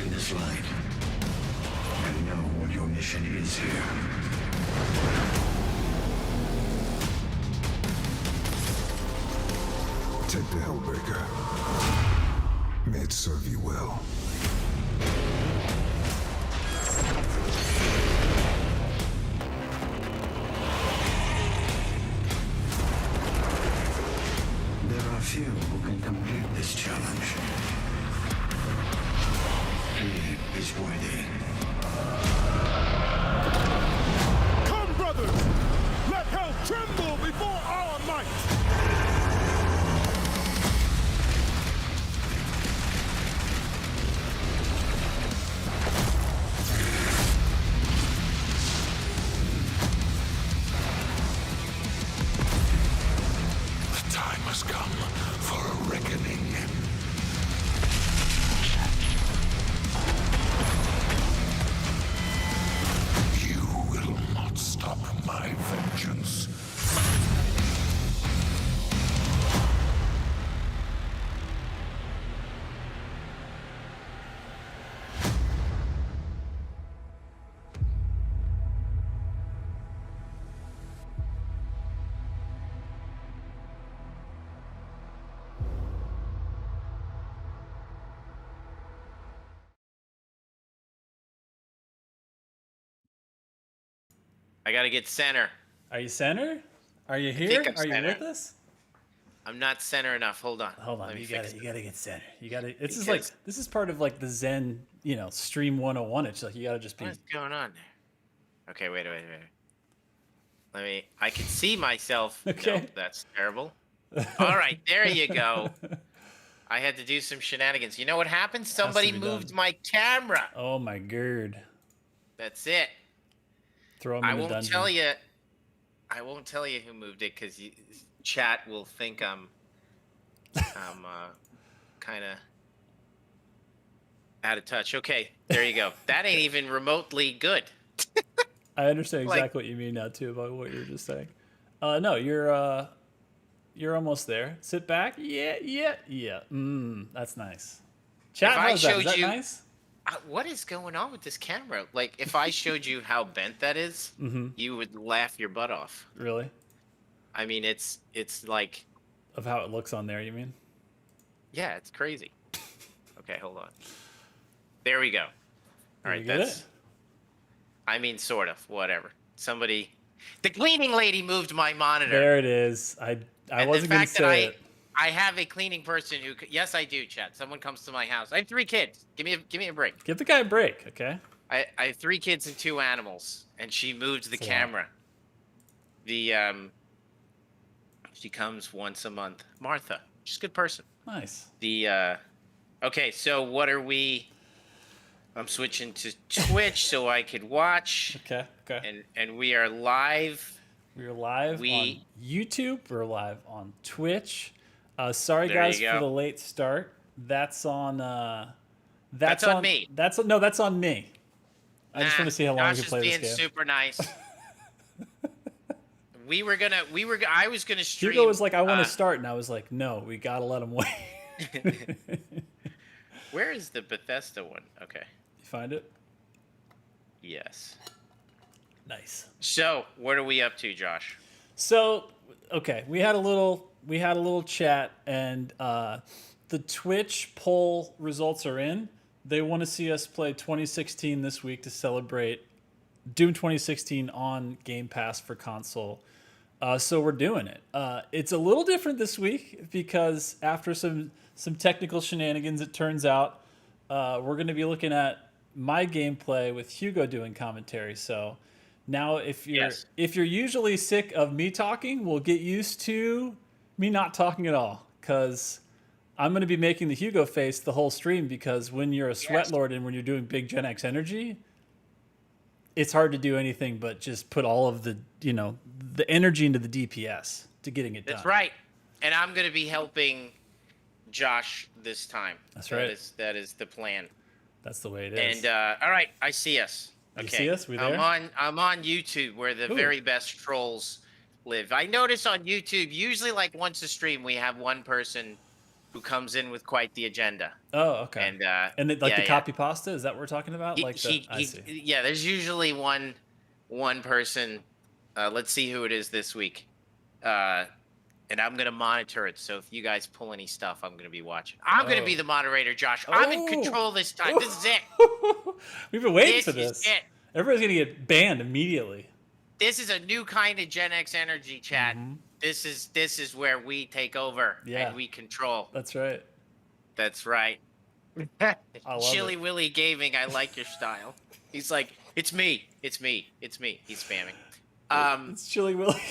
in this light. And know what your mission is here. Take the Hellbreaker. May it serve you well. There are few who can complete this challenge. He is worthy. Come, brothers! Let hell tremble before our might! The time has come for a reckoning. You will not stop my vengeance. I gotta get center. Are you center? Are you think here? I'm Are you center. with us? I'm not center enough. Hold on. Hold on, Let me you fix gotta it. get center. You gotta. This is Because- like this is part of like the Zen, stream 101. It's like you gotta just be. What's going on there? Okay, wait. I can see myself. Okay. Nope, that's terrible. All right, there you go. I had to do some shenanigans. You know what happened? Somebody be moved done. my camera. Oh my god! That's it. Throw him I in the won't dungeon. tell you. I won't tell you who moved it because chat will think I'm kind of out of touch. Okay, there you go. That ain't even remotely good. I understand like- exactly what you mean now too about what you were just saying. No, you're almost there. Sit back. Yeah. That's nice. Chat, If I how's that? Is showed that you- nice? What is going on with this camera? Like, if I showed you how bent that is, you would laugh your butt off. Really? I mean, it's like, Of how it looks on there, you mean? yeah, it's crazy. Okay, hold on. There we go. All right, you get that's. it? I mean, sort of. Whatever. Somebody, the cleaning lady moved my monitor. There it is. I And wasn't the gonna fact that say it. I have a cleaning person who. Yes, I do, chat. Someone comes to my house. I have 3 kids. Give me a break. Give the guy a break, okay? I have 3 kids and 2 animals, and she moved the That's a lot. camera. She comes once a month. Martha, she's a good person. Nice. Okay, so what are we? I'm switching to Twitch so I could watch, Okay. and we are live. We're live We- on YouTube. We're live on Twitch. Sorry There guys you for go. the late start. That's on. That's on me. That's on me. I just want to see how long Josh we can is play being this game. super nice. I was gonna stream. Hugo was like, "I want to start," and I was like, "No, we gotta let him wait." Where is the Bethesda one? Okay. You find it? Yes. Nice. So, what are we up to, Josh? So, okay, we had a little chat, and the Twitch poll results are in. They want to see us play 2016 this week to celebrate Doom 2016 on Game Pass for console. So we're doing it. It's a little different this week because after some technical shenanigans, it turns out we're going to be looking at my gameplay with Hugo doing commentary. So now, if you're usually sick of me talking, we'll get used to me not talking at all, because I'm going to be making the Hugo face the whole stream, because when you're a sweat lord and when you're doing big Gen X energy, it's hard to do anything but just put all of the energy into the DPS to getting it done. That's right. And I'm going to be helping Josh this time. That's right. That is the plan. That's the way it is. And all right, I see us. You Okay. see us? We there? I'm on YouTube, where the Ooh. very best trolls live. I notice on YouTube, usually like once a stream, we have one person who comes in with quite the agenda. Oh, okay. And the copy pasta, is that what we're talking about? I see. Yeah, there's usually one person. Let's see who it is this week. And I'm gonna monitor it. So if you guys pull any stuff, I'm gonna be watching. I'm gonna be the moderator, Josh. I'm in control this time. This is it. We've been waiting for This this. is it. Everybody's gonna get banned immediately. This is a new kind of Gen X energy, chat. This is where we take over and we control. That's right. That's right. I love Chili it. Willy Gaming, I like your style. He's like, it's me. He's spamming. It's Chili Willy.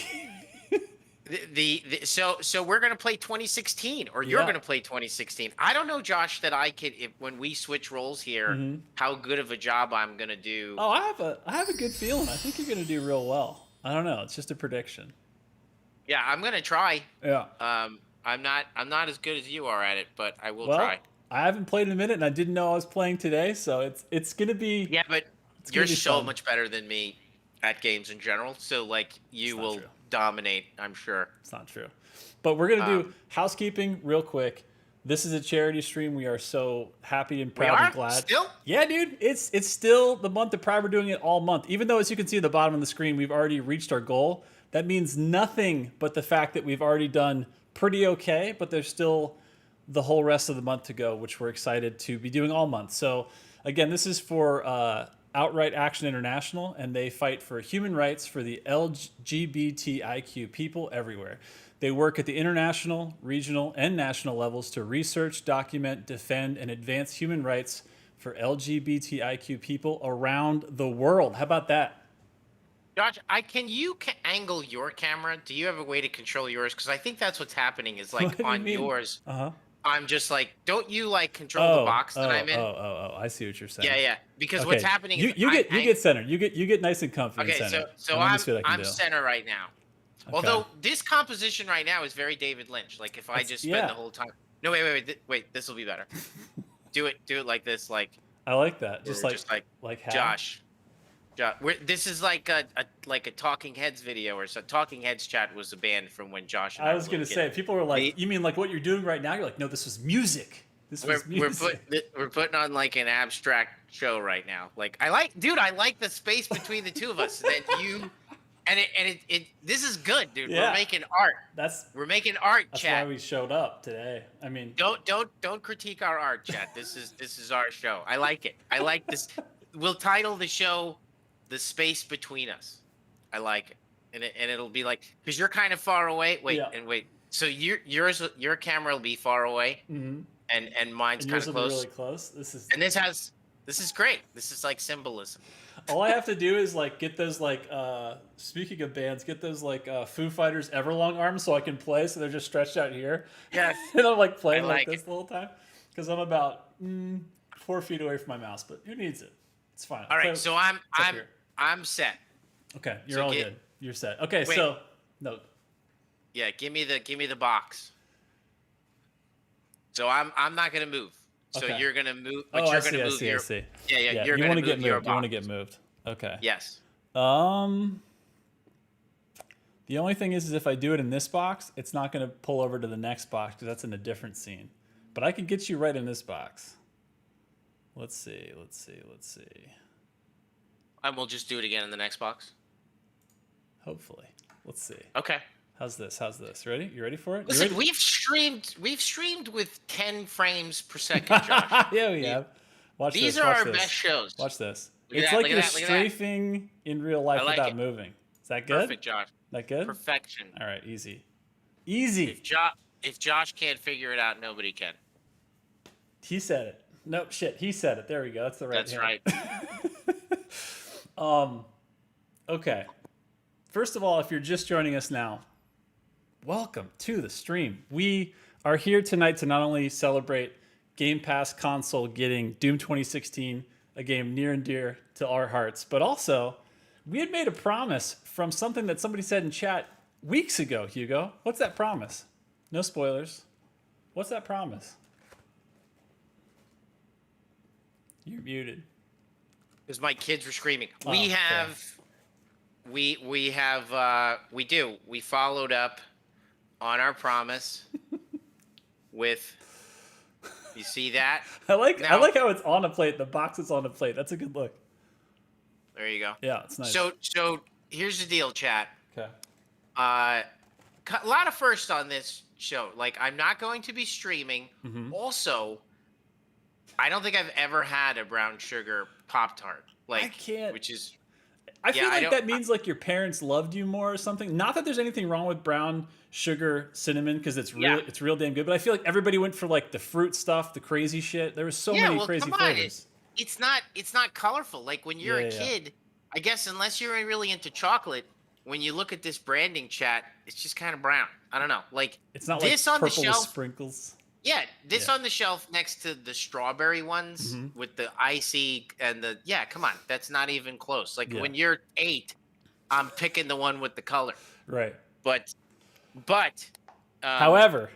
So we're gonna play 2016, or you're gonna play 2016. I don't know, Josh, that I could when we switch roles here, how good of a job I'm gonna do. Oh, I have a good feeling. I think you're gonna do real well. I don't know. It's just a prediction. Yeah, I'm gonna try. Yeah. I'm not as good as you are at it, but I will Well, try. I haven't played in a minute, and I didn't know I was playing today, so it's gonna be. Yeah, but gonna you're be so fun. much better than me at games in general. So like you not will true. dominate, I'm sure. It's not true. But we're going to do housekeeping real quick. This is a charity stream. We are so happy and proud and glad. Still? Yeah, dude. It's still the month of Pride. We're doing it all month. Even though, as you can see at the bottom of the screen, we've already reached our goal. That means nothing but the fact that we've already done pretty okay, but there's still the whole rest of the month to go, which we're excited to be doing all month. So, again, this is for Outright Action International, and they fight for human rights for the LGBTIQ people everywhere. They work at the international, regional, and national levels to research, document, defend, and advance human rights for LGBTIQ people around the world. How about that? Josh, can you angle your camera? Do you have a way to control yours? Because I think that's what's happening is What like do you on mean? yours. Uh-huh. I'm just like, don't you like control the box that I'm in? I see what you're saying. Yeah. Because Okay. what's happening is you get center. You get nice and comfy in Okay, center. so Let me see what I can I'm do. center right now. Okay. Although this composition right now is very David Lynch. Like if I just spend the whole time. No, wait. This will be better. do it like this, like. I like that. Just like how? Josh. This is like a Talking Heads video or so. Talking Heads chat was a band from when Josh. And I was gonna say, people were like, "You mean like what you're doing right now?" You're like, "No, this was music. This was music." We're putting on like an abstract show right now. Like I like the space between the two of us. And then you, and it this is good, dude. Yeah. We're making art. We're making art, That's chat. why we showed up today. I mean, Don't critique our art, chat. This is our show. I like it. I like this. We'll title the show "The Space Between Us." I like it, and it'll be like because you're kind of far away. Wait. So your camera will be far away, and mine's kind of close. Really close. This is great. This is like symbolism. All I have to do is like get those like speaking of bands, get those like Foo Fighters Everlong arms so I can play. So they're just stretched out here. Yes. And I'm like playing like this it. the whole time because I'm about 4 feet away from my mouse. But who needs it? It's fine. All right. So I'm set. Okay, you're all good. You're set. Okay, wait. so no. Yeah, give me the box. So I'm not gonna move. So Okay. you're gonna move. But Oh, you're I see. gonna I move see. your, I see. Yeah. You're you gonna want to move get your moved. You want to box. get moved. Okay. Yes. The only thing is if I do it in this box, it's not going to pull over to the next box because that's in a different scene. But I can get you right in this box. Let's see. And we'll just do it again in the next box. Hopefully. Let's see. Okay. How's this? Ready? You ready for it? Listen, we've streamed with 10 frames per second, Josh. Yeah, we have. Watch this. These are our best shows. Watch this. Look at It's that, like look you're at that, look at that. strafing in real life I like without it. moving. Is that good? Perfect, Josh. That good? Perfection. All right, easy. Easy. If Josh can't figure it out, nobody can. He said it. No, shit. He said it. There we go. That's the right That's hand. right. Okay. First of all, if you're just joining us now, welcome to the stream. We are here tonight to not only celebrate Game Pass console getting Doom 2016, a game near and dear to our hearts, but also we had made a promise from something that somebody said in chat weeks ago, Hugo. What's that promise? No spoilers. What's that promise? You're muted. Because my kids were screaming. Oh, We followed up on our promise with. You see that? I like Now- how it's on a plate. The box is on a plate. That's a good look. There you go. Yeah, it's nice. So here's the deal, chat. Okay. A lot of firsts on this show. Like, I'm not going to be streaming. Mhm. Also, I don't think I've ever had a brown sugar Pop-tart. Like, I can't- which is I feel I like don't- that means like your parents loved you more or something. Not that there's anything wrong with brown sugar cinnamon because it's real damn good. But I feel like everybody went for like the fruit stuff, the crazy shit. There was so many crazy come on. flavors. It's not colorful. Like when you're a kid, I guess unless you're really into chocolate, when you look at this branding, chat, it's just kind of brown. I don't know. Like It's not this like on the purple with shelf. sprinkles. Yeah, this on the shelf next to the strawberry ones with the icy and the come on, that's not even close. Like when you're 8, I'm picking the one with the color. Right. But However,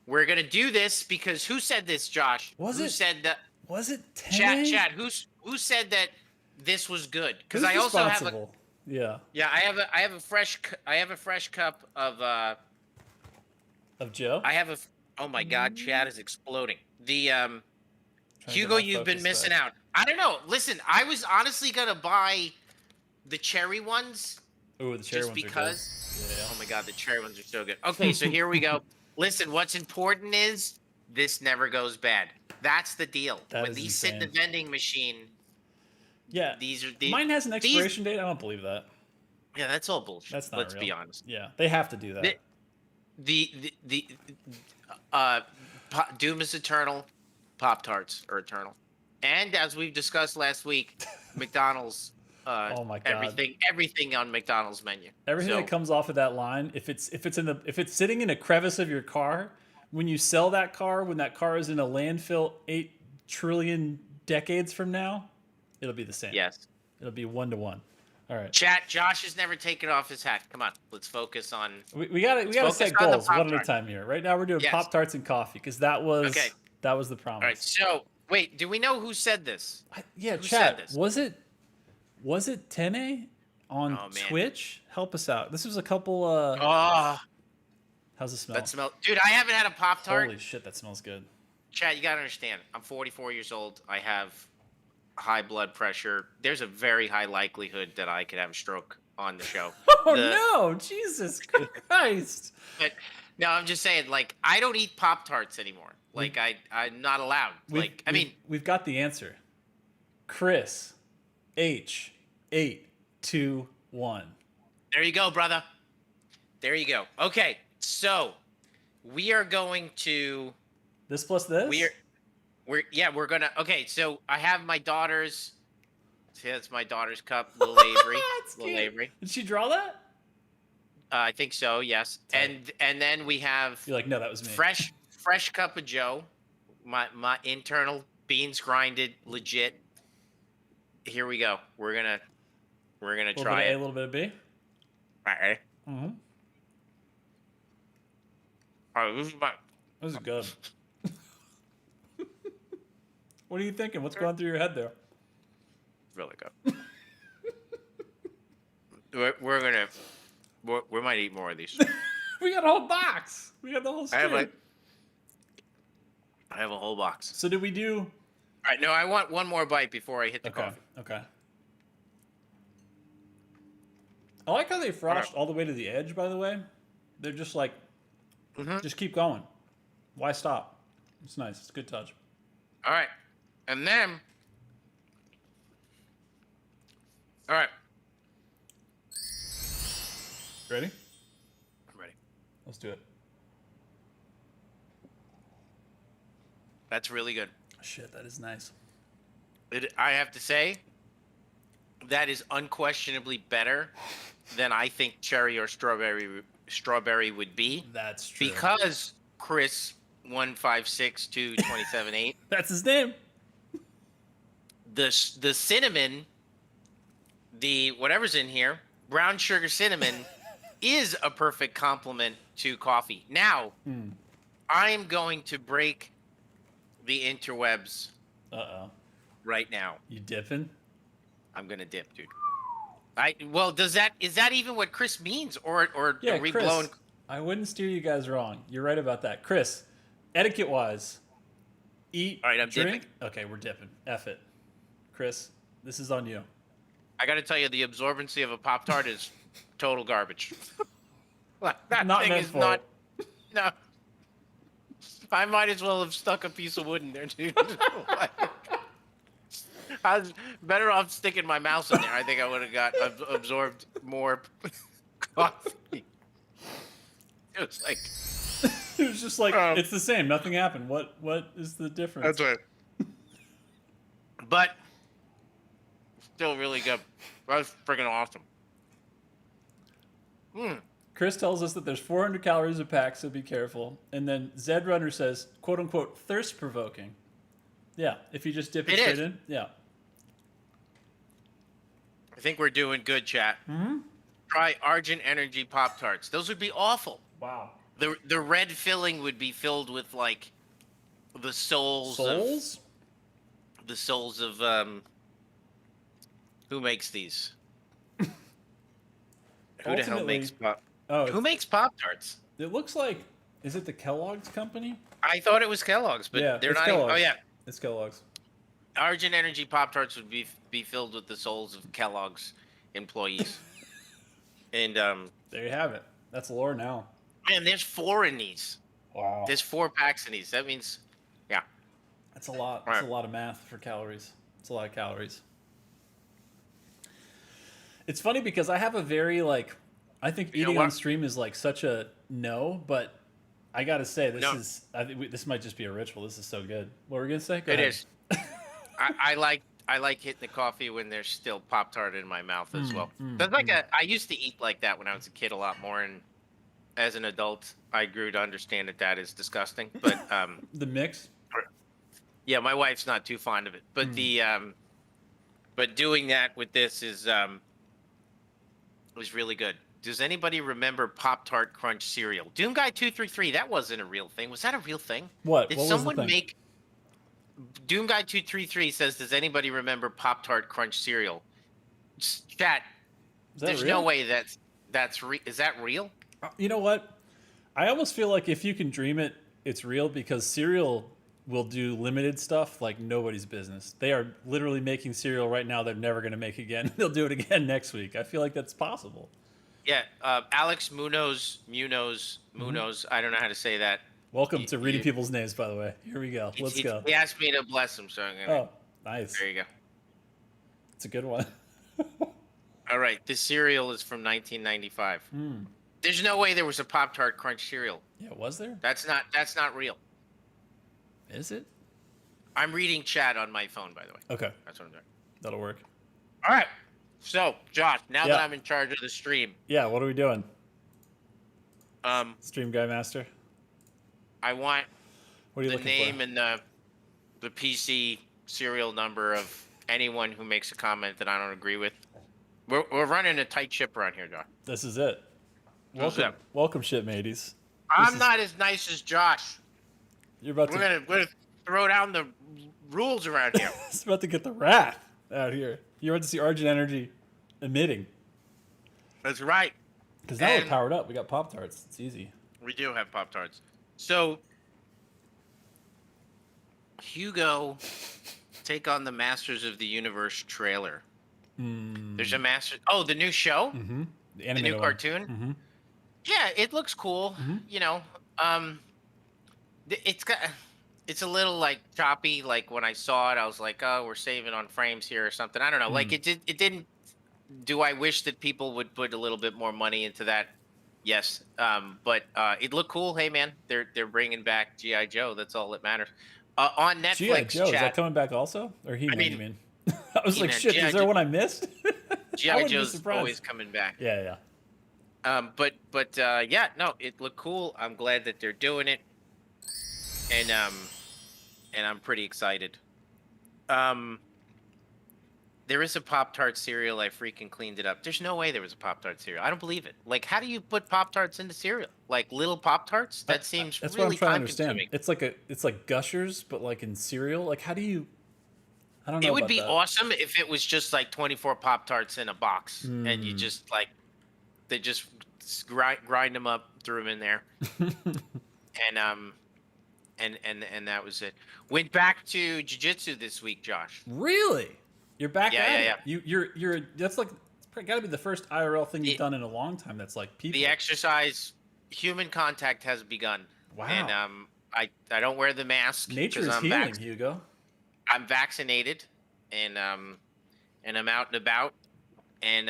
we're gonna do this because who said this, Josh? Was who it- said that? was it 10? Chat. Who said that this was good? Because Who's I also have a responsible? Yeah. I have a fresh cup of Of Joe? oh my god, chat is exploding. The Trying to Hugo, get my you've been focus missing back. out. I don't know. Listen, I was honestly gonna buy the cherry ones Ooh, the cherry just ones because. are good. Oh my god, the cherry ones are so good. Okay, so here we go. Listen, what's important is this never goes bad. That's the deal. That When is these sit in the insane. vending machine, Yeah. these are Mine has an these- expiration date. I don't believe that. Yeah, that's all bullshit. That's not Let's real. be honest. Yeah, they have to do that. Doom is eternal. Pop-tarts are eternal. And as we've discussed last week, McDonald's. Oh my God. Everything on McDonald's menu. Everything So, that comes off of that line, if it's sitting in a crevice of your car, when you sell that car, when that car is in a landfill 8 trillion decades from now, it'll be the same. yes. It'll be 1-to-1. All right. Chat. Josh has never taken off his hat. Come on, let's focus on. We gotta focus set on the goals one at a Pop-tart. time here. Right now we're doing Yes. Pop-tarts and coffee because that was Okay. the promise. All right. So wait, do we know who said this? Yeah, Who chat. said this? Was it Tene on Oh, man. Twitch? Help us out. This was a couple. Oh, How's it smell? that smell, dude. I haven't had a Pop-tart. Holy shit, that smells good. Chad, you gotta understand. I'm 44 years old. I have high blood pressure. There's a very high likelihood that I could have a stroke on the show. Oh The- no, Jesus Christ! But no, I'm just saying. Like, I don't eat Pop-tarts anymore. Like, I'm not allowed. We've got the answer. Chris H821. There you go, brother. There you go. Okay, so we are going to. This plus this. We're gonna. Okay, so I have my daughter's. See, that's my daughter's cup, little Avery. It's Little cute. Avery. Did she draw that? I think so. Yes. Tight. And then we have You're like, no, that was me. fresh cup of Joe. My internal beans grinded, legit. Here we go. We're gonna A little try bit of A, a it. little bit of B. Alright. Mm-hmm. Alright, this is my. This is good. What are you thinking? What's going through your head there? Really good. We might eat more of these. We got a whole box. We got the whole I have stream. I have a whole box. So did we do? All right, no, I want one more bite before I hit the Okay. coffee. Okay. I like how they frosted all the way to the edge. By the way, they're just like, just keep going. Why stop? It's nice. It's a good touch. All right, and then, all right, Ready? I'm ready. Let's do it. That's really good. Shit, that is nice. I have to say, that is unquestionably better than I think cherry or strawberry would be. That's true. Because Chris 1562278, That's his name. the cinnamon, the whatever's in here, brown sugar cinnamon, is a perfect complement to coffee. Now, I'm going to break the interwebs right now. You dipping? I'm gonna dip, dude. Is that even what Chris means, or Yeah, are we Chris. blowing? I wouldn't steer you guys wrong. You're right about that, Chris. etiquette wise, eat, All right, I'm drink. dipping. Okay, we're dipping. F it. Chris, this is on you. I got to tell you, the absorbency of a Pop-Tart is total garbage. That Not thing meant is for not. it. No. I might as well have stuck a piece of wood in there, dude. I was better off sticking my mouse in there. I think I would have got absorbed more coffee. It was like. It was just like it's the same. Nothing happened. What is the difference? That's right. But still really good. That was freaking awesome. Chris tells us that there's 400 calories a pack, so be careful. And then Zed Runner says, "quote unquote," thirst provoking. Yeah, if you just dip it straight in. Yeah. I think we're doing good, chat. Try Argent Energy Pop-Tarts. Those would be awful. Wow. The red filling would be filled with like the souls of who makes these? Who the hell makes Pop? Oh, Who makes Pop-Tarts? It looks like, is it the Kellogg's company? I thought it was Kellogg's, but Yeah, they're it's not. Kellogg's. Oh yeah, It's Kellogg's. Argent Energy Pop-Tarts would be filled with the souls of Kellogg's employees. And There you have it. That's lore now. man, there's 4 in these. Wow. There's 4 packs in these. That means, yeah. That's a lot. Right. That's a lot of math for calories. It's a lot of calories. It's funny because I have a very like, I think You know eating what? on stream is like such a no, but I gotta say this No. is, I think this might just be a ritual. This is so good. What were we gonna say? Go It ahead. is. I like hitting the coffee when there's still Pop-Tart in my mouth as well. That's like I used to eat like that when I was a kid a lot more, and as an adult, I grew to understand that is disgusting. But The mix. yeah, my wife's not too fond of it. But but doing that with this is was really good. Does anybody remember Pop-Tart Crunch cereal? Doom Guy 233, that wasn't a real thing. Was that a real thing? What? Did What was the someone thing? make Doom Guy 233 says, does anybody remember Pop-Tart Crunch cereal? Chat, Is that there's real? no way is that real? You know what? I almost feel like if you can dream it, it's real because cereal will do limited stuff like nobody's business. They are literally making cereal right now they're never going to make again. They'll do it again next week. I feel like that's possible. Yeah, Alex Munoz, I don't know how to say that. Welcome to reading people's names, by the way. Here we go. Let's go. He asked me to bless him, so I'm gonna. Oh, nice. There you go. It's a good one. All right, this cereal is from 1995. There's no way there was a Pop-Tart Crunch cereal. Yeah, was there? That's not real. Is it? I'm reading chat on my phone, by the way. Okay, That's what I'm doing. that'll work. All right. So, Josh, now Yeah. that I'm in charge of the stream, Yeah, what are we doing? um, Stream Guy Master? I want What are you the looking name for? and the PC serial number of anyone who makes a comment that I don't agree with. We're running a tight ship around here, Josh. This is it. What's Welcome, up? welcome, shit mateys. I'm not as nice as Josh. You're about We're to, gonna throw down the rules around here. it's about to get the wrath out here. You're about to see Argent Energy emitting. That's right. Because now we're And- powered up. We got Pop-Tarts. It's easy. We do have Pop-Tarts. So, Hugo, take on the Masters of the Universe trailer. There's a master. Oh, the new show, The the animated new one. cartoon. Yeah, it looks cool. You know, it's a little like choppy. Like when I saw it, I was like, oh, we're saving on frames here or something. I don't know. Like it didn't. Do I wish that people would put a little bit more money into that? Yes, but it looked cool. Hey, man, they're bringing back GI Joe. That's all that matters. On Netflix, G.I. Joe, is that chat, coming back also? Or He-Man, mean- you mean? I was like, He-Man, shit, G.I. is there Joe- one I missed? I GI wouldn't be Joe's surprised. always coming back. Yeah, yeah. But yeah, no, it looked cool. I'm glad that they're doing it, and I'm pretty excited. There is a Pop-Tart cereal. I freaking cleaned it up. There's no way there was a Pop-Tart cereal. I don't believe it. Like, how do you put Pop-Tarts into cereal? Like little Pop-Tarts? That seems That's really what I'm trying to understand. time-consuming. It's like Gushers, but like in cereal. Like, how do you? I don't know. It would about be that. awesome if it was just like 24 Pop-Tarts in a box, and Mm. you just like they just grind them up, threw them in there, and and that was it. Went back to jujitsu this week, Josh. Really? You're back Yeah, at yeah, it. You're that's like it's got to be the first IRL thing you've done in a long time. That's like people. The exercise, human contact has begun. Wow. And I don't wear the mask. Nature is I'm healing, Hugo. I'm vaccinated, and I'm out and about, and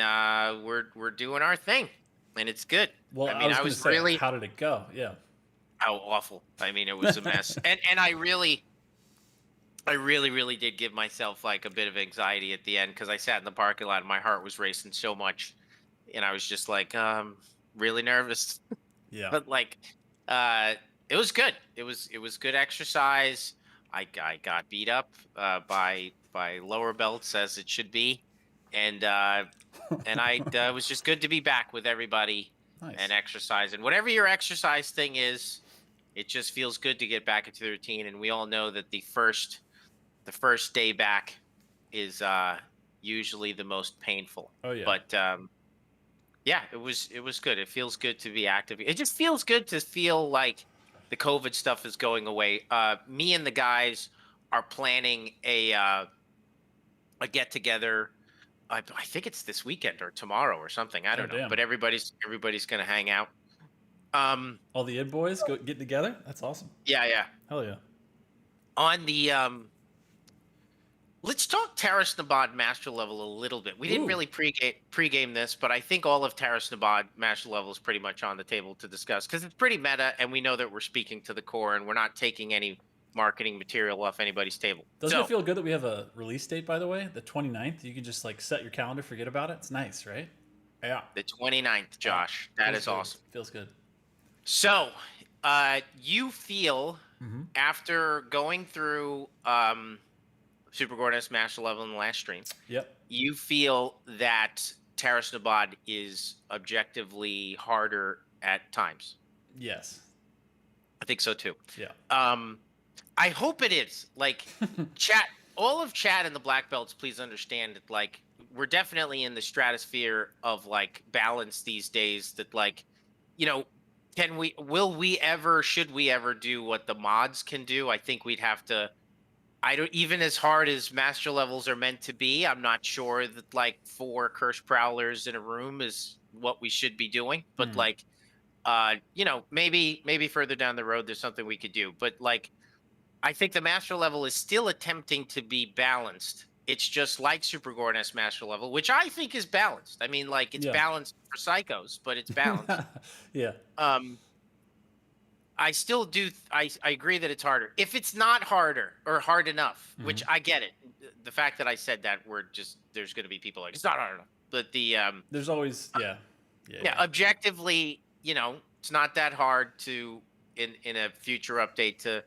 we're doing our thing, and it's good. Well, I mean, I was gonna say, really how did it go? Yeah. how awful. I mean, it was a mess, and I really did give myself like a bit of anxiety at the end because I sat in the parking lot and my heart was racing so much, and I was just like really nervous. Yeah. But like, it was good. It was good exercise. I got beat up by lower belts as it should be, and it was just good to be back with everybody. Nice. And exercise. And whatever your exercise thing is, it just feels good to get back into the routine. And we all know that the first day back is usually the most painful. Oh yeah. But yeah, it was good. It feels good to be active. It just feels good to feel like the COVID stuff is going away. Me and the guys are planning a get together. I think it's this weekend or tomorrow or something. I don't know. Damn. But everybody's gonna hang out. All the id boys getting together. That's awesome. Yeah. Hell yeah. On the let's talk Taras Nabad Master Level a little bit. We didn't really pregame this, but I think all of Taras Nabad Master Level is pretty much on the table to discuss because it's pretty meta, and we know that we're speaking to the core, and we're not taking any marketing material off anybody's table. Doesn't it feel good that we have a release date, by the way, the 29th? You can just like set your calendar, forget about it. It's nice, right? Yeah. The 29th, Josh. That is awesome. Feels good. So, you feel after going through Super Gordas Master Level in the last stream, Yep. you feel that Taras Nabad is objectively harder at times. Yes. I think so too. Yeah. I hope it is. Like, chat, all of chat and the black belts, please understand that, like, we're definitely in the stratosphere of, like, balance these days that, like, you know, should we ever do what the mods can do? I think we'd have to, even as hard as master levels are meant to be, I'm not sure that, like, 4 Curse Prowlers in a room is what we should be doing. But, like, you know, maybe further down the road, there's something we could do. But, like, I think the master level is still attempting to be balanced. It's just like Super Gordas Master Level, which I think is balanced. I mean, like, it's balanced for psychos, but it's balanced. Yeah. I still do. I agree that it's harder. If it's not harder or hard enough, which I get it. The fact that I said that word, just there's going to be people like, it's not hard enough. But the there's always yeah. Objectively, you know, it's not that hard to in a future update to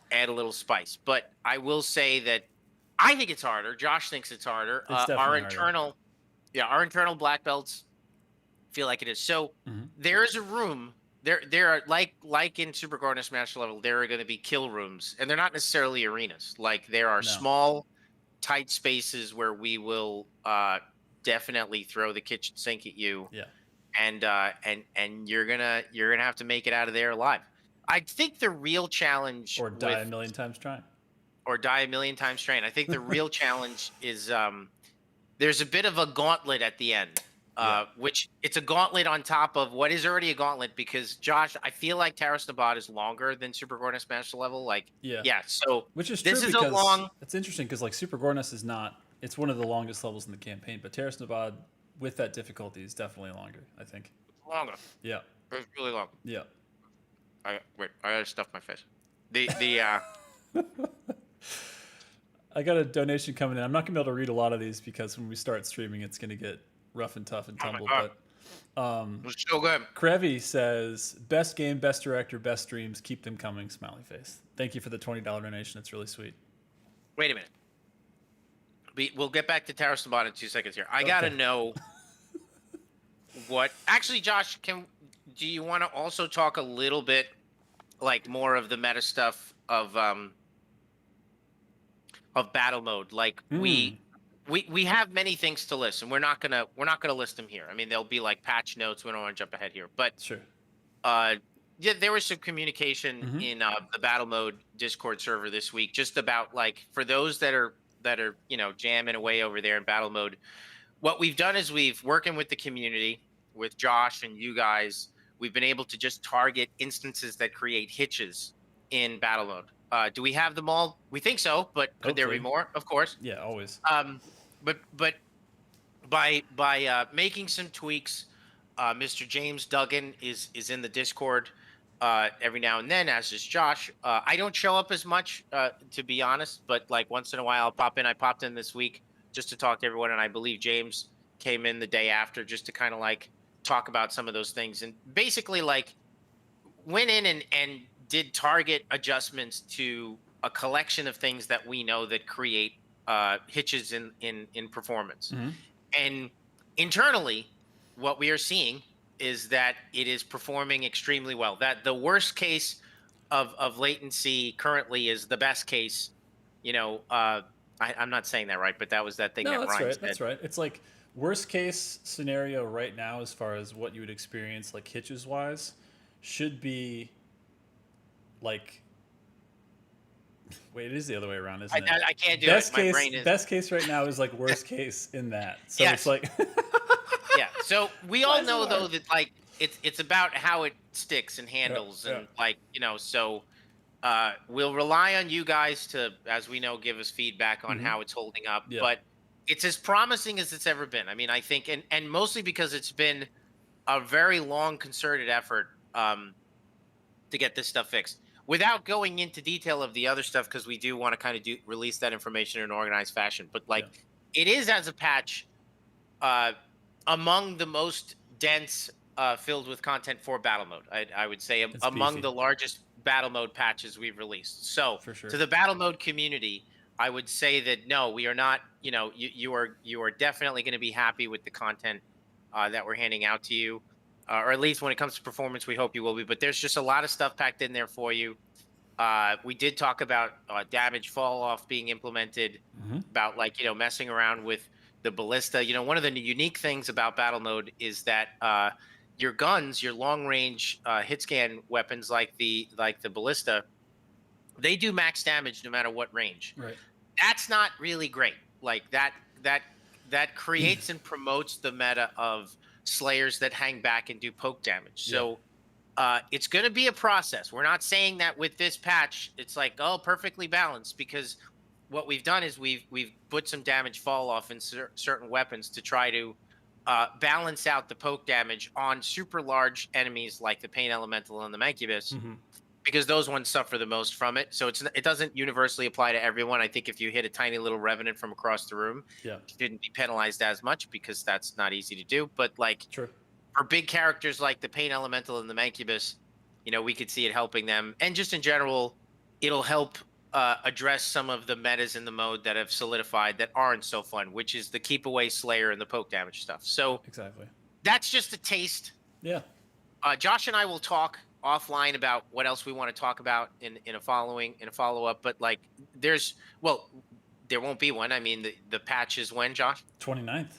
add a little spice. But I will say that I think it's harder. Josh thinks it's harder. It's Our harder. internal black belts feel like it is. So there is a room. There are like in Super Gordas Master Level, there are going to be kill rooms, and they're not necessarily arenas. Like, there are small, tight spaces where we will definitely throw the kitchen sink at you. Yeah. And you're gonna have to make it out of there alive. I think the real challenge, or die a million times trying. I think the real challenge is there's a bit of a gauntlet at the end, which it's a gauntlet on top of what is already a gauntlet. Because Josh, I feel like Taras Nabad is longer than Super Gordas Master Level. Like, so which is this true is because a long. It's interesting because like Super Gordas is not. It's one of the longest levels in the campaign, but Taras Nabad with that difficulty is definitely longer. I think. Longer. Yeah. It's really long. Yeah. I gotta stuff my face. I got a donation coming in. I'm not gonna be able to read a lot of these because when we start streaming, it's gonna get rough and tough and tumble. But it was so good. Krevy says, "Best game, best director, best streams. Keep them coming." Smiley face. Thank you for the $20 donation. It's really sweet. Wait a minute. We'll get back to Taras Nabad in 2 seconds here. I gotta know what. Actually, Josh, do you want to also talk a little bit, like, more of the meta stuff of battle mode? Like, we have many things to list, and we're not gonna list them here. I mean, there'll be like patch notes. We don't want to jump ahead here, but sure. yeah, there was some communication Mm-hmm. in the battle mode Discord server this week, just about like for those that are jamming away over there in battle mode. What we've done is we've working with the community, with Josh and you guys. We've been able to just target instances that create hitches in battle mode. Do we have them all? We think so, but could there be Hopefully. more? Of course. Yeah, always. But by making some tweaks, Mr. James Duggan is in the Discord every now and then, as is Josh. I don't show up as much, to be honest, but like once in a while I'll pop in. I popped in this week just to talk to everyone, and I believe James came in the day after just to kind of like talk about some of those things, and basically like went in and did target adjustments to a collection of things that we know that create hitches in performance. Mm-hmm. And internally, what we are seeing is that it is performing extremely well. That the worst case of latency currently is the best case. I'm not saying that right, but that was that thing No, that that's Ryan right. said. That's right. It's like worst case scenario right now, as far as what you would experience, like hitches wise, should be like. Wait, it is the other way around, isn't it? I can't do Best it. My case, brain is. best case right now is like worst case in that. So Yes. it's like. Yeah. So we Why all is it know though hard? that like it's about how it sticks and handles, yeah. and like so we'll rely on you guys to, as we know, give us feedback on how it's holding up. Yeah. But it's as promising as it's ever been. I mean, I think, and mostly because it's been a very long concerted effort to get this stuff fixed. Without going into detail of the other stuff, because we do want to kind of release that information in an organized fashion. But like, it is as a patch among the most dense, filled with content for battle mode. I would say among beefy. the largest battle mode patches we've released. So For sure. to the battle mode community, I would say that no, we are not. You are definitely going to be happy with the content that we're handing out to you. Or at least when it comes to performance, we hope you will be. But there's just a lot of stuff packed in there for you. We did talk about damage fall off being implemented, about like messing around with the ballista. One of the unique things about battle mode is that your guns, your long range hit scan weapons like the ballista, they do max damage no matter what range. Right. That's not really great. Like that creates and promotes the meta of slayers that hang back and do poke damage. So it's going to be a process. We're not saying that with this patch it's like perfectly balanced, because what we've done is we've put some damage fall off in certain weapons to try to balance out the poke damage on super large enemies like the Pain Elemental and the Mancubus, because those ones suffer the most from it. So it doesn't universally apply to everyone. I think if you hit a tiny little revenant from across the room, you didn't be penalized as much, because that's not easy to do. But like True. for big characters like the Pain Elemental and the Mancubus, we could see it helping them. And just in general, it'll help address some of the metas in the mode that have solidified that aren't so fun, which is the keep away slayer and the poke damage stuff. So Exactly. that's just a taste. Yeah. Josh and I will talk offline about what else we want to talk about in a follow-up. But like there won't be one. I mean, the patch is when, Josh? 29th.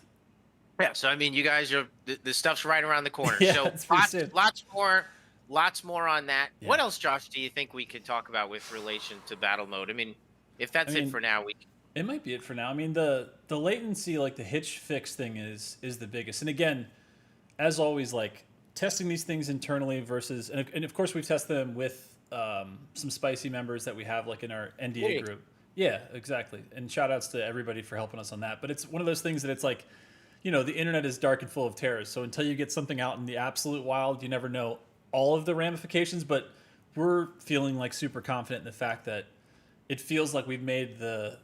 Yeah. So I mean, you guys are the stuff's right around the corner. Yeah, So it's pretty soon. lots more on that. Yeah. What else, Josh, do you think we could talk about with relation to battle mode? I mean, if that's it for now, It might be it for now. I mean, the latency, like the hitch fix thing is the biggest. And again, as always, like testing these things internally versus, and of course we've tested them with some spicy members that we have like in our NDA group. Yeah, exactly. And shout outs to everybody for helping us on that. But it's one of those things that it's like, the internet is dark and full of terrors. So until you get something out in the absolute wild, you never know all of the ramifications. But we're feeling like super confident in the fact that it feels like we've made the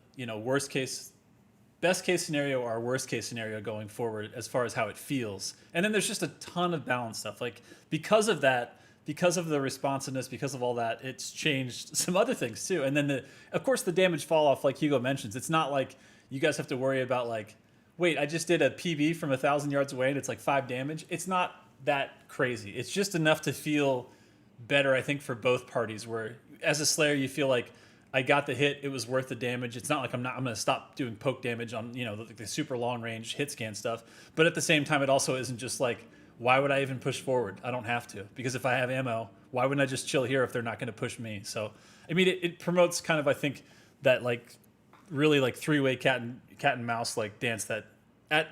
best case scenario or worst case scenario going forward as far as how it feels. And then there's just a ton of balance stuff. Like because of that, because of the responsiveness, because of all that, it's changed some other things too. And then of course the damage fall off, like Hugo mentions, it's not like you guys have to worry about like, wait, I just did a PB from 1,000 yards away and it's like 5 damage. It's not that crazy. It's just enough to feel better, I think, for both parties, where as a Slayer you feel like I got the hit, it was worth the damage. It's not like I'm going to stop doing poke damage on, the super long range hit scan stuff. But at the same time, it also isn't just like, why would I even push forward? I don't have to, because if I have ammo, why wouldn't I just chill here if they're not going to push me? So, I mean, it promotes kind of, I think, that like really like three-way cat and mouse like dance that at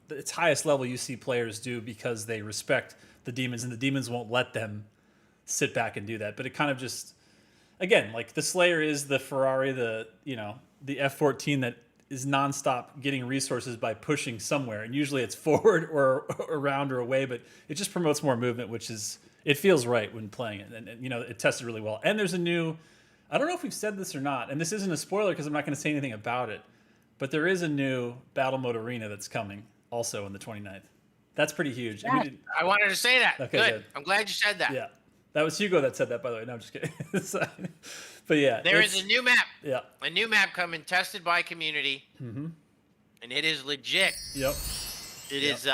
its highest level you see players do because they respect the demons, and the demons won't let them sit back and do that. But it kind of just, again, like the Slayer is the Ferrari, the F-14 that is nonstop getting resources by pushing somewhere, and usually it's forward or around or away, but it just promotes more movement, which is, it feels right when playing it, and it tested really well. And there's a new, I don't know if we've said this or not, and this isn't a spoiler because I'm not going to say anything about it, but there is a new battle mode arena that's coming also on the 29th. That's pretty huge. Yeah, I wanted to say that. Okay, good. I'm glad you said that. Yeah. That was Hugo that said that, by the way. No, I'm just kidding. But yeah. There is a new map. Yeah. A new map coming, tested by community. Mm-hmm. And it is legit. Yep. It is,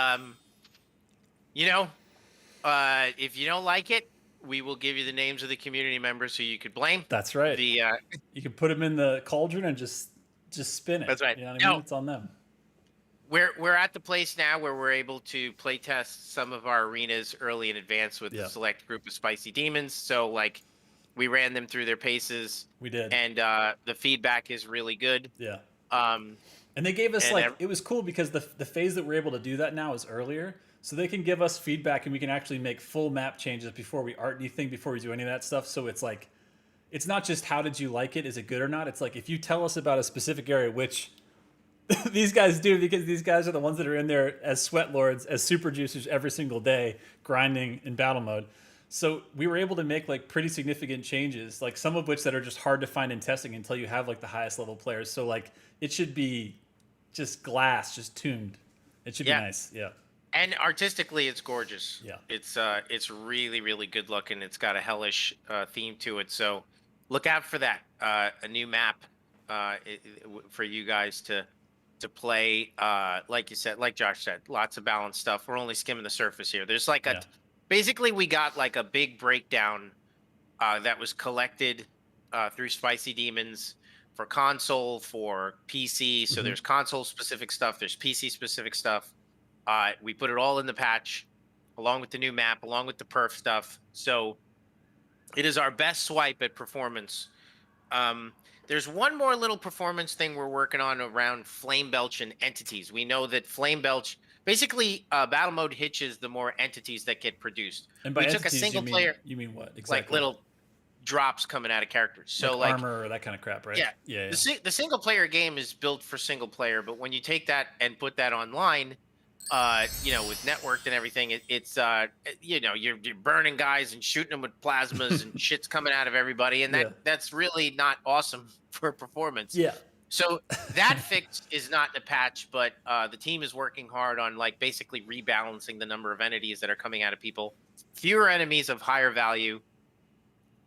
if you don't like it, we will give you the names of the community members who you could blame. That's right. You can put them in the cauldron and just spin it. That's right. You know what I mean? It's on them. We're at the place now where we're able to play test some of our arenas early in advance with a select group of spicy demons. So like we ran them through their paces. We did. And the feedback is really good. Yeah. And they gave us it was cool because the phase that we're able to do that now is earlier. So they can give us feedback and we can actually make full map changes before we art anything, before we do any of that stuff. So it's like, it's not just how did you like it? Is it good or not? It's like, if you tell us about a specific area, which these guys do, because these guys are the ones that are in there as sweat lords, as super juicers every single day, grinding in battle mode. So we were able to make like pretty significant changes, like some of which that are just hard to find in testing until you have like the highest level players. So like it should be just glass, just tuned. It should be nice. Yeah. And artistically, it's gorgeous. Yeah. It's really, really good looking. It's got a hellish theme to it. So look out for that. A new map for you guys to play. Like you said, like Josh said, lots of balanced stuff. We're only skimming the surface here. There's like basically we got like a big breakdown that was collected through Spicy Demons for console, for PC. So there's console specific stuff. There's PC specific stuff. We put it all in the patch, along with the new map, along with the perf stuff. So it is our best swipe at performance. There's one more little performance thing we're working on around Flame Belch and entities. We know that Flame Belch, basically, battle mode hitches the more entities that get produced. And by we entities, took a single player. You mean what exactly? Like little drops coming out of characters. So like armor or that kind of crap, right? Yeah. The single player game is built for single player, but when you take that and put that online, with networked and everything, you're burning guys and shooting them with plasmas and shit's coming out of everybody, and that's really not awesome for performance. Yeah. So that fix is not in the patch, but the team is working hard on like basically rebalancing the number of entities that are coming out of people. Fewer enemies of higher value,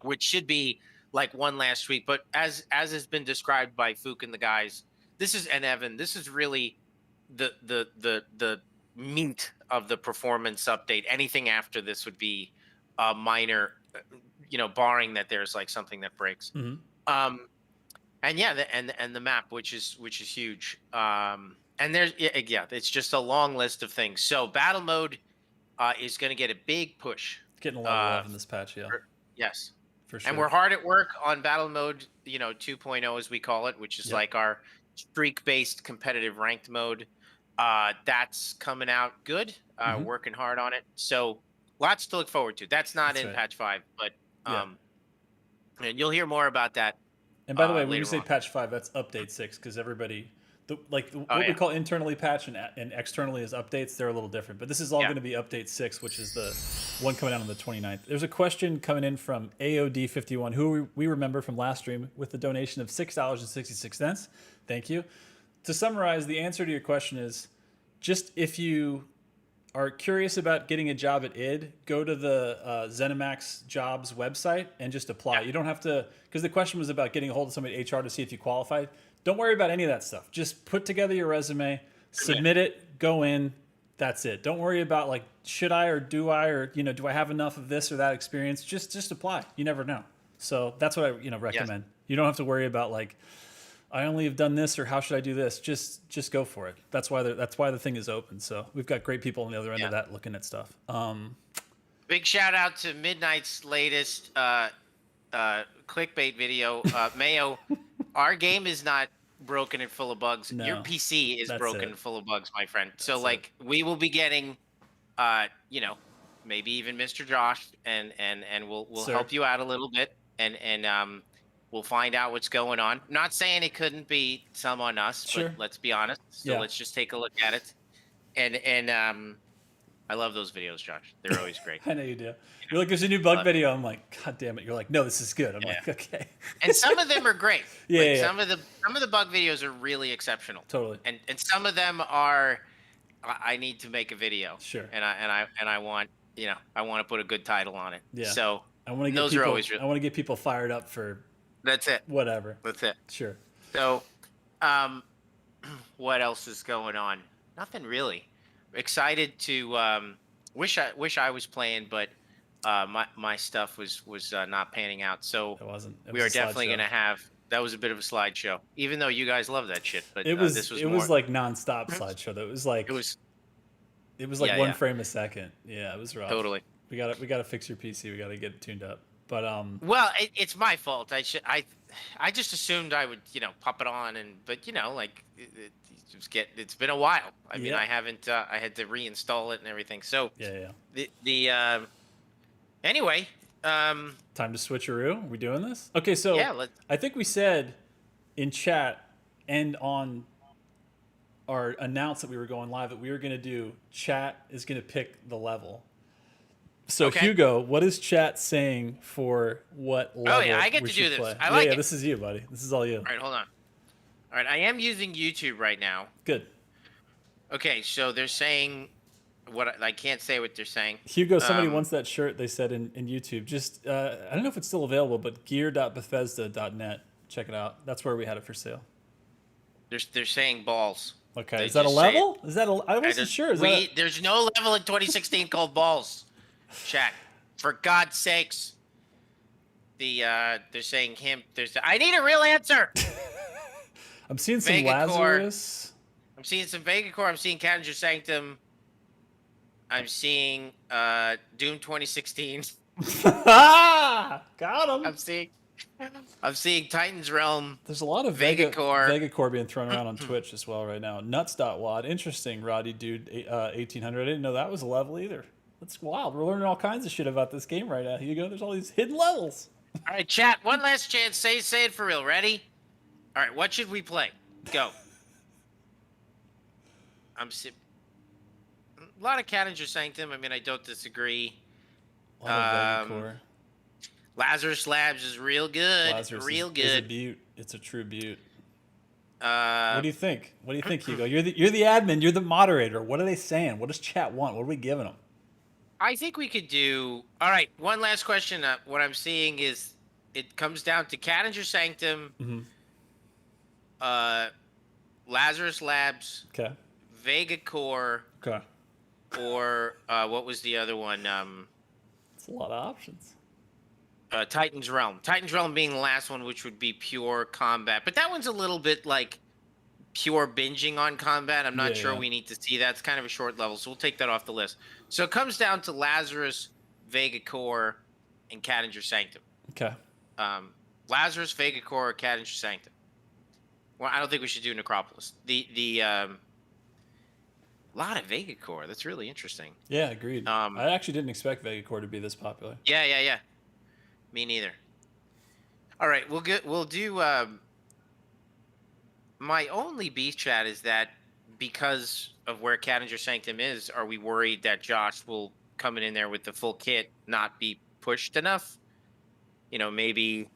which should be like one last tweak. But as has been described by Fook and the guys, and Evan, this is really the meat of the performance update. Anything after this would be minor, barring that there's like something that breaks. And the map, which is huge. And there's it's just a long list of things. So battle mode is going to get a big push. Getting a lot of love in this patch, yes. For sure. And we're hard at work on battle mode, 2.0 as we call it, which is like our streak-based competitive ranked mode. That's coming out good. Working hard on it. So lots to look forward to. That's not in patch 5, but and you'll hear more about that. And by the way, when you say patch 5, that's update 6, because everybody, what we call internally patch and externally as updates, they're a little different. But this is all going to be update 6, which is the one coming out on the 29th. There's a question coming in from AOD51, who we remember from last stream with the donation of $6.66. Thank you. To summarize, the answer to your question is just if you are curious about getting a job at id, go to the ZeniMax jobs website and just apply. You don't have to, because the question was about getting a hold of somebody at HR to see if you qualified. Don't worry about any of that stuff. Just put together your resume, submit it, go in. That's it. Don't worry about like, should I or do I, or do I have enough of this or that experience? Just apply. You never know. So that's what I recommend. Yes. You don't have to worry about like, I only have done this, or how should I do this? Just go for it. That's why the thing is open. So we've got great people on the other end of that looking at stuff. Big shout out to Midnight's latest clickbait video. Mayo, our game is not broken and full of bugs. Your No, PC is that's broken it. and full of bugs, my friend. So That's like we will be getting, you know, maybe even Mr. Josh, and we'll Sir. help you out a little bit, and we'll find out what's going on. Not saying it couldn't be some on us, Sure. but let's be honest. So Yeah. let's just take a look at it, and I love those videos, Josh. They're always great. I know you do. You're like, there's a new bug video. I'm like, God damn it. You're like, no, this is good. I'm like, okay. And some of them are great. Yeah, Like, yeah. some of the bug videos are really exceptional. Totally. And some of them are, I need to make a video. Sure. And I want, you know, I want to put a good title on it. Yeah. So I want to get those people, are always I want to get people fired up for that's it. whatever. That's it. Sure. So, what else is going on? Nothing really. Excited to wish I was playing, but my stuff was not panning out. So It wasn't. It we was are a definitely slideshow. going to have. That was a bit of a slideshow, even though you guys love that shit. But It was. this was it more, was like nonstop slideshow. Though it was like. it was It was like yeah, one yeah. frame a second. Yeah, it was rough. totally. We gotta fix your PC. We gotta get it tuned up. But Well, it's my fault. I just assumed I would, you know, pop it on, but you know, like it's been a while. I mean, Yeah. I haven't. I had to reinstall it and everything. So yeah. the anyway, Time to switcheroo. Are we doing this? Okay, so yeah, I think we said in chat and on our announce that we were going live that we were gonna do chat is gonna pick the level. So Okay. Hugo, what is chat saying for what level? I get we to do should this. play? I like yeah, it. this is you, buddy. This is all you. all right, hold on. All right, I am using YouTube right now. Good. Okay, so they're saying I can't say what they're saying. Hugo, somebody wants that shirt. They said in YouTube. Just I don't know if it's still available, but gear.bethesda.net. Check it out. That's where we had it for sale. They're saying balls. Okay, They is that a just say level? Is that a? I wasn't just- sure. Is that There's no level in 2016 called balls. Chat. For God's sakes. They're saying him. I need a real answer. I'm seeing some Vega Core. Lazarus. I'm seeing some Vega Core. I'm seeing Challenger Sanctum. I'm seeing Doom 2016. Got him. I'm seeing Titan's Realm. There's a lot of Vega Core. Vega Core being thrown around on Twitch as well right now. Nuts.wad. Interesting, Roddy Dude 1800. I didn't know that was a level either. That's wild. We're learning all kinds of shit about this game right now. Hugo, there's all these hidden levels. All right, chat. One last chance. Say it for real. Ready? All right. What should we play? Go. A lot of Challenger Sanctum. I mean, I don't disagree. A lot of Vega Core. Lazarus Labs is real good. Lazarus real is good. a beaut. It's a true beaut. Uh, What do you think? What do you think, Hugo? You're the admin. You're the moderator. What are they saying? What does chat want? What are we giving them? I think we could do. All right. One last question. What I'm seeing is it comes down to Challenger Sanctum, Mm-hmm. Lazarus Labs, Okay. Vega Core, Okay. or what was the other one? It's a lot of options. Titan's Realm. Titan's Realm being the last one, which would be pure combat. But that one's a little bit like pure binging on combat. I'm not Yeah, sure yeah. we need to see that. It's kind of a short level, so we'll take that off the list. So it comes down to Lazarus, Vega Core, and Challenger Sanctum. Okay. Lazarus, Vega Core, Challenger Sanctum. Well, I don't think we should do Necropolis. The lot of Vega Core. That's really interesting. Yeah, agreed. I actually didn't expect Vega Core to be this popular. Yeah. Me neither. All right, we'll do. My only beef chat is that because of where Challenger Sanctum is, are we worried that Josh will come in there with the full kit, not be pushed enough? You know, maybe.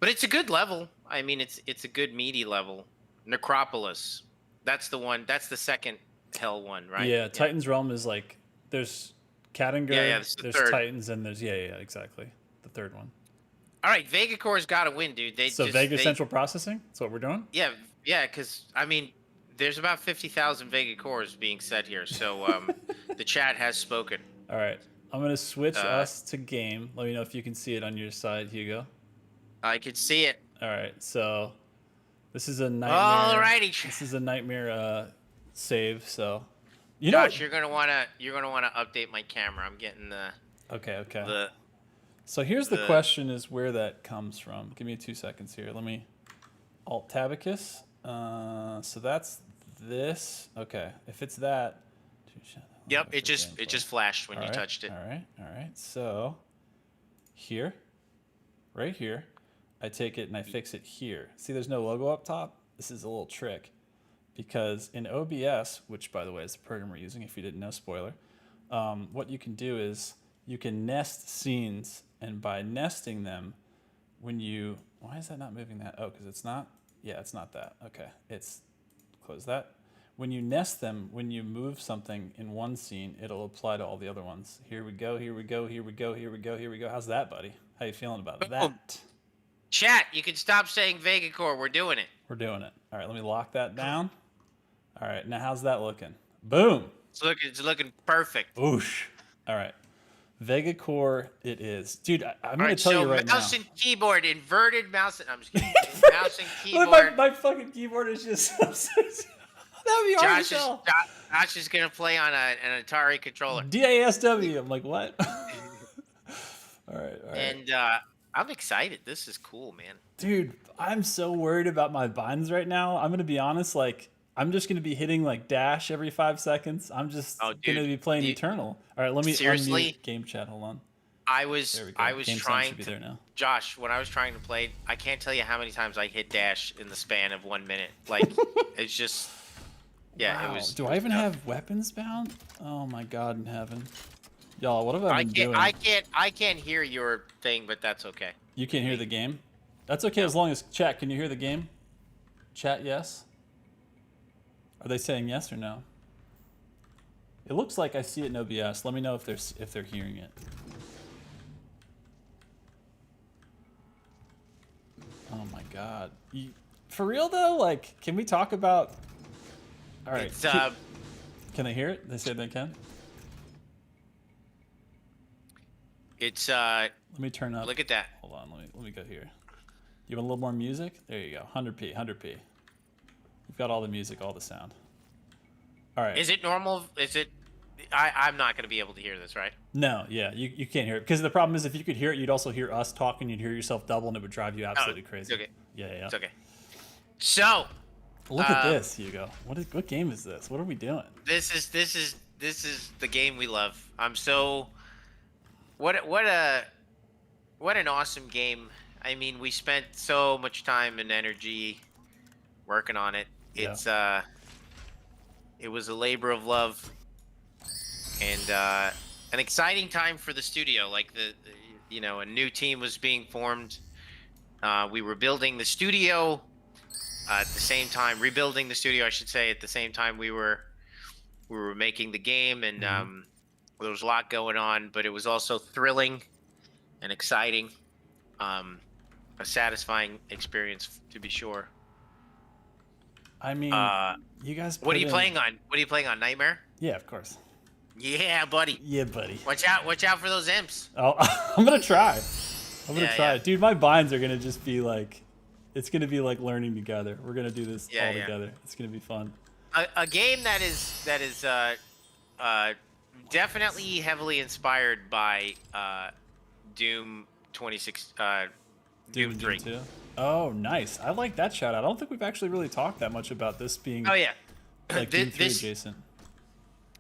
But it's a good level. I mean, it's a good meaty level. Necropolis. That's the one. That's the second hell one, right? Yeah, Titan's Realm is like there's Kattinger, Yeah, this is the there's third. Titans, and there's yeah, exactly. The third one. All right, Vega Core's got to win, dude. So Vega Central Processing? That's what we're doing? Yeah, because I mean, there's about 50,000 Vega cores being said here, so the chat has spoken. All right. I'm going to switch us to game. Let me know if you can see it on your side, Hugo. I could see it. All right. So this is a nightmare. Alrighty. This is a nightmare save. So you know, Josh, you're gonna wanna update my camera. I'm getting the. Okay. The So here's the question: is where that comes from? Give me 2 seconds here. Let me Alt Tabicus. So that's this. Okay, if it's that. Yep, it just flashed when you touched it. All right. So here, right here, I take it and I fix it here. See, there's no logo up top. This is a little trick, because in OBS, which by the way is the program we're using, if you didn't know, spoiler, what you can do is you can nest scenes, and by nesting them, when you, why is that not moving that? Oh, because it's not. Yeah, it's not that. Okay, it's close that. When you nest them, when you move something in one scene, it'll apply to all the other ones. Here we go. How's that, buddy? How you feeling about that? Chat, you can stop saying Vega Core. We're doing it. We're doing it. All right, let me lock that down. All right, now how's that looking? Boom. It's looking perfect. Oosh. All right. Vega Core it is. Dude, I'm going to tell you right now. Mouse and keyboard, inverted mouse. I'm just kidding. Mouse and keyboard. My fucking keyboard is just... That'd be hard to tell. Josh is going to play on an Atari controller. DASW. I'm like, what? All right. And I'm excited. This is cool, man. Dude, I'm so worried about my binds right now. I'm going to be honest, like, I'm just going to be hitting like dash every 5 seconds. I'm just going to be playing Eternal. All right, let me unmute game chat. Hold on. I was game trying should be there now. Josh, when I was trying to play, I can't tell you how many times I hit dash in the span of 1 minute. Like, it's just, yeah, wow. it was. Do I even have weapons bound? Oh my God in heaven. Y'all, what have I been doing? I can't hear your thing, but that's okay. You can't hear the game? That's okay as long as chat. Can you hear the game? Chat, yes? Are they saying yes or no? It looks like I see it in OBS. Let me know if they're hearing it. Oh my God. For real though? Like, can we talk about... All right. Can they hear it? They said they can? Let me turn up. Look at that. Hold on, let me go here. You want a little more music? There you go. 100p. We've got all the music, all the sound. All right. Is it normal? Is it? I'm not going to be able to hear this, right? No, yeah, you can't hear it, because the problem is if you could hear it, you'd also hear us talking. You'd hear yourself double, and it would drive you absolutely crazy. Okay. Yeah. It's okay. So. Look at this, Hugo. What game is this? What are we doing? This is the game we love. I'm so. What an awesome game. I mean, we spent so much time and energy working on it. It's it was a labor of love, and an exciting time for the studio. Like a new team was being formed. We were building the studio at the same time, rebuilding the studio, I should say, at the same time we were making the game, and there was a lot going on, but it was also thrilling and exciting, a satisfying experience to be sure. I mean, you guys. What are you playing on? What are you playing on? Nightmare? Yeah, of course. Yeah, buddy. Yeah, buddy. Watch out for those imps. Oh, I'm gonna try. Try. Yeah. Dude, my binds are gonna just be like, it's gonna be like learning together. We're gonna do this all together. It's gonna be fun. A game that is definitely heavily inspired by Doom 26. Doom 3. Doom 2? Oh, nice. I like that shout out. I don't think we've actually really talked that much about this being like Doom 3 adjacent.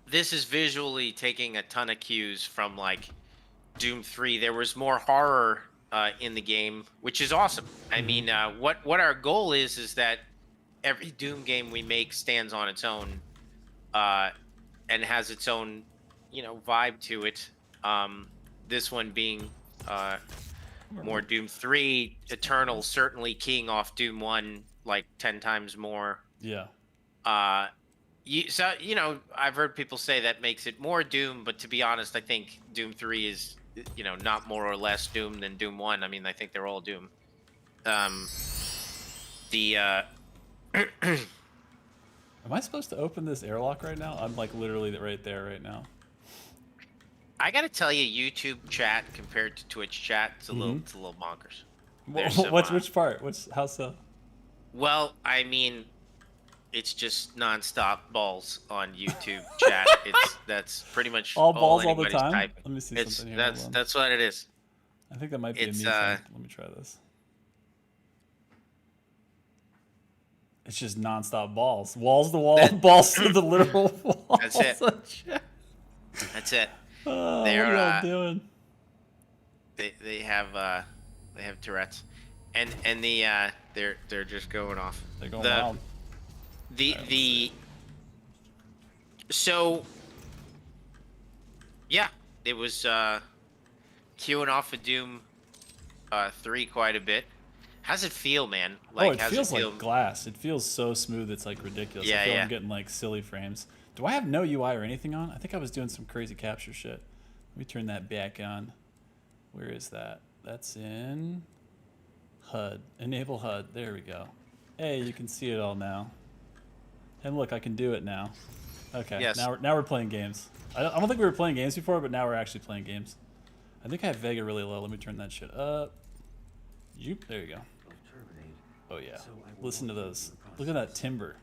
This is visually taking a ton of cues from like Doom 3. There was more horror in the game, which is awesome. I mean, what our goal is that every Doom game we make stands on its own and has its own, vibe to it. This one being more Doom 3, Eternal certainly keying off Doom 1 like 10 times more. Yeah. I've heard people say that makes it more Doom, but to be honest, I think Doom 3 is, not more or less Doom than Doom 1. I mean, I think they're all Doom. Am I supposed to open this airlock right now? I'm like literally right there right now. I gotta tell you, YouTube chat compared to Twitch chat, it's a little bonkers. Which part? How so? Well, I mean, it's just nonstop balls on YouTube chat. That's pretty much all balls all the anybody's time. typing. Let me see It's something here. Hold on. that's what it is. I think that might be a me It's thing. Let me try this. It's just nonstop balls. Walls to wall, balls to the literal wall. That's it. That's it. What They're are y'all doing? they have Tourette's, and they're just going off. They're going wild. So yeah, it was queuing off of Doom 3 quite a bit. How's it feel, man? Like, it feels like glass. It feels so smooth. It's like ridiculous. Yeah, I feel yeah. I'm getting like silly frames. Do I have no UI or anything on? I think I was doing some crazy capture shit. Let me turn that back on. Where is that? That's in HUD. Enable HUD. There we go. Hey, you can see it all now. And look, I can do it now. Okay. Yes. Now we're playing games. I don't think we were playing games before, but now we're actually playing games. I think I have Vega really low. Let me turn that shit up. There you go. Oh yeah. Listen to those. Look at that timber.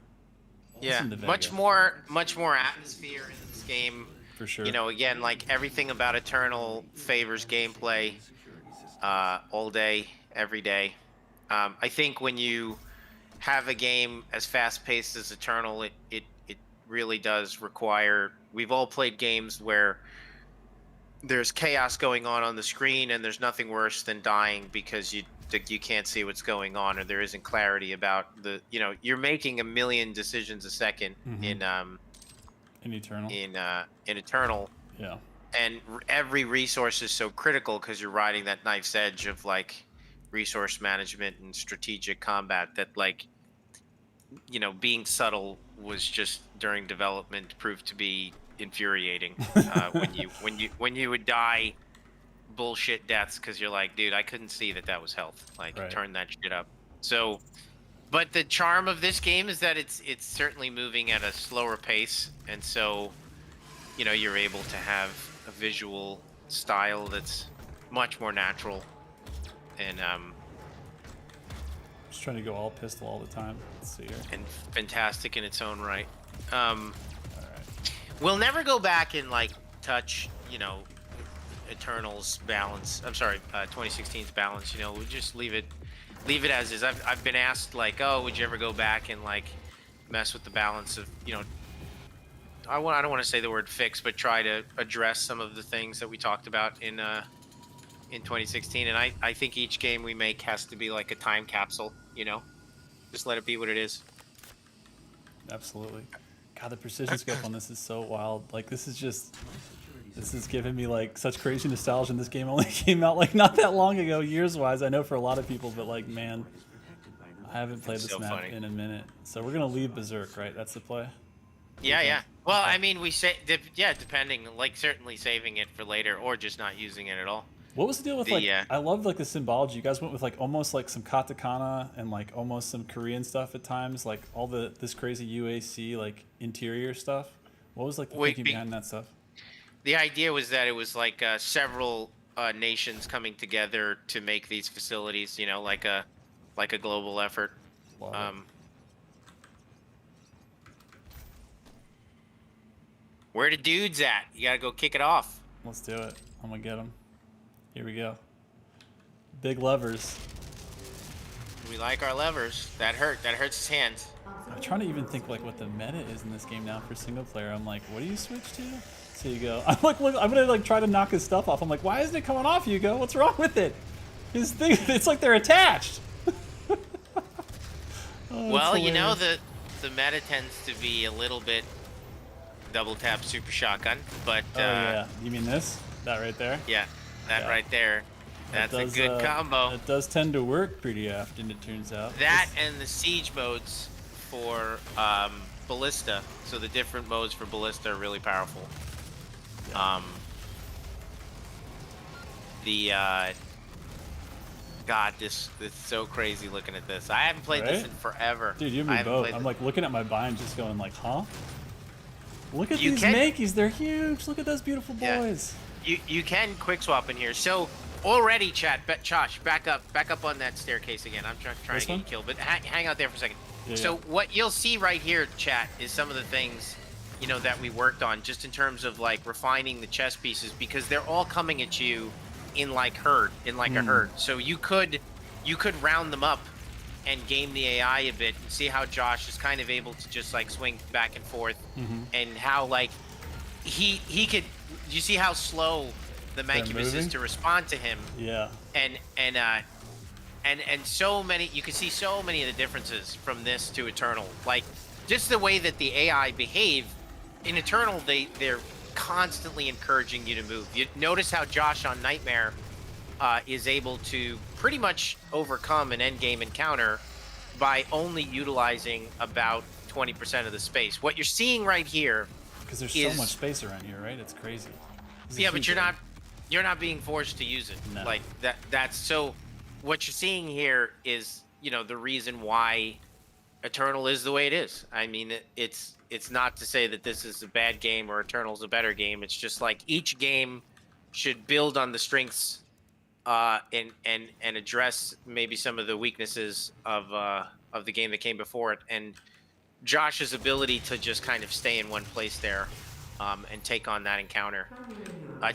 Yeah, Listen to Vega. much more atmosphere in this game. For sure. You know, again, like everything about Eternal favors gameplay all day, every day. I think when you have a game as fast-paced as Eternal, it really does require. We've all played games where there's chaos going on the screen, and there's nothing worse than dying because you can't see what's going on, or there isn't clarity about you're making a million decisions a second in Eternal. In Eternal. Yeah. And every resource is so critical because you're riding that knife's edge of like resource management and strategic combat that being subtle was just during development proved to be infuriating. When you would die bullshit deaths because you're like, dude, I couldn't see that was health. Like, right. Turn that shit up. So, but the charm of this game is that it's certainly moving at a slower pace, and so you're able to have a visual style that's much more natural, and just trying to go all pistol all the time. Let's see here. And fantastic in its own right. All right. We'll never go back and like touch Eternal's balance. I'm sorry, 2016's balance. We'll just leave it as is. I've been asked like, oh, would you ever go back and like mess with the balance of I don't want to say the word fix, but try to address some of the things that we talked about in 2016. And I think each game we make has to be like a time capsule. Just let it be what it is. Absolutely. God, the precision scope on this is so wild. Like, this is giving me like such crazy nostalgia. And this game only came out like not that long ago, years-wise. I know for a lot of people, but like, man, I haven't played this map in a minute. So we're gonna leave Berserk, right? That's the play. Yeah. Well, I mean, we say, depending, like certainly saving it for later or just not using it at all. What was the deal with I love like the symbology. You guys went with like almost like some katakana and like almost some Korean stuff at times, like all this crazy UAC like interior stuff. What was like the thinking behind that stuff? The idea was that it was like several nations coming together to make these facilities, like a global effort. Where the dudes at? You gotta go kick it off. Let's do it. I'm gonna get them. Here we go. Big levers. We like our levers. That hurts his hands. I'm trying to even think like what the meta is in this game now for single player. I'm like, what do you switch to? So you go. I'm like, look, I'm gonna like try to knock his stuff off. I'm like, why isn't it coming off, Hugo? What's wrong with it? His thing, it's like they're attached. Well, the meta tends to be a little bit double tap super shotgun, but oh yeah, you mean this? That right there? Yeah, that right there. That's a good combo. It does tend to work pretty often, it turns out. That and the siege modes for Ballista. So the different modes for Ballista are really powerful. Yeah. God, this is so crazy looking at this. I haven't played this in forever. Dude, you and me both. I'm like looking at my bind just going like, huh? Look at these Makeys, they're huge. Look at those beautiful boys. You can quick swap in here. So already, chat, Josh, back up on that staircase again. I'm trying to get you killed, but hang out there for a second. So what you'll see right here, chat, is some of the things, that we worked on just in terms of like refining the chess pieces, because they're all coming at you in like a herd. So you could round them up and game the AI a bit and see how Josh is kind of able to just like swing back and forth, and how like he could. You see how slow the Mancubus is to respond to him. Yeah. And so many, you can see so many of the differences from this to Eternal. Like just the way that the AI behave in Eternal, they're constantly encouraging you to move. You notice how Josh on Nightmare is able to pretty much overcome an endgame encounter by only utilizing about 20% of the space. What you're seeing right here, because there's so much space around here, right? It's crazy. Yeah, but you're not being forced to use it. No. Like that's so. What you're seeing here is, the reason why Eternal is the way it is. I mean, it's not to say that this is a bad game or Eternal's a better game. It's just like each game should build on the strengths and address maybe some of the weaknesses of the game that came before it. And Josh's ability to just kind of stay in one place there and take on that encounter.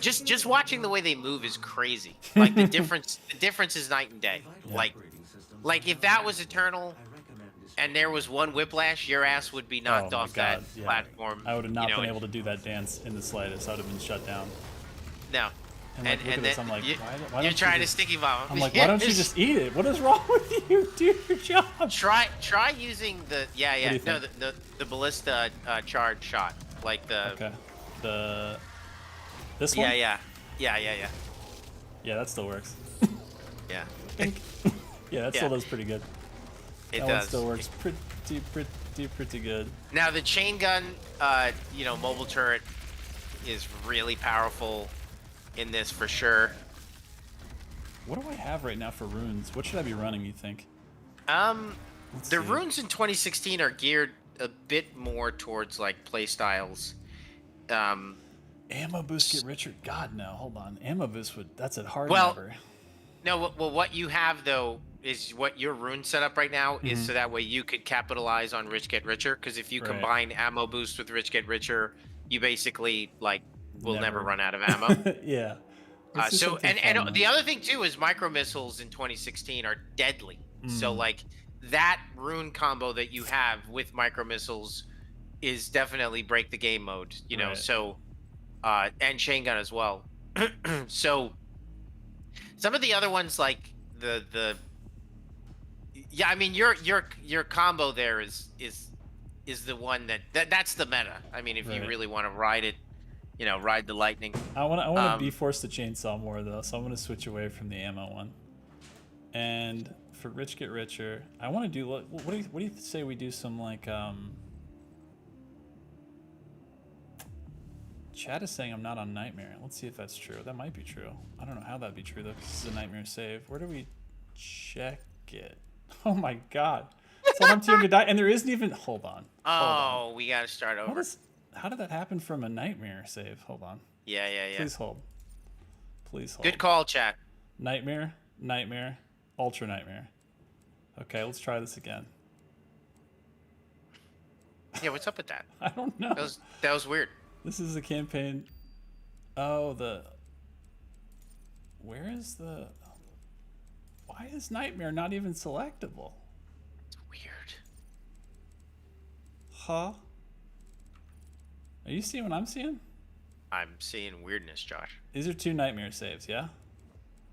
Just watching the way they move is crazy. Like the difference is night and day. Yeah. Like if that was Eternal and there was one whiplash, your ass would be knocked off that platform. I would have not been able to do that dance in the slightest. I would have been shut down. No. And then I'm like, why you're trying to sticky bomb. I'm like, why don't you just eat it? What is wrong with you? Do your job. Try using the the ballista charge shot, like the this one. Yeah, that still works. Yeah. Yeah, that still does pretty good. It that does. One still works pretty good. Now the chain gun, mobile turret is really powerful in this for sure. What do I have right now for runes? What should I be running, you think? The runes in 2016 are geared a bit more towards like play styles. Ammo boost get richer? God no, hold on. Ammo boost that's a hard number. No, well what you have though is what your rune setup right now is, so that way you could capitalize on rich get richer, because if you combine ammo boost with rich get richer, you basically like will never run out of ammo. Yeah. So and the other thing too is micro missiles in 2016 are deadly. So like that rune combo that you have with micro missiles is definitely break the game mode, so and chain gun as well. So some of the other ones like I mean your combo there is the one that's the meta. I mean if you really want to ride it, ride the lightning. I want to be forced to chainsaw more though, so I'm going to switch away from the ammo one. And for rich get richer, I want to do what do you say we do some like Chat is saying I'm not on Nightmare. Let's see if that's true. That might be true. I don't know how that'd be true though, because this is a Nightmare save. Where do we check it? Oh my god. So I'm too young to die, and there isn't even. Hold on. We gotta start over. How did that happen from a Nightmare save? Hold on. Yeah. Please hold. Good call, chat. Nightmare, Ultra Nightmare. Okay, let's try this again. Yeah, what's up with that? I don't know. That was weird. This is a campaign. Oh, where is the? Why is Nightmare not even selectable? It's weird. Huh? Are you seeing what I'm seeing? I'm seeing weirdness, Josh. These are 2 Nightmare saves, yeah?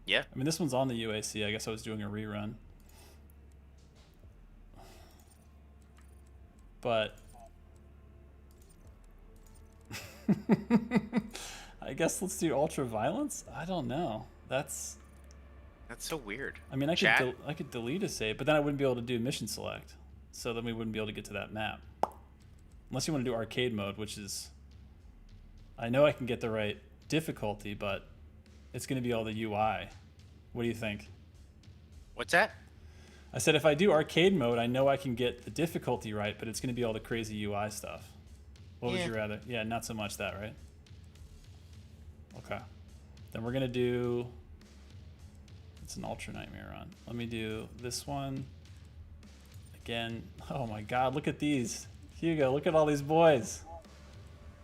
Yeah. I mean, this one's on the UAC. I guess I was doing a rerun. But I guess let's do Ultra Violence? I don't know. That's so weird. I mean, I could delete a save, but then I wouldn't be able to do mission select. So then we wouldn't be able to get to that map. Unless you want to do arcade mode, which is... I know I can get the right difficulty, but it's going to be all the UI. What do you think? What's that? I said if I do arcade mode, I know I can get the difficulty right, but it's going to be all the crazy UI stuff. What would you rather? Yeah, not so much that, right? Okay. Then we're going to do... It's an Ultra Nightmare run. Let me do this one Again. Oh my God! Look at these, Hugo. Look at all these boys.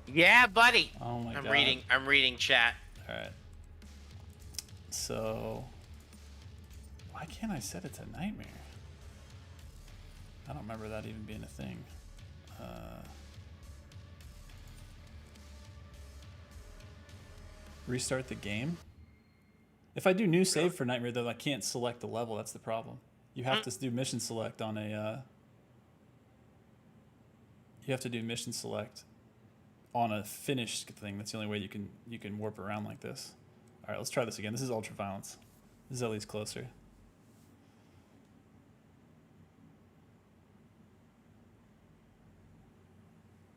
Yeah, buddy. Oh my God. I'm reading chat. All right. So, why can't I set it to nightmare? I don't remember that even being a thing. Restart the game. If I do new save for nightmare, though, I can't select the level. That's the problem. You have to do mission select on a. You have to do mission select on a finished thing. That's the only way you can warp around like this. All right, let's try this again. This is ultra violence. This is at least closer.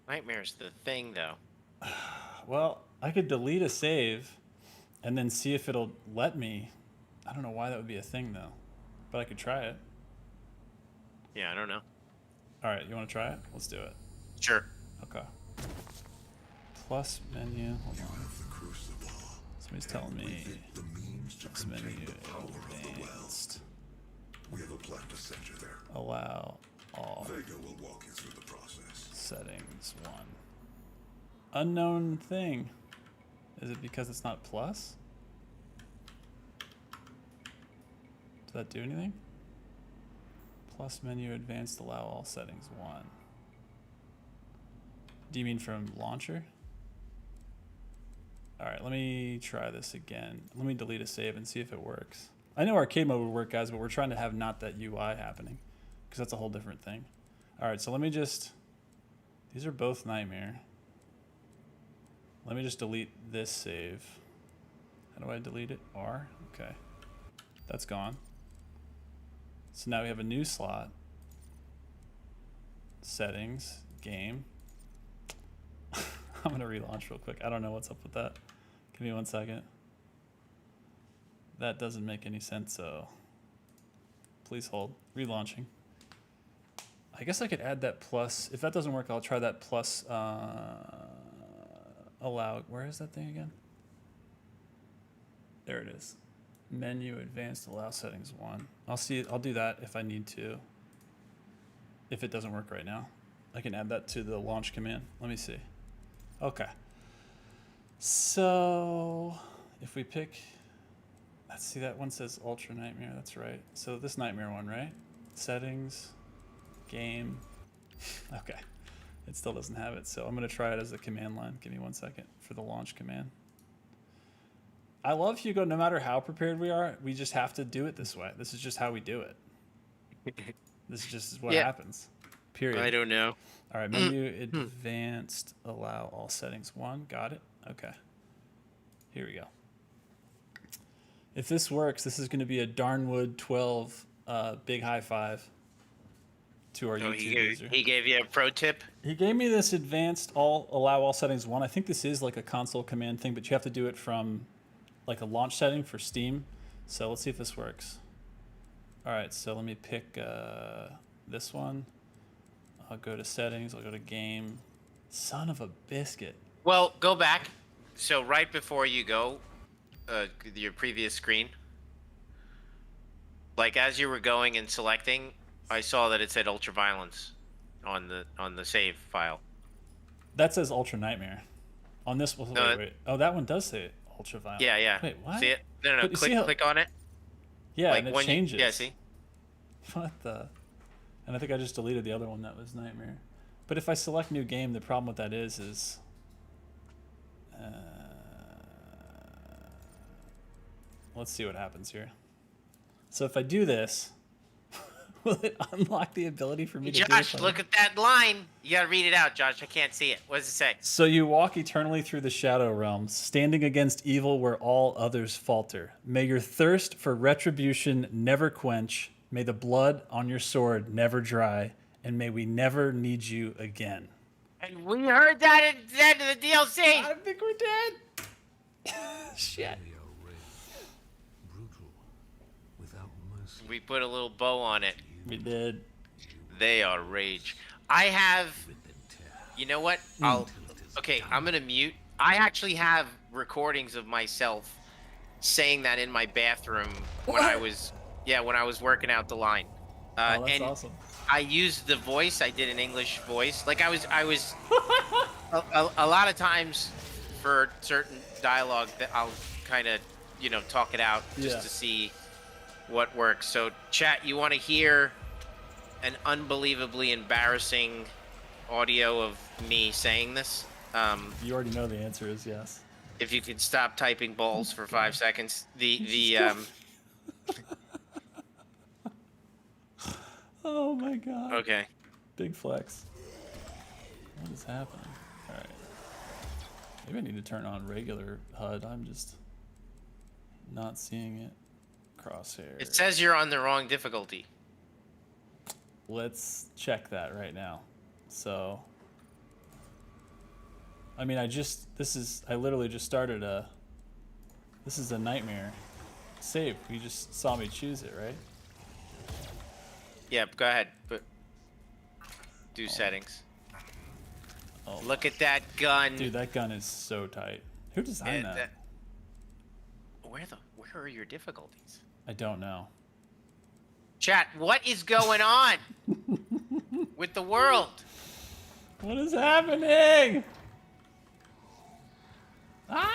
Nightmare's the thing, though. Well, I could delete a save and then see if it'll let me. I don't know why that would be a thing, though. But I could try it. Yeah, I don't know. All right, you want to try it? Let's do it. Sure. Okay. Plus menu. Hold You on. have the crucible. Somebody's telling me. The means to Plus contain menu the power of the well. advanced. We have a plan to send you there. Allow all Vega will walk you through the process. settings 1. Unknown thing. Is it because it's not plus? Does that do anything? Plus menu advanced, allow all settings 1. Do you mean from launcher? Alright, let me try this again. Let me delete a save and see if it works. I know arcade mode would work, guys, but we're trying to have not that UI happening, because that's a whole different thing. Alright, so let me just... These are both nightmare. Let me just delete this save. How do I delete it? R? Okay. That's gone. So now we have a new slot. Settings, game. I'm gonna relaunch real quick. I don't know what's up with that. Give me 1 second. That doesn't make any sense, so please hold. Relaunching. I guess I could add that plus. If that doesn't work, I'll try that plus allow. Where is that thing again? There it is. Menu advanced allow settings 1. I'll do that if I need to. If it doesn't work right now, I can add that to the launch command. Let me see. Okay. So if we pick, let's see, that one says Ultra Nightmare. That's right. So this Nightmare one, right? Settings, game. Okay. It still doesn't have it. So I'm going to try it as a command line. Give me 1 second for the launch command. I love Hugo. No matter how prepared we are, we just have to do it this way. This is just how we do it. This is just what happens. Period. I don't know. All right, menu advanced, allow all settings 1. Got it. Okay. Here we go. If this works, this is going to be a Darnwood 12 big high five to our YouTube user. He gave you a pro tip? He gave me this advanced allow all settings 1. I think this is like a console command thing, but you have to do it from like a launch setting for Steam. So let's see if this works. All right, so let me pick this one. I'll go to settings. I'll go to game. Son of a biscuit. Well, go back. So right before you go, your previous screen, like as you were going and selecting, I saw that it said Ultra Violence on the save file. That says Ultra Nightmare. On this, wait. Oh, that one does say Ultra Violence. Yeah, yeah. Wait, what? See it? No. Click on it. Yeah, like and it changes. Yeah, see? What the? And I think I just deleted the other one that was Nightmare. But if I select new game, the problem with that is let's see what happens here. So if I do this, will it unlock the ability for me to do Josh, something? look at that line. You gotta read it out, Josh. I can't see it. What does it say? So you walk eternally through the shadow realms, standing against evil where all others falter. May your thirst for retribution never quench. May the blood on your sword never dry, and may we never need you again. And we heard that at the end of the DLC. I think we did. Shit. Brutal, without mercy. We put a little bow on it. We did. They are rage. I have. You know what? Okay, I'm gonna mute. I actually have recordings of myself saying that in my bathroom when I was. Yeah, when I was working out the line. Oh, that's and awesome. I used the voice. I did an English voice. Like I was a lot of times for certain dialogue that I'll kind of, talk it out just to see what works. So chat, you want to hear an unbelievably embarrassing audio of me saying this? You already know the answer is yes. If you could stop typing balls for 5 seconds. Oh my god. Okay. Big flex. What is happening? All right. Maybe I need to turn on regular HUD. I'm just not seeing it. Crosshair. It says you're on the wrong difficulty. Let's check that right now. So, I mean, I literally just started this is a nightmare save. You just saw me choose it, right? Yeah, go ahead. But do settings. Oh, look at that gun. Dude, that gun is so tight. Who designed that? Where are your difficulties? I don't know. Chat, what is going on with the world? What is happening? Ah!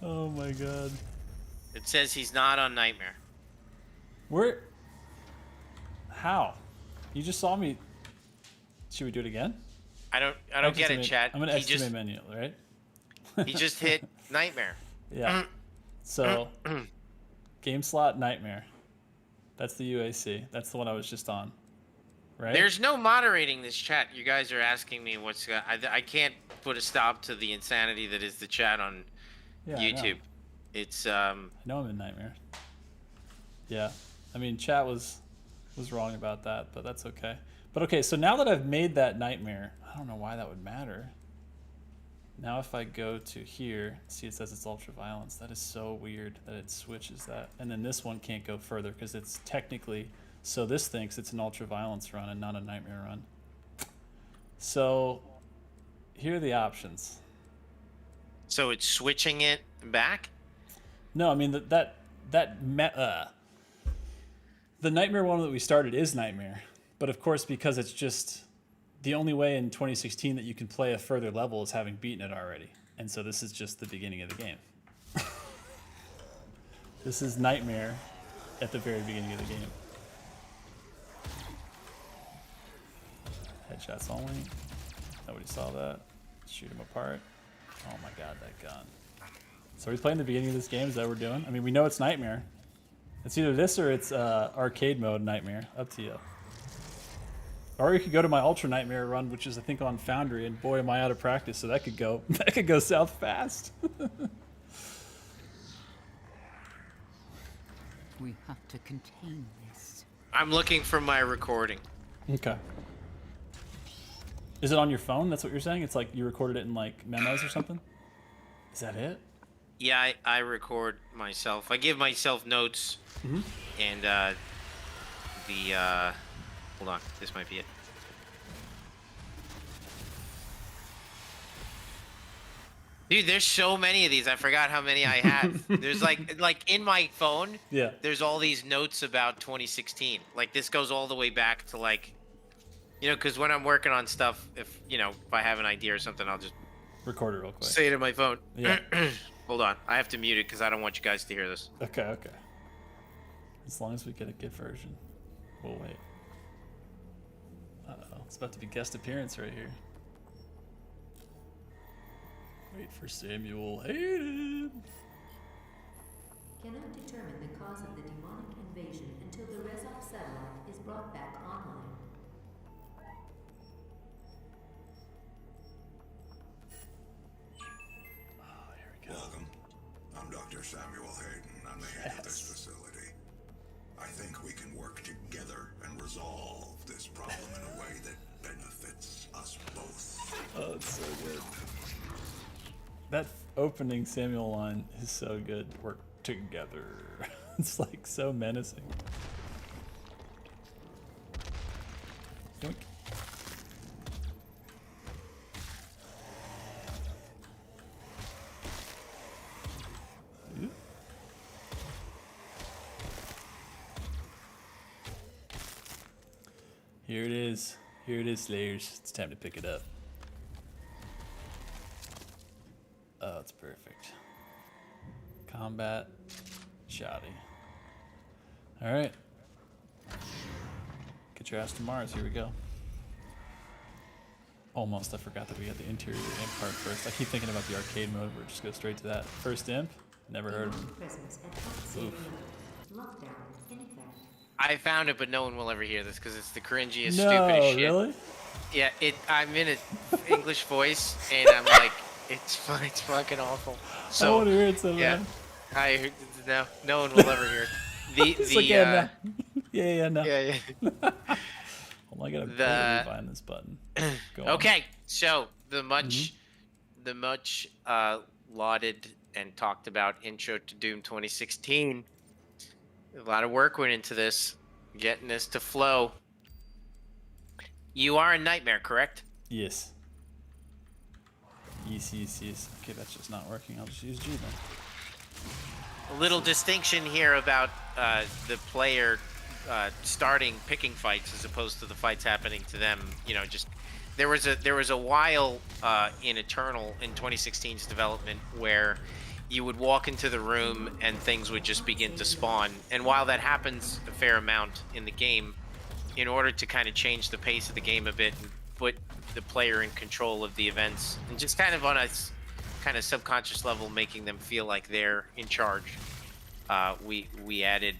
Oh my god. It says he's not on Nightmare. How? You just saw me. Should we do it again? I don't get it, chat. I'm gonna estimate menu, right? He just hit Nightmare. Yeah. So, game slot Nightmare. That's the UAC. That's the one I was just on. Right? There's no moderating this chat. You guys are asking me what's. I can't put a stop to the insanity that is the chat on YouTube. It's I know I'm in Nightmare. Yeah. I mean, chat was wrong about that, but that's okay. But okay, so now that I've made that Nightmare, I don't know why that would matter. Now if I go to here, see it says it's ultra violence. That is so weird that it switches that. And then this one can't go further because it's technically, so this thinks it's an ultra violence run and not a nightmare run. So here are the options. So it's switching it back? No, I mean the nightmare one that we started is nightmare. But of course, because it's just the only way in 2016 that you can play a further level is having beaten it already. And so this is just the beginning of the game. This is Nightmare at the very beginning of the game. Headshots only. Nobody saw that. Shoot him apart. Oh my god, that gun. So are we playing the beginning of this game? Is that what we're doing? I mean, we know it's Nightmare. It's either this or it's arcade mode Nightmare. Up to you. Or you could go to my Ultra Nightmare run, which is I think on Foundry, and boy am I out of practice, so that could go south fast. We have to contain this. I'm looking for my recording. Okay. Is it on your phone? That's what you're saying? It's like you recorded it in like memos or something? Is that it? Yeah, I record myself. I give myself notes. Mm-hmm. And hold on, this might be it. Dude, there's so many of these. I forgot how many I have. There's like in my phone. Yeah. There's all these notes about 2016. Like this goes all the way back to like, because when I'm working on stuff, if I have an idea or something, I'll just record it real quick. say it in my phone. Yeah. Hold on, I have to mute it because I don't want you guys to hear this. Okay. As long as we get a good version. We'll wait. Uh-oh, it's about to be guest appearance right here. Wait for Samuel Hayden. Cannot determine the cause of the demonic invasion until the Resolve satellite is brought back online. Oh, here we go. Welcome. I'm Dr. Samuel Hayden. I'm the head of this facility. I think we can work together and resolve this problem in a way that benefits us both. Oh, it's so good. That opening Samuel line is so good. Work together. It's like so menacing. Doink. Here it is. Here it is, Slayers. It's time to pick it up. Oh, it's perfect. Combat. Shoddy. Alright. Get your ass to Mars. Here we go. Almost. I forgot that we had the interior imp part first. I keep thinking about the arcade mode where it just goes straight to that. First imp. Never heard of him. Presence at Pop Safe Oof. Node. Lockdown in effect. I found it, but no one will ever hear this because it's the cringiest, No, stupidest shit. really? Yeah, I'm in an English voice, and I'm like, it's fucking awful. I So want to hear it so yeah, bad. no one will ever hear it. It's like, yeah, no. Yeah, no. yeah. Hold on, I gotta The- find this button. Go on. Okay, so the much lauded and talked about intro to Doom 2016. A lot of work went into this, getting this to flow. You are a nightmare, correct? Yes. Yes. Okay, that's just not working. I'll just use G then. A little distinction here about the player starting picking fights as opposed to the fights happening to them. You know, just there was a while in Eternal in 2016's development where you would walk into the room and things would just begin to spawn. And while that happens a fair amount in the game, in order to kind of change the pace of the game a bit and put the player in control of the events and just kind of on a kind of subconscious level making them feel like they're in charge, we added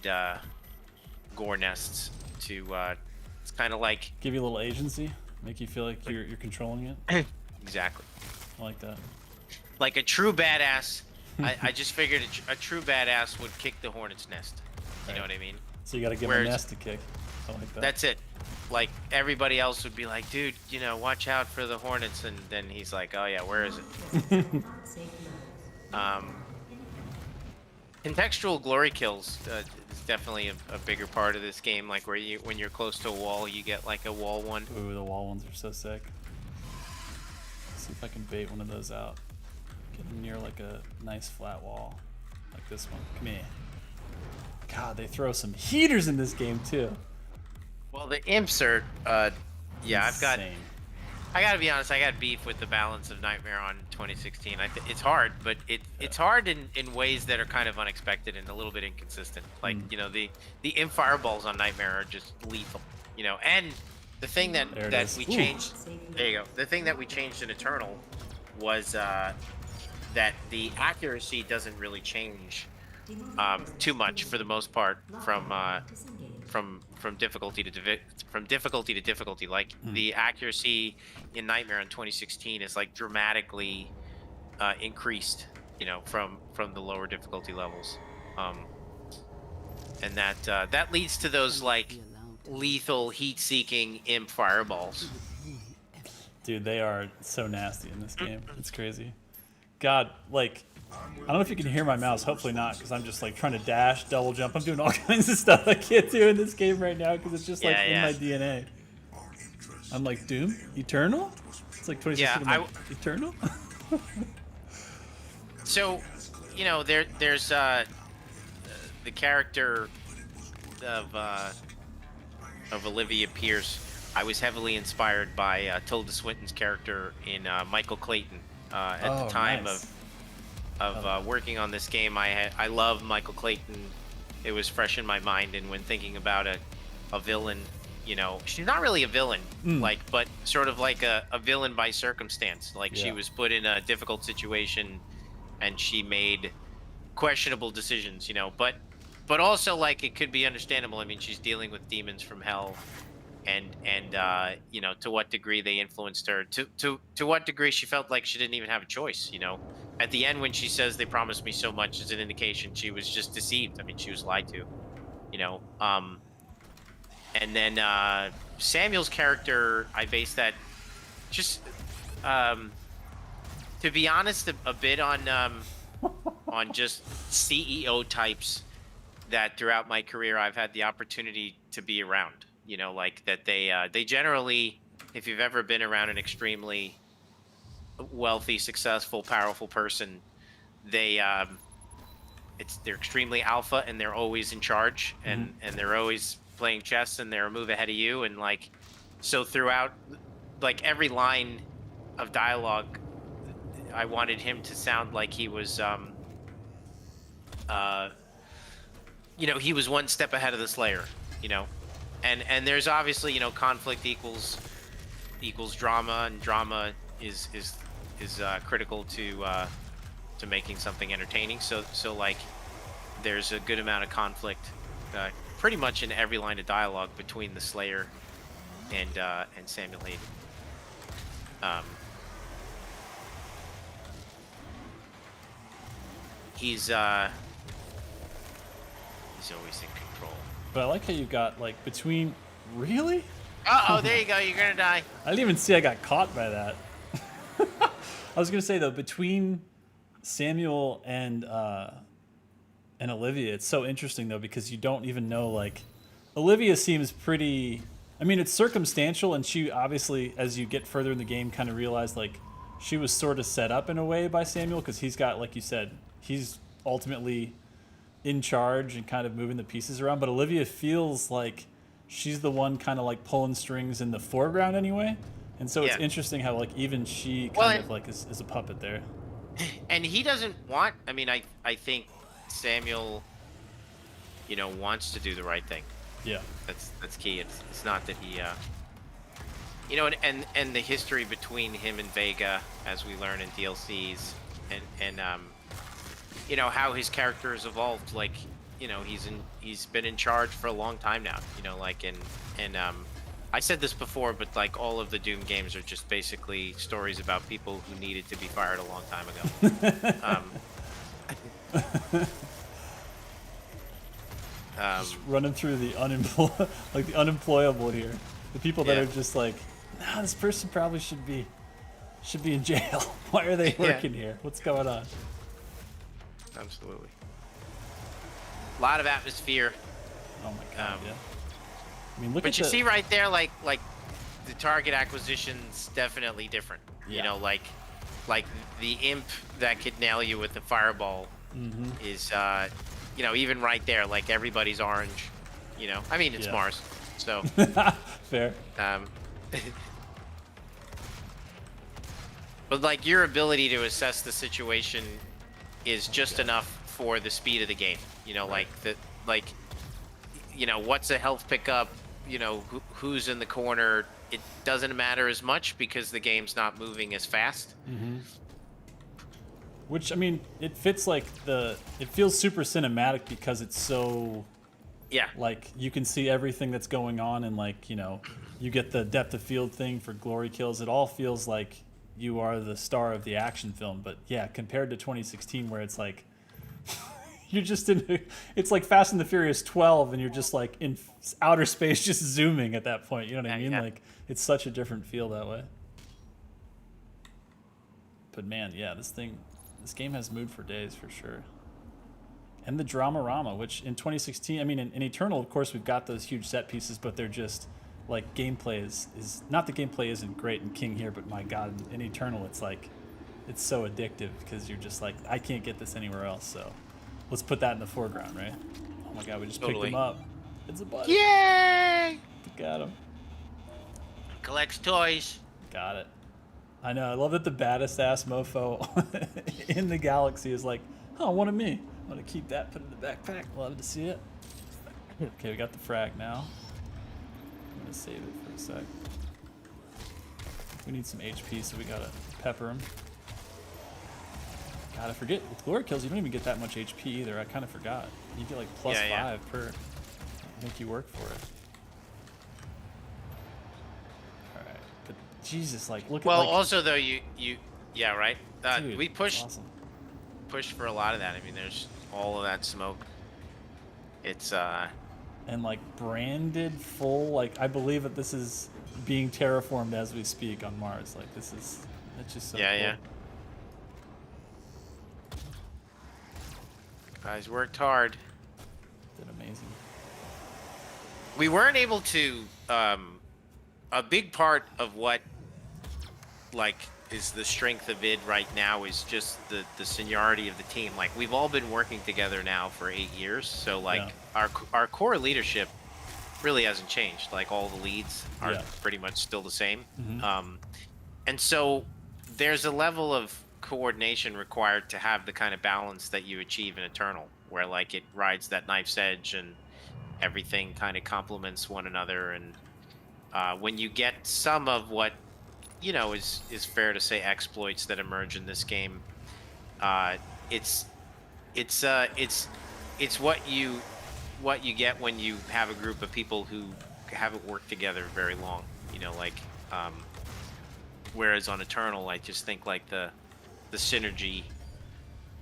Gore nests to it's kind of like Give you a little agency, make you feel like you're controlling it. exactly I like that. like a true badass. I just figured a true badass would kick the hornet's nest. You know what I mean? So you got to give Whereas- a nest a kick. I like that. That's it. Like everybody else would be like, dude, you know, watch out for the hornets, and then he's like, oh yeah, where is it? Not safe nodes. Contextual glory kills is definitely a bigger part of this game. Like where when you're close to a wall, you get like a wall one. Ooh, the wall ones are so sick. See if I can bait one of those out. Get near like a nice flat wall, like this one. Come here. God, they throw some heaters in this game too. Well, the imps are, yeah, Insane. I gotta be honest, I got beef with the balance of Nightmare on 2016. It's hard, but it's hard in ways that are kind of unexpected and a little bit inconsistent. Like, you know, the imp fireballs on Nightmare are just lethal, you know. And the thing that There it that is. we Ooh. changed, there you go. The thing that we changed in Eternal was that the accuracy doesn't really change too much for the most part from difficulty to difficulty. Like the accuracy in Nightmare in 2016 is like dramatically increased, you know, from the lower difficulty levels, and that leads to those like lethal heat-seeking imp fireballs. Dude, they are so nasty in this game. It's crazy. God, like, I don't know if you can hear my mouse. Hopefully not, because I'm just like trying to dash, double jump. I'm doing all kinds of stuff I can't do in this game right now because it's just like in my DNA. I'm like, Doom? Eternal? It's like 2016. Yeah, I'm like, Eternal? So, you know, there's the character of Olivia Pierce. I was heavily inspired by Tilda Swinton's character in Michael Clayton. At the time nice. of working on this game, I love Michael Clayton. It was fresh in my mind, and when thinking about a villain, you know, she's not really a villain, like, but sort of like a villain by circumstance. Like she was put in a difficult situation, and she made questionable decisions, you know. But also, like, it could be understandable. I mean, she's dealing with demons from hell. And you know, to what degree they influenced her, to what degree she felt like she didn't even have a choice, you know. At the end, when she says they promised me so much, is an indication she was just deceived. I mean, she was lied to, you know. And then Samuel's character, I based that just to be honest, a bit on just CEO types that throughout my career I've had the opportunity to be around. You know, like that they generally, if you've ever been around an extremely wealthy, successful, powerful person, they're extremely alpha and they're always in charge and they're always playing chess and they're a move ahead of you, and like So throughout, like every line of dialogue, I wanted him to sound like he was, he was one step ahead of the Slayer, and there's obviously, conflict equals drama, and drama is critical to making something entertaining. So like, there's a good amount of conflict, pretty much in every line of dialogue between the Slayer and Samuel Hayden. He's always in control. But I like how you got like between. Really? Oh, there you go. You're gonna die. I didn't even see I got caught by that. I was gonna say though, between Samuel and Olivia, it's so interesting though, because you don't even know, like, Olivia seems pretty. I mean, it's circumstantial, and she obviously, as you get further in the game, kind of realize like she was sort of set up in a way by Samuel, because he's got, like you said, he's ultimately in charge and kind of moving the pieces around. But Olivia feels like she's the one kind of like pulling strings in the foreground anyway. And so it's interesting how like even she kind of like is a puppet there. And he doesn't want. I mean, I think Samuel, wants to do the right thing. Yeah, that's key. It's not that he, and the history between him and Vega, as we learn in DLCs, and how his character has evolved. Like, he's been in charge for a long time now. Like, and I said this before, but like all of the Doom games are just basically stories about people who needed to be fired a long time ago. Just running through the unemployable here. The people that are just like, nah, this person probably should be in jail. Why are they working here? What's going on? Absolutely. A lot of atmosphere. Oh my god, yeah. I mean, look but at you see right there, like the target acquisition's definitely different. Yeah. Like the imp that could nail you with the fireball is, even right there, like everybody's orange. I mean, it's Mars, so fair. But like your ability to assess the situation is just enough for the speed of the game. What's a health pickup? Who's in the corner? It doesn't matter as much because the game's not moving as fast. Which, I mean, it fits like it feels super cinematic because it's so, like you can see everything that's going on, and like, you get the depth of field thing for glory kills. It all feels like you are the star of the action film. But yeah, compared to 2016 where it's like, you're just it's like Fast and the Furious 12 and you're just like in outer space just zooming at that point. You know what I mean? Like, it's such a different feel that way. But man, yeah, this game has mood for days for sure. And the Dramarama, which in 2016, I mean, in Eternal, of course, we've got those huge set pieces, but they're just like gameplay is not the gameplay isn't great in King here, but my God, in Eternal, it's like, it's so addictive because you're just like, I can't get this anywhere else. So let's put that in the foreground, right? Oh my God, we just picked him up. It's a buddy. Yay! Got him. Collects toys. Got it. I know. I love that the baddest ass mofo in the galaxy is like, oh, one of me. I'm gonna keep that, put it in the backpack. Love to see it. Okay, we got the frag now. I'm gonna save it for a sec. We need some HP, so we gotta pepper him. God, I forget. With glory kills, you don't even get that much HP either. I kind of forgot. You get like plus 5 per. Make you work for it. All right, but Jesus, like look at. Well, like, also though, you yeah, right. dude, We pushed awesome. for a lot of that. I mean, there's all of that smoke. It's and like branded full. Like I believe that this is being terraformed as we speak on Mars. Like this is. It's just so cool. yeah. Guys worked hard. Did amazing. We weren't able to. A big part of what, like, is the strength of id right now is just the seniority of the team. Like, we've all been working together now for 8 years, so like our core leadership really hasn't changed. Like all the leads are pretty much still the same. And so there's a level of coordination required to have the kind of balance that you achieve in Eternal, where like it rides that knife's edge and everything kind of complements one another. And when you get some of what is fair to say exploits that emerge in this game, it's what you get when you have a group of people who haven't worked together very long. Whereas on Eternal, I just think like the synergy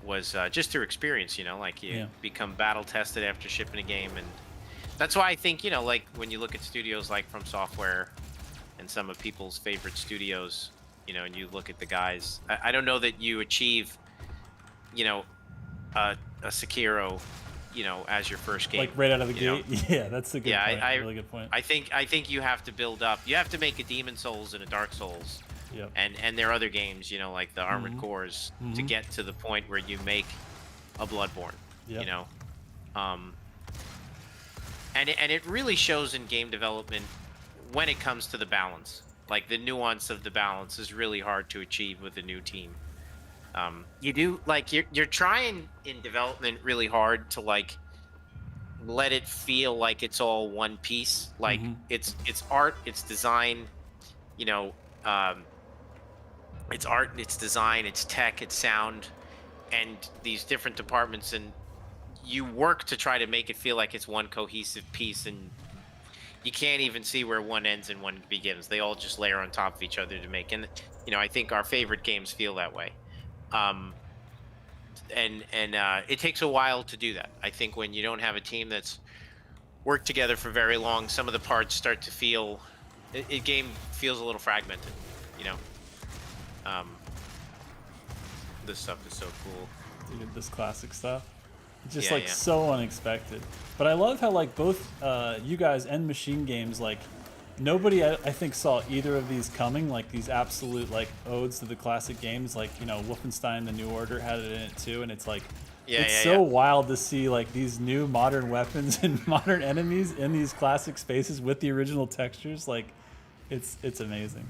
was just through experience. Like you become battle tested after shipping a game, and that's why I think like when you look at studios like From Software and some of people's favorite studios, and you look at the guys, I don't know that you achieve, a Sekiro, as your first game. Like right out of the gate. Yeah, that's a good point. Really good point. I think you have to build up. You have to make a Demon Souls and a Dark Souls. Yep. And there are other games, like the Armored Cores, to get to the point where you make a Bloodborne. Yep. And it really shows in game development when it comes to the balance. Like the nuance of the balance is really hard to achieve with a new team. You do like you're trying in development really hard to like let it feel like it's all one piece. Like it's art, it's design, it's art, it's design, it's tech, it's sound, and these different departments, and you work to try to make it feel like it's one cohesive piece, and you can't even see where one ends and one begins. They all just layer on top of each other to make, and I think our favorite games feel that way. And it takes a while to do that. I think when you don't have a team that's worked together for very long, some of the parts start to feel, game feels a little fragmented, This stuff is so cool. Dude, this classic stuff. Just so unexpected. But I love how like both you guys and Machine Games, like nobody I think saw either of these coming, like these absolute like odes to the classic games, like Wolfenstein The New Order had it in it too, and it's like wild to see like these new modern weapons and modern enemies in these classic spaces with the original textures. Like it's amazing.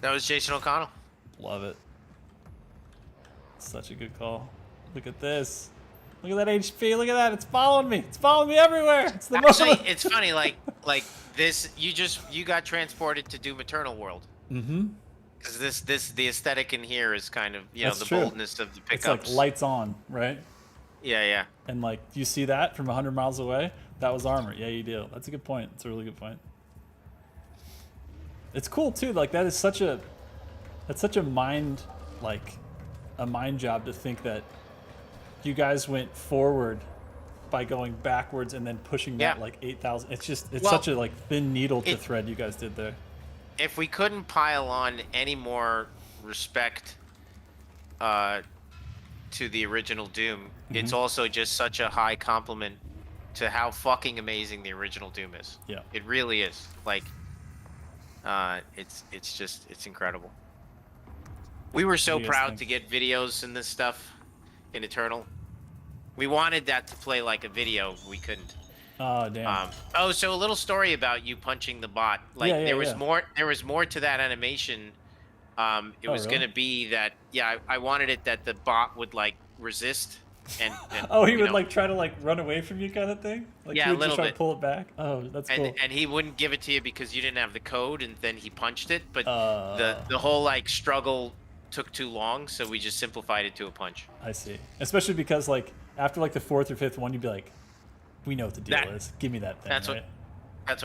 That was Jason O'Connell. Love it. Such a good call. Look at this. Look at that HP. Look at that. It's following me. It's following me everywhere. It's the Actually, it's funny. Like this. You got transported to Doom Eternal world. Mm-hmm. Because the aesthetic in here is kind of That's the true. boldness of the pickups. It's like lights on, right? Yeah. And like you see that from 100 miles away. That was armor. Yeah, you do. That's a good point. It's a really good point. It's cool too. Like that's such a mind job to think that you guys went forward by going backwards and then pushing that like 8,000. It's such a like thin needle to thread you guys did there. If we couldn't pile on any more respect to the original Doom, it's also just such a high compliment to how fucking amazing the original Doom is. Yeah. It really is. Like it's incredible. We were so proud to get videos and this stuff in Eternal. We wanted that to play like a video. We couldn't. Oh damn. So a little story about you punching the bot. Like there was more to that animation. It was really? gonna be that. Yeah, I wanted it that the bot would like resist and he would like try to like run away from you kind of thing. Like yeah, he would a little just try bit. to pull it back. Oh, that's cool. And he wouldn't give it to you because you didn't have the code, and then he punched it. But the whole like struggle took too long, so we just simplified it to a punch. I see. Especially because like after like the fourth or fifth one, you'd be like, "We know what the deal is. Give me that thing." That's what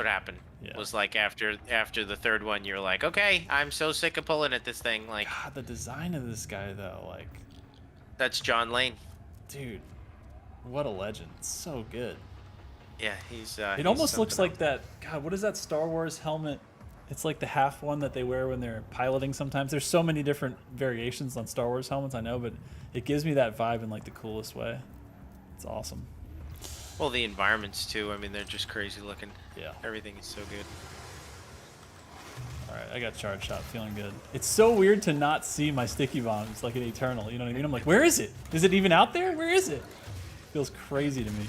happened. Yeah. Was like after the third one, you're like, "Okay, I'm so sick of pulling at this thing." Like, God, the design of this guy though, like, that's John Lane. dude, what a legend! It's so good. Yeah, he's. It almost looks like that. God, what is that Star Wars helmet? It's like the half one that they wear when they're piloting sometimes. There's so many different variations on Star Wars helmets, I know, but it gives me that vibe in like the coolest way. It's awesome. Well, the environments too. I mean, they're just crazy looking. Yeah. Everything is so good. All right, I got charge shot, feeling good. It's so weird to not see my sticky bombs like in Eternal. You know what I mean? I'm like, where is it? Is it even out there? Where is it? Feels crazy to me.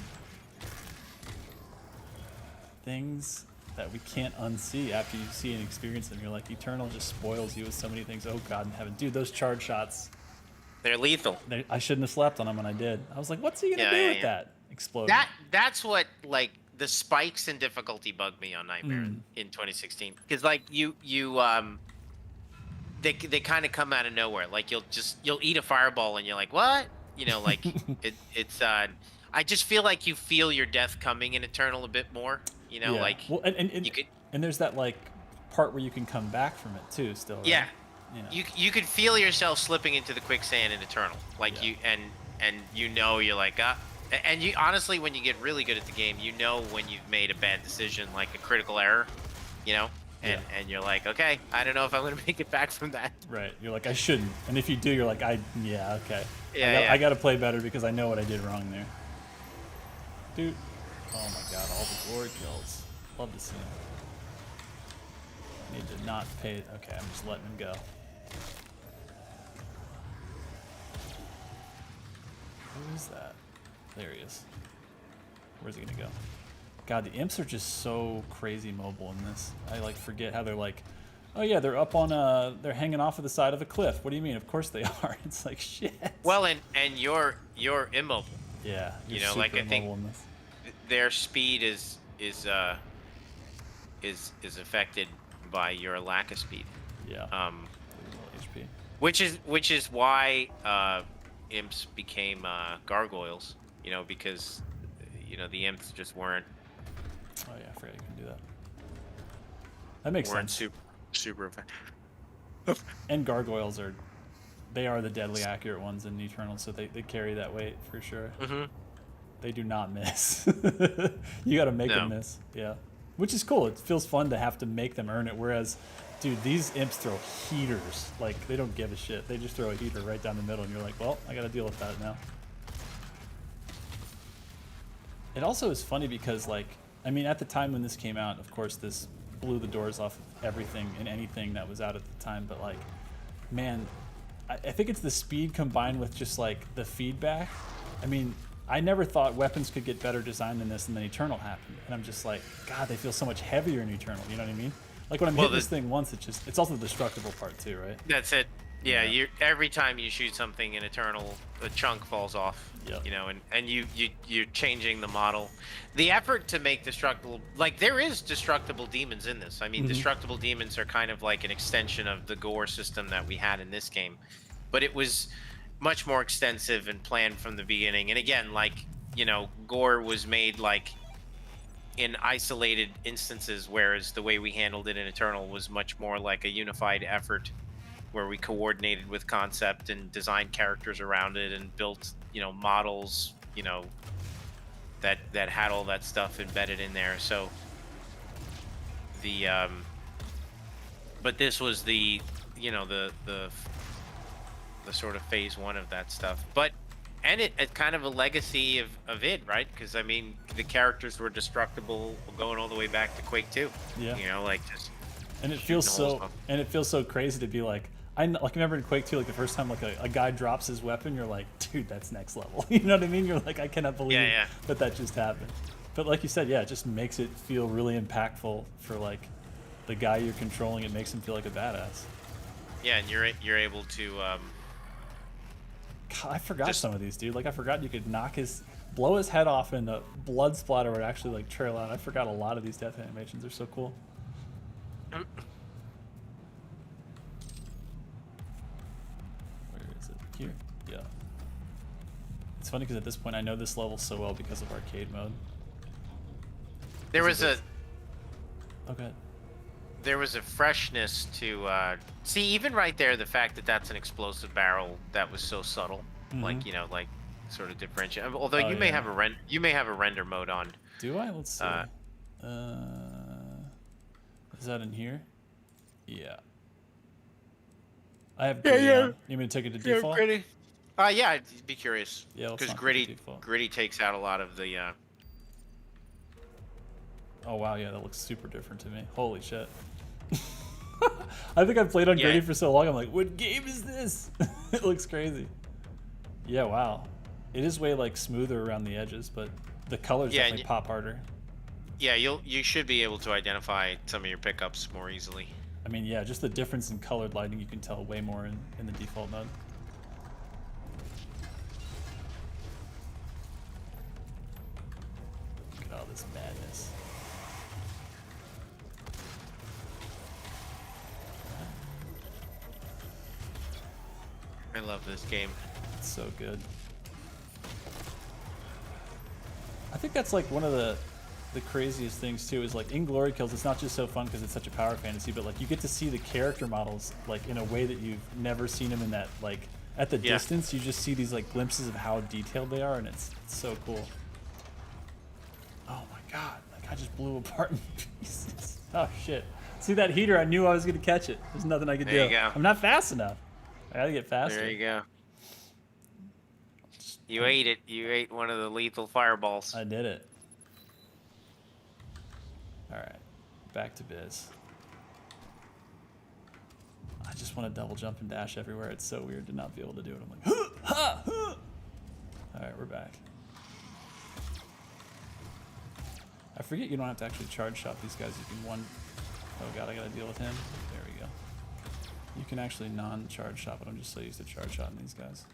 things that we can't unsee after you see and experience them. You're like, Eternal just spoils you with so many things. Oh God in heaven, dude, those charge shots. They're lethal. I shouldn't have slept on them when I did. I was like, what's he gonna do with that? Explode. That's what like the spikes in difficulty bugged me on Nightmare in 2016 because like they kind of come out of nowhere. Like you'll eat a fireball and you're like, what? You know, like it's I just feel like you feel your death coming in Eternal a bit more. You know, like well, and you could, and there's that like part where you can come back from it too. Still, right? Yeah. You know. You could feel yourself slipping into the quicksand in Eternal. Like you and you know you're like and you honestly when you get really good at the game, you know when you've made a bad decision, like a critical error, you know, and you're like, okay, I don't know if I'm gonna make it back from that. Right. You're like, I shouldn't. And if you do, you're like, okay. Yeah. I got to play better because I know what I did wrong there. Dude. Oh my God, all the Gore kills. Love to see him. Need to not pay. Okay, I'm just letting him go. Who is that? There he is. Where's he gonna go? God, the imps are just so crazy mobile in this. I like forget how they're like, oh yeah, they're up on they're hanging off of the side of a cliff. What do you mean? Of course they are. It's like shit. Well, and you're immobile. Yeah. You know, like I think their speed is affected by your lack of speed. Yeah. HP. Which is why imps became gargoyles. You know, because you know the imps just weren't. Oh yeah, I forgot you can do that. That makes sense. Super effective. And gargoyles are the deadly accurate ones in Eternal, so they carry that weight for sure. Mm-hmm. They do not miss. You got to make them miss. Yeah. Which is cool. It feels fun to have to make them earn it. Whereas, dude, these imps throw heaters. Like, they don't give a shit. They just throw a heater right down the middle, and you're like, well, I got to deal with that now. It also is funny because, like, I mean, at the time when this came out, of course, this blew the doors off of everything and anything that was out at the time. But, like, man, I think it's the speed combined with just, like, the feedback. I mean, I never thought weapons could get better designed than this, and then Eternal happened. And I'm just like, God, they feel so much heavier in Eternal. You know what I mean? Like when I'm hitting this thing once, it's also the destructible part too, right? That's it. Yeah, every time you shoot something in Eternal, a chunk falls off. Yep. You know, and you're changing the model. The effort to make destructible, like there is destructible demons in this. I mean, destructible demons are kind of like an extension of the Gore system that we had in this game, but it was much more extensive and planned from the beginning. And again, like, you know, Gore was made like in isolated instances, whereas the way we handled it in Eternal was much more like a unified effort where we coordinated with concept and designed characters around it and built, you know, models, you know, that had all that stuff embedded in there. So the but this was the, you know, the sort of phase one of that stuff, but it's kind of a legacy of it, right? Because I mean, the characters were destructible going all the way back to Quake 2. Yeah. You know, like just. And it feels so crazy to be like, I remember in Quake 2, like the first time like a guy drops his weapon, you're like, dude, that's next level. You know what I mean? You're like, I cannot believe that just happened. But like you said, yeah, it just makes it feel really impactful for like the guy you're controlling. It makes him feel like a badass. Yeah, and you're able to. God, I forgot some of these, dude. Like I forgot you could blow his head off, and the blood splatter would actually like trail out. I forgot a lot of these death animations. They're so cool. Where is it? Here? Yeah. It's funny because at this point I know this level so well because of arcade mode. There was a. Okay. There was a freshness to see, even right there, the fact that that's an explosive barrel that was so subtle, like, you know, like sort of differentiate. Although you may have a render mode on. Do I? Let's see. Is that in here? Yeah. I have gritty on. You mean to take it to default? Gritty. Yeah, I'd be curious. Yeah, because gritty takes out a lot of the. Oh wow, yeah, that looks super different to me. Holy shit. I think I've played on gritty for so long, I'm like, what game is this? It looks crazy. Yeah, wow. It is way like smoother around the edges, but the colors definitely pop harder. Yeah, you should be able to identify some of your pickups more easily. I mean, yeah, just the difference in colored lighting you can tell way more in the default mode. Look at all this madness. I love this game. It's so good. I think that's like one of the craziest things too, is like in Glory Kills, it's not just so fun because it's such a power fantasy, but like you get to see the character models like in a way that you've never seen them in that, like at the distance you just see these like glimpses of how detailed they are, and it's so cool. Oh my god, like I just blew apart in pieces. Oh shit. See that heater, I knew I was gonna catch it. There's nothing I could do. There you go. I'm not fast enough. I gotta get faster. There you go. You ate it. You ate one of the lethal fireballs. I did it. Alright, back to biz. I just want to double jump and dash everywhere. It's so weird to not be able to do it. I'm like, huh, ha, huh. Alright, we're back. I forget you don't have to actually charge shot these guys. You can one... Oh god, I gotta deal with him. There we go. You can actually non-charge shot, but I'm just so used to charge shotting these guys.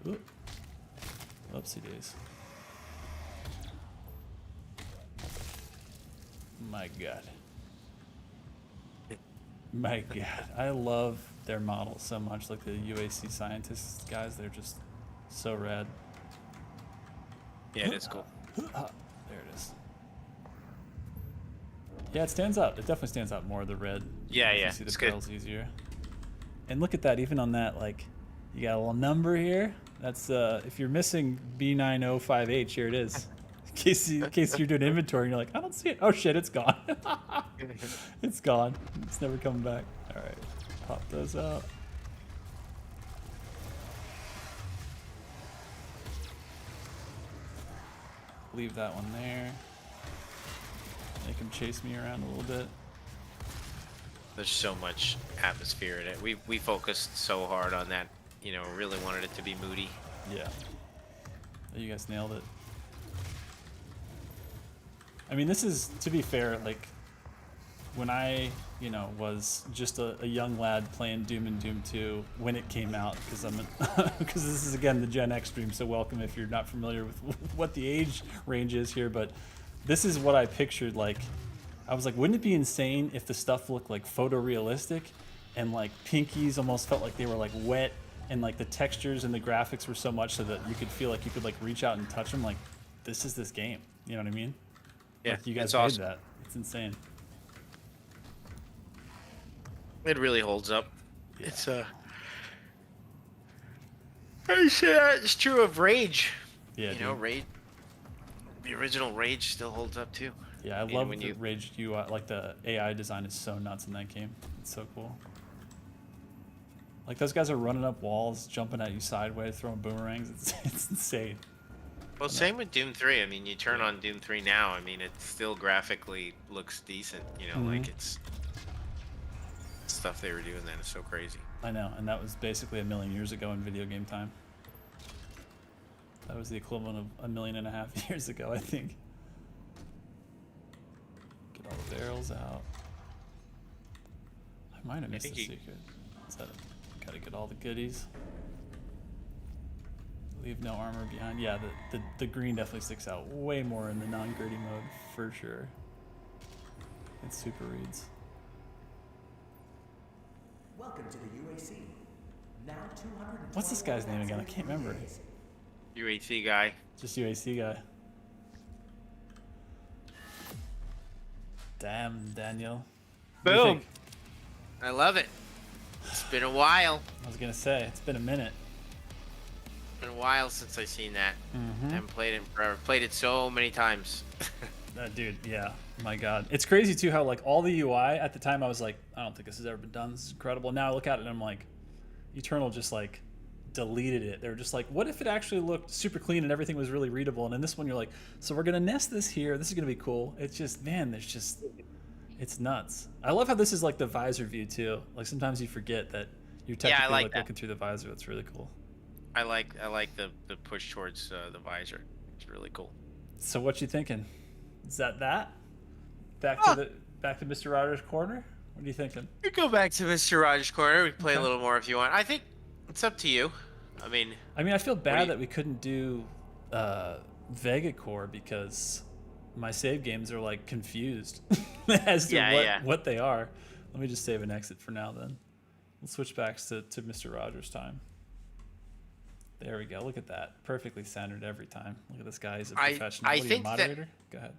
Oop. Whoopsie days. My god. My god. I love their models so much. Like the UAC scientists guys, they're just so rad. Yeah, it is cool. There it is. Yeah, it stands out. It definitely stands out more, the red. Yeah, You yeah. can see the It's good. barrels easier. And look at that, even on that, like, you got a little number here. That's, if you're missing B9058, here it is. In case you're doing inventory and you're like, I don't see it. Oh shit, it's gone. It's gone. It's never coming back. All right, pop those out. Leave that one there. Make him chase me around a little bit. There's so much atmosphere in it. We focused so hard on that. You know, really wanted it to be moody. Yeah. You guys nailed it. I mean, this is, to be fair, like, when I, you know, was just a young lad playing Doom and Doom 2 when it came out, because because this is, again, the Gen X stream, so welcome if you're not familiar with what the age range is here, but this is what I pictured. Like, I was like, wouldn't it be insane if the stuff looked like photorealistic and like pinkies almost felt like they were like wet, and like the textures and the graphics were so much so that you could feel like you could like reach out and touch them. Like, this is this game. You know what I mean? Yeah, like, you guys it's made awesome. that. It's insane. It really holds up. Yeah. It's I say that it's true of Rage. Yeah, You know, dude. Rage. The original Rage still holds up too. Yeah, I And love when the you- Rage UI. Like, the AI design is so nuts in that game. It's so cool. Like, those guys are running up walls, jumping at you sideways, throwing boomerangs. It's insane. Well, same with Doom 3. I mean, you turn on Doom 3 now. I mean, it still graphically looks decent. You know, like it's stuff they were doing then is so crazy. I know, and that was basically 1,000,000 years ago in video game time. That was the equivalent of 1.5 million years ago, I think. Get all the barrels out. I might have missed think the you- secret. Is that it? Gotta get all the goodies. Leave no armor behind. Yeah, the green definitely sticks out way more in the non-gritty mode, for sure. It super reads. Welcome to the UAC. Now 200. What's this guy's name again? I can't remember. UAC guy. Just UAC guy. Damn, Daniel. What do you Boom. think? I love it. It's been a while. I was gonna say, it's been a minute. Been a while since I seen that. I haven't played it in forever. Played it so many times. Dude, yeah. My God. It's crazy too how like all the UI at the time I was like, I don't think this has ever been done. This is incredible. Now I look at it and I'm like, Eternal just like deleted it. They were just like, what if it actually looked super clean and everything was really readable? And in this one you're like, so we're gonna nest this here. This is gonna be cool. It's just, man, there's just, it's nuts. I love how this is like the visor view too. Like sometimes you forget that you're technically like like that. looking through the visor. That's really cool. I like the push towards the visor. It's really cool. So what you thinking? Is that? Back to Mr. Rogers' corner. What are you thinking? We go back to Mr. Rogers' corner. We can play a little more if you want. I think it's up to you. I mean, I feel bad that we couldn't do Vega Core because my save games are like confused as to what they are. Let me just save and exit for now. Then we'll switch back to Mr. Rogers' time. There we go. Look at that. Perfectly centered every time. Look at this guy. He's a professional. I think moderator? Go ahead.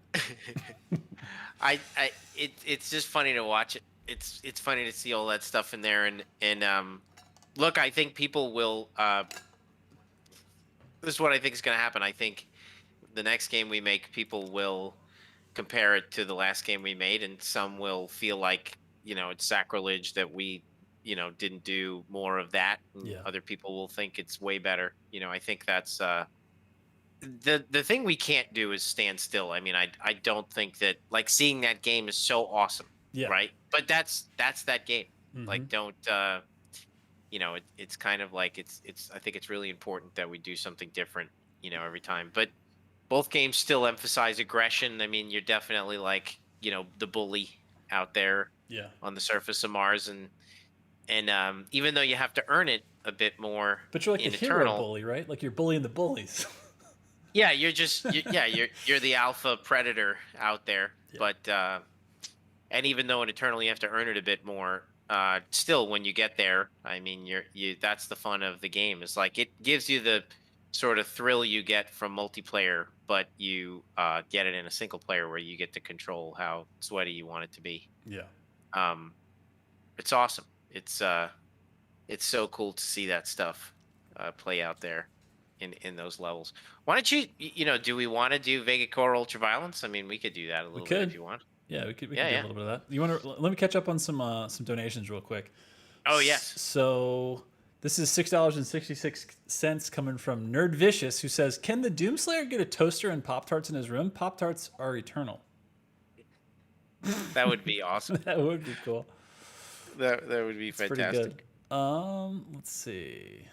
It's just funny to watch it. It's funny to see all that stuff in there, and look, I think people will. This is what I think is going to happen. I think the next game we make, people will compare it to the last game we made, and some will feel like it's sacrilege that we didn't do more of that. And other people will think it's way better. I think that's the thing we can't do is stand still. I don't think that like seeing that game is so awesome. Yeah. Right. But that's that game. Mm-hmm. Like, don't, it's kind of like, I think it's really important that we do something different, every time, but both games still emphasize aggression. You're definitely like, the bully out there on the surface of Mars. And even though you have to earn it a bit more, but you're like the hero bully, right? Like you're bullying the bullies. Yeah. You're just, you're the alpha predator out there. Yeah. But, and even though in Eternal you have to earn it a bit more, still when you get there, that's the fun of the game. It's like it gives you the sort of thrill you get from multiplayer, but you get it in a single player where you get to control how sweaty you want it to be. Yeah. It's awesome. It's so cool to see that stuff play out there in those levels. Why don't you do we want to do Vega Core Ultraviolence? We could do that a little bit if you want. Yeah, we could do a little bit of that. You want to? Let me catch up on some donations real quick. Oh yes. So this is $6.66 coming from Nerd Vicious, who says, "Can the Doomslayer get a toaster and Pop-tarts in his room? Pop-tarts are eternal." That would be awesome. That would be cool. That would be fantastic. Let's see.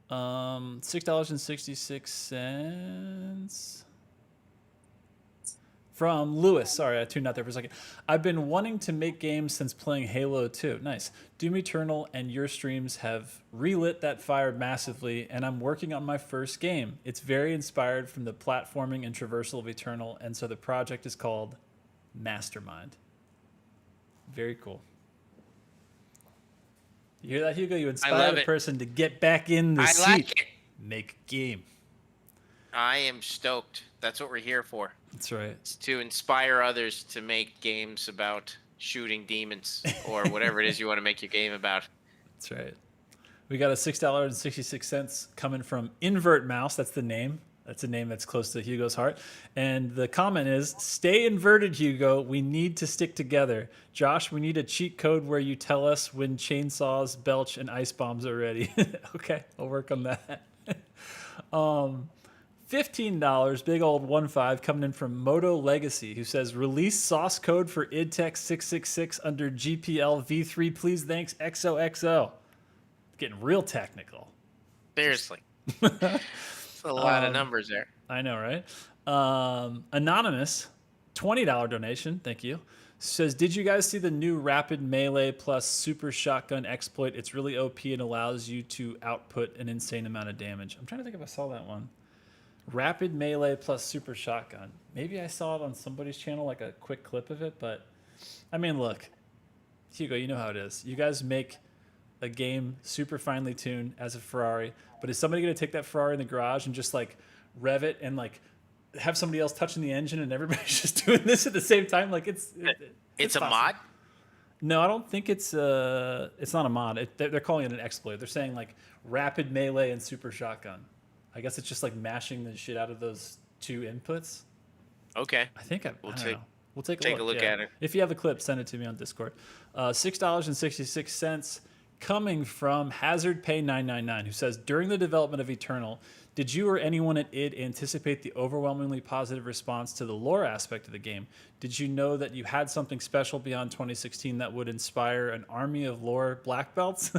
$6.66 from Lewis. Sorry, I tuned out there for a second. I've been wanting to make games since playing Halo 2. Nice. Doom Eternal and your streams have relit that fire massively, and I'm working on my first game. It's very inspired from the platforming and traversal of Eternal, and so the project is called Mastermind. Very cool. You hear that, Hugo? You inspired a person to get back in the seat. Like it. Make a game. I am stoked. That's what we're here for. That's right. It's to inspire others to make games about shooting demons or whatever it is you want to make your game about. That's right. We got a $6.66 coming from Invert Mouse. That's the name. That's a name that's close to Hugo's heart. And the comment is, "Stay inverted, Hugo. We need to stick together. Josh, we need a cheat code where you tell us when chainsaws, belch, and ice bombs are ready." Okay, I'll work on that. $15, big old 1.5 coming in from Moto Legacy, who says, "Release source code for idtech 666 under GPL v3, please. Thanks, XOXO." Getting real technical. Seriously. A lot of numbers there. I know, right? Anonymous, $20 donation. Thank you. Says, "Did you guys see the new rapid melee plus super shotgun exploit? It's really OP and allows you to output an insane amount of damage." I'm trying to think if I saw that one. Rapid melee plus super shotgun. Maybe I saw it on somebody's channel, like a quick clip of it. But look, Hugo, you know how it is. You guys make a game super finely tuned as a Ferrari, but is somebody going to take that Ferrari in the garage and just like rev it and like have somebody else touching the engine and everybody's just doing this at the same time? Like it's a mod? No, I don't think it's not a mod. They're calling it an exploit. They're saying like rapid melee and super shotgun. I guess it's just like mashing the shit out of those two inputs. Okay. I think we'll take a look at it. If you have the clip, send it to me on Discord. $6.66 coming from Hazard Pay 999, who says, "During the development of Eternal, did you or anyone at id anticipate the overwhelmingly positive response to the lore aspect of the game? Did you know that you had something special beyond 2016 that would inspire an army of lore black belts?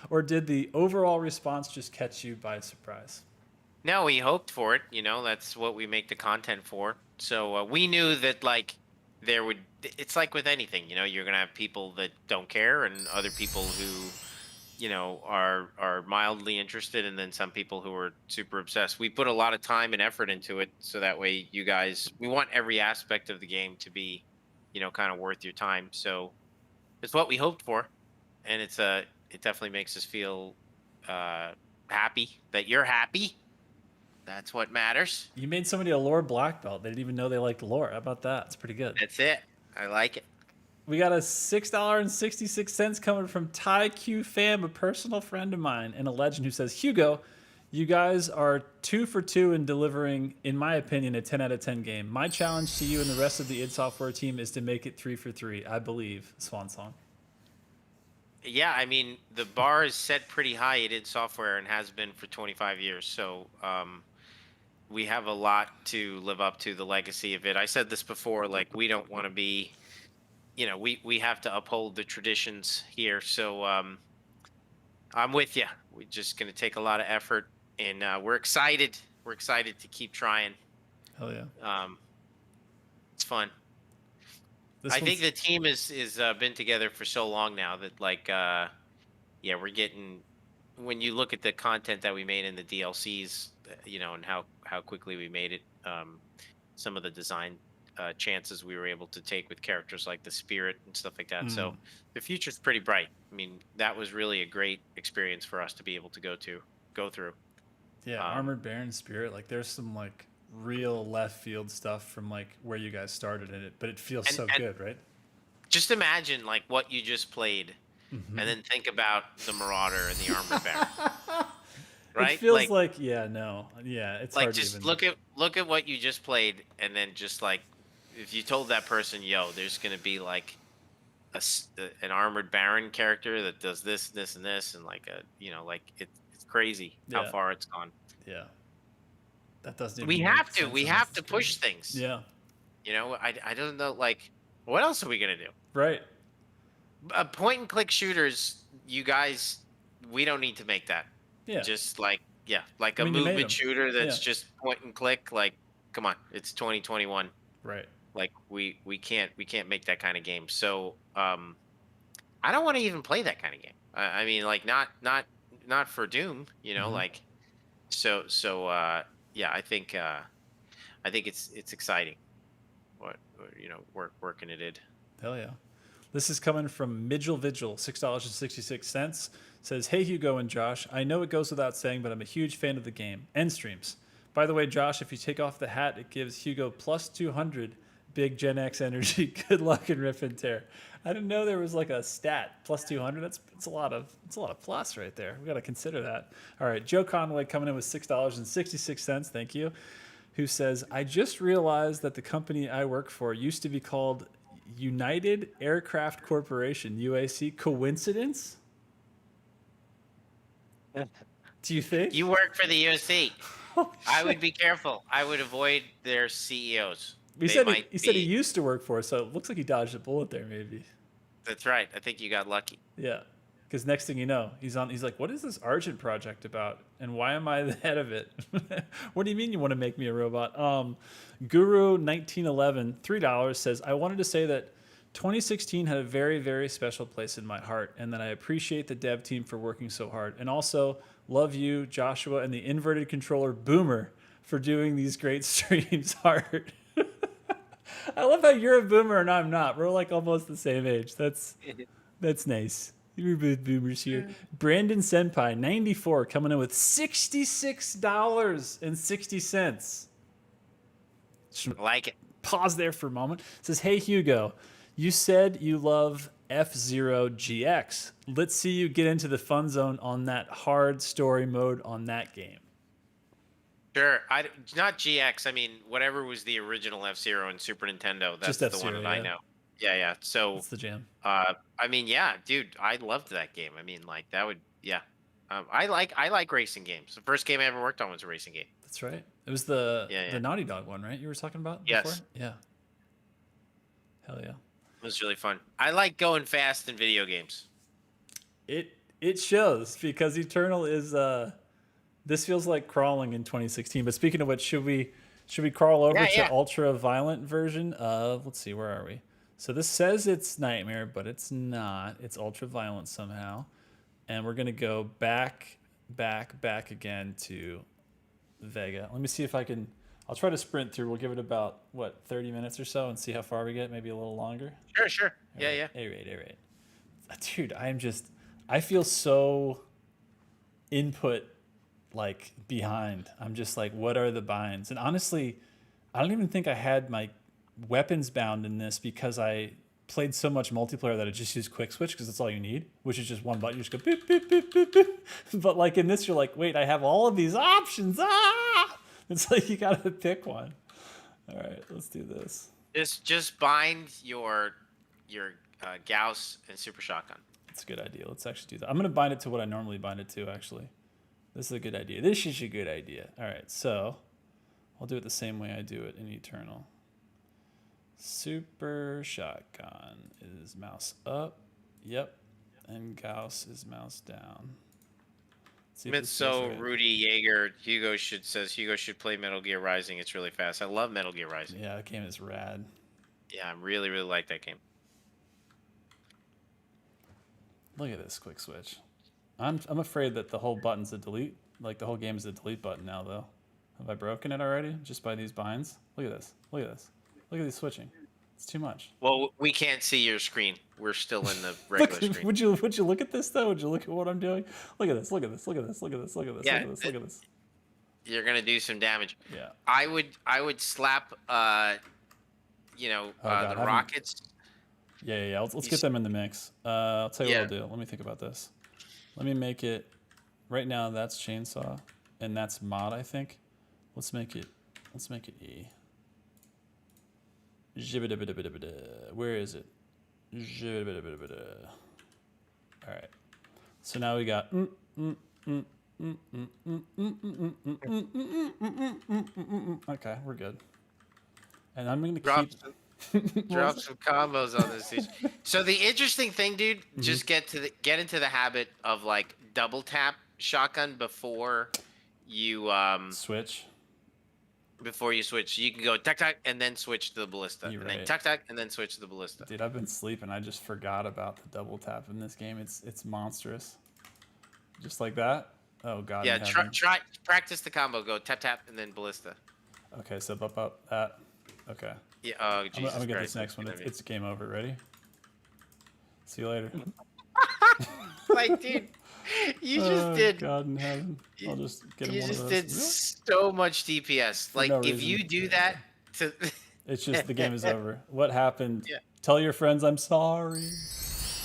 Or did the overall response just catch you by surprise?" No, we hoped for it. You know, that's what we make the content for. So we knew that like there would. It's like with anything. You know, you're gonna have people that don't care, and other people who, you know, are mildly interested, and then some people who are super obsessed. We put a lot of time and effort into it, so that way you guys. We want every aspect of the game to be, you know, kind of worth your time. So it's what we hoped for, and it definitely makes us feel uh, happy that you're happy. That's what matters. You made somebody a lore black belt. They didn't even know they liked lore. How about that? It's pretty good. That's it. I like it. We got a $6.66 coming from Ty Q Fam, a personal friend of mine and a legend, who says, Hugo, you guys are 2 for 2 in delivering, in my opinion, a 10 out of 10 game. My challenge to you and the rest of the id Software team is to make it 3 for 3. I believe. Swan song. Yeah, I mean, the bar is set pretty high at id Software and has been for 25 years. So we have a lot to live up to, the legacy of it. I said this before, like, we don't want to be, you know, we have to uphold the traditions here. So I'm with you. We're just going to take a lot of effort, and we're excited. We're excited to keep trying. Hell yeah. It's fun. This I think one's- the team is been together for so long now that, like, yeah, we're getting, when you look at the content that we made in the DLCs, you know, and how quickly we made it, some of the design chances we were able to take with characters like the Spirit and stuff like that. So the future's pretty bright. I mean, that was really a great experience for us to be able to go through. Yeah, Armored Baron Spirit, like there's some like real left field stuff from like where you guys started in it, but it feels so good, right? Just imagine like what you just played, and then think about the Marauder and the Armored Baron. Right? It feels like it's like hard just to even look at what you just played, and then just like if you told that person, yo, there's gonna be like an Armored Baron character that does this, and this, and like a, you know, like it's crazy how Yeah. far it's gone. Yeah. That doesn't even We make have to sense we unless have it's to push crazy. things. Yeah. You know, I don't know, like, what else are we gonna do? Right. Point and click shooters, you guys, we don't need to make that. Yeah. Just like, yeah, like I a mean, you made 'em. movement shooter that's Yeah. just point and click. Like, come on, it's 2021. Right. Like we can't make that kind of game. So I don't want to even play that kind of game. I mean, like not for Doom, you know, like so yeah, I think it's exciting. What you know, working it did. Hell yeah. This is coming from Midgel Vigil, $6.66. Says, hey, Hugo and Josh. I know it goes without saying, but I'm a huge fan of the game. End streams. By the way, Josh, if you take off the hat, it gives Hugo plus 200 big Gen X energy. Good luck in Rip and Tear. I didn't know there was like a stat. Plus 200. That's a lot of plus right there. We got to consider that. All right. Joe Conway coming in with $6.66. Thank you. Who says, I just realized that the company I work for used to be called United Aircraft Corporation, UAC. Coincidence? Do you think? You work for the USC. I would be careful. I would avoid their CEOs. He said he used to work for us, so it looks like he dodged a bullet there, maybe. That's right. I think you got lucky. Yeah, because next thing you know, he's like, what is this Argent project about, and why am I the head of it? What do you mean you want to make me a robot? Guru1911, $3 says, I wanted to say that 2016 had a very, very special place in my heart, and that I appreciate the dev team for working so hard, and also love you, Joshua, and the inverted controller Boomer for doing these great streams hard. I love how you're a boomer and I'm not. We're like almost the same age. That's nice. We're both boomers here. Brandon Senpai, 94, coming in with $66.60. Like it. Pause there for a moment. Says, hey, Hugo, you said you love F-Zero GX. Let's see you get into the fun zone on that hard story mode on that game. Sure. Not GX. I mean, whatever was the original F-Zero and Super Nintendo. That's Just the F-Zero, one that I yeah. know. Yeah. So That's the jam. I mean, yeah, dude, I loved that game. I mean, like that would, yeah. I like racing games. The first game I ever worked on was a racing game. That's right. It was the Yeah. Naughty Dog one, right? You were talking about Yes. before? Yeah. Hell yeah. It was really fun. I like going fast in video games. It shows because Eternal is This feels like crawling in 2016. But speaking of which, should we crawl over to ultra violent version of? Let's see, where are we? So this says it's Nightmare, but it's not. It's ultra violent somehow, and we're gonna go back again to Vega. Let me see if I can. I'll try to sprint through. We'll give it about 30 minutes or so, and see how far we get. Maybe a little longer. Sure. Yeah. All right. Dude, I feel so input like behind. I'm just like, what are the binds? And honestly, I don't even think I had my weapons bound in this because I played so much multiplayer that I just used quick switch because that's all you need, which is just one button. You just go boop, boop, boop, boop, boop. But like in this, you're like, wait, I have all of these options. It's like you gotta pick one. All right, let's do this. Just bind your Gauss and Super Shotgun. That's a good idea. Let's actually do that. I'm gonna bind it to what I normally bind it to. Actually, this is a good idea. This is a good idea. All right, so I'll do it the same way I do it in Eternal. Super Shotgun is mouse up. Yep, and Gauss is mouse down. Rudy Yeager, Hugo should play Metal Gear Rising. It's really fast. I love Metal Gear Rising. Yeah, that game is rad. Yeah, I really like that game. Look at this quick switch. I'm afraid that the whole button's a delete. Like the whole game is a delete button now, though. Have I broken it already? Just by these binds? Look at this. Look at this. Look at this switching. It's too much. Well, we can't see your screen. We're still in the regular screen. Would you look at this though? Would you look at what I'm doing? Look at this. Look at this. Look at this. Look at this. Look at this. Yeah, look at this. Look at this. You're gonna do some damage. Yeah. I would slap the rockets. Yeah. Let's get them in the mix. I'll tell you what I'll do. Let me think about this. Let me make it. Right now that's chainsaw, and that's mod. I think. Let's make it E. Where is it? All right. So now we got. Okay, we're good. And I'm gonna drop some combos on this. So the interesting thing, dude, just get into the habit of like double tap shotgun before you switch. Before you switch, you can go tuck tuck and then switch to the ballista, then tuck tuck and then switch to the ballista. Dude, I've been sleeping. I just forgot about the double tap in this game. It's monstrous. Just like that. Oh god. Yeah, try practice the combo. Go tap tap and then ballista. Okay, so up that. Okay. Yeah. Oh Jesus I'm gonna get Christ, this next one. It's game over. Ready? See you later. Like, dude. You just did. God in heaven. I'll just get him one of those. You just did so much DPS. Like, if reason. you do that to. It's just the game is over. What happened? Yeah. Tell your friends I'm sorry.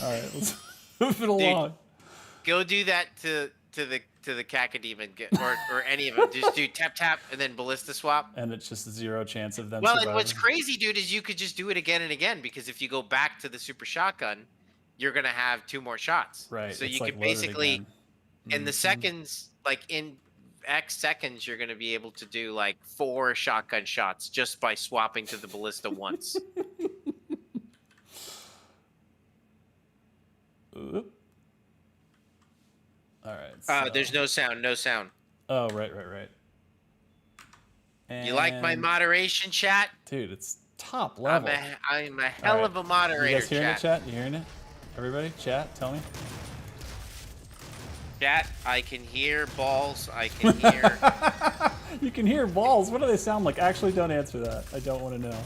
All right, let's move it along. Dude, go do that to the Cacodemon or any of them. Just do tap tap and then ballista swap. And it's just 0 chance of them. Well, surviving. And what's crazy, dude, is you could just do it again and again because if you go back to the super shotgun, you're gonna have 2 more shots. Right. So you could basically, in the seconds, like in X seconds, you're gonna be able to do like 4 shotgun shots just by swapping to the ballista once. Oop. All right. So. There's no sound. No sound. Oh, right. And you like my moderation, chat? Dude, it's top level. I'm a hell of a moderator, you guys hearing chat. it, chat? You hearing it? Everybody, chat, tell me. Chat, I can hear balls. I can hear. You can hear balls. What do they sound like? Actually, don't answer that. I don't want to know.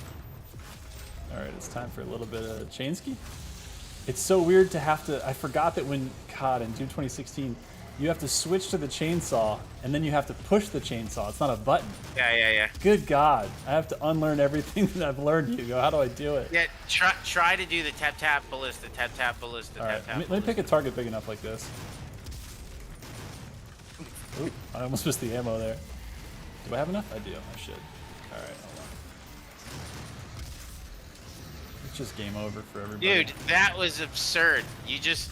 All right, it's time for a little bit of chainski. It's so weird to have to. I forgot that when COD in June 2016, you have to switch to the chainsaw, and then you have to push the chainsaw. It's not a button. Yeah. Good God. I have to unlearn everything that I've learned, Hugo. How do I do it? Yeah, try to do the tap ballista, tap ballista, All right, tap. let me pick a target big enough like this. Ooh, I almost missed the ammo there. Do I have enough? I do. I should. All right, hold on. It's just game over for everybody. Dude, that was absurd. You just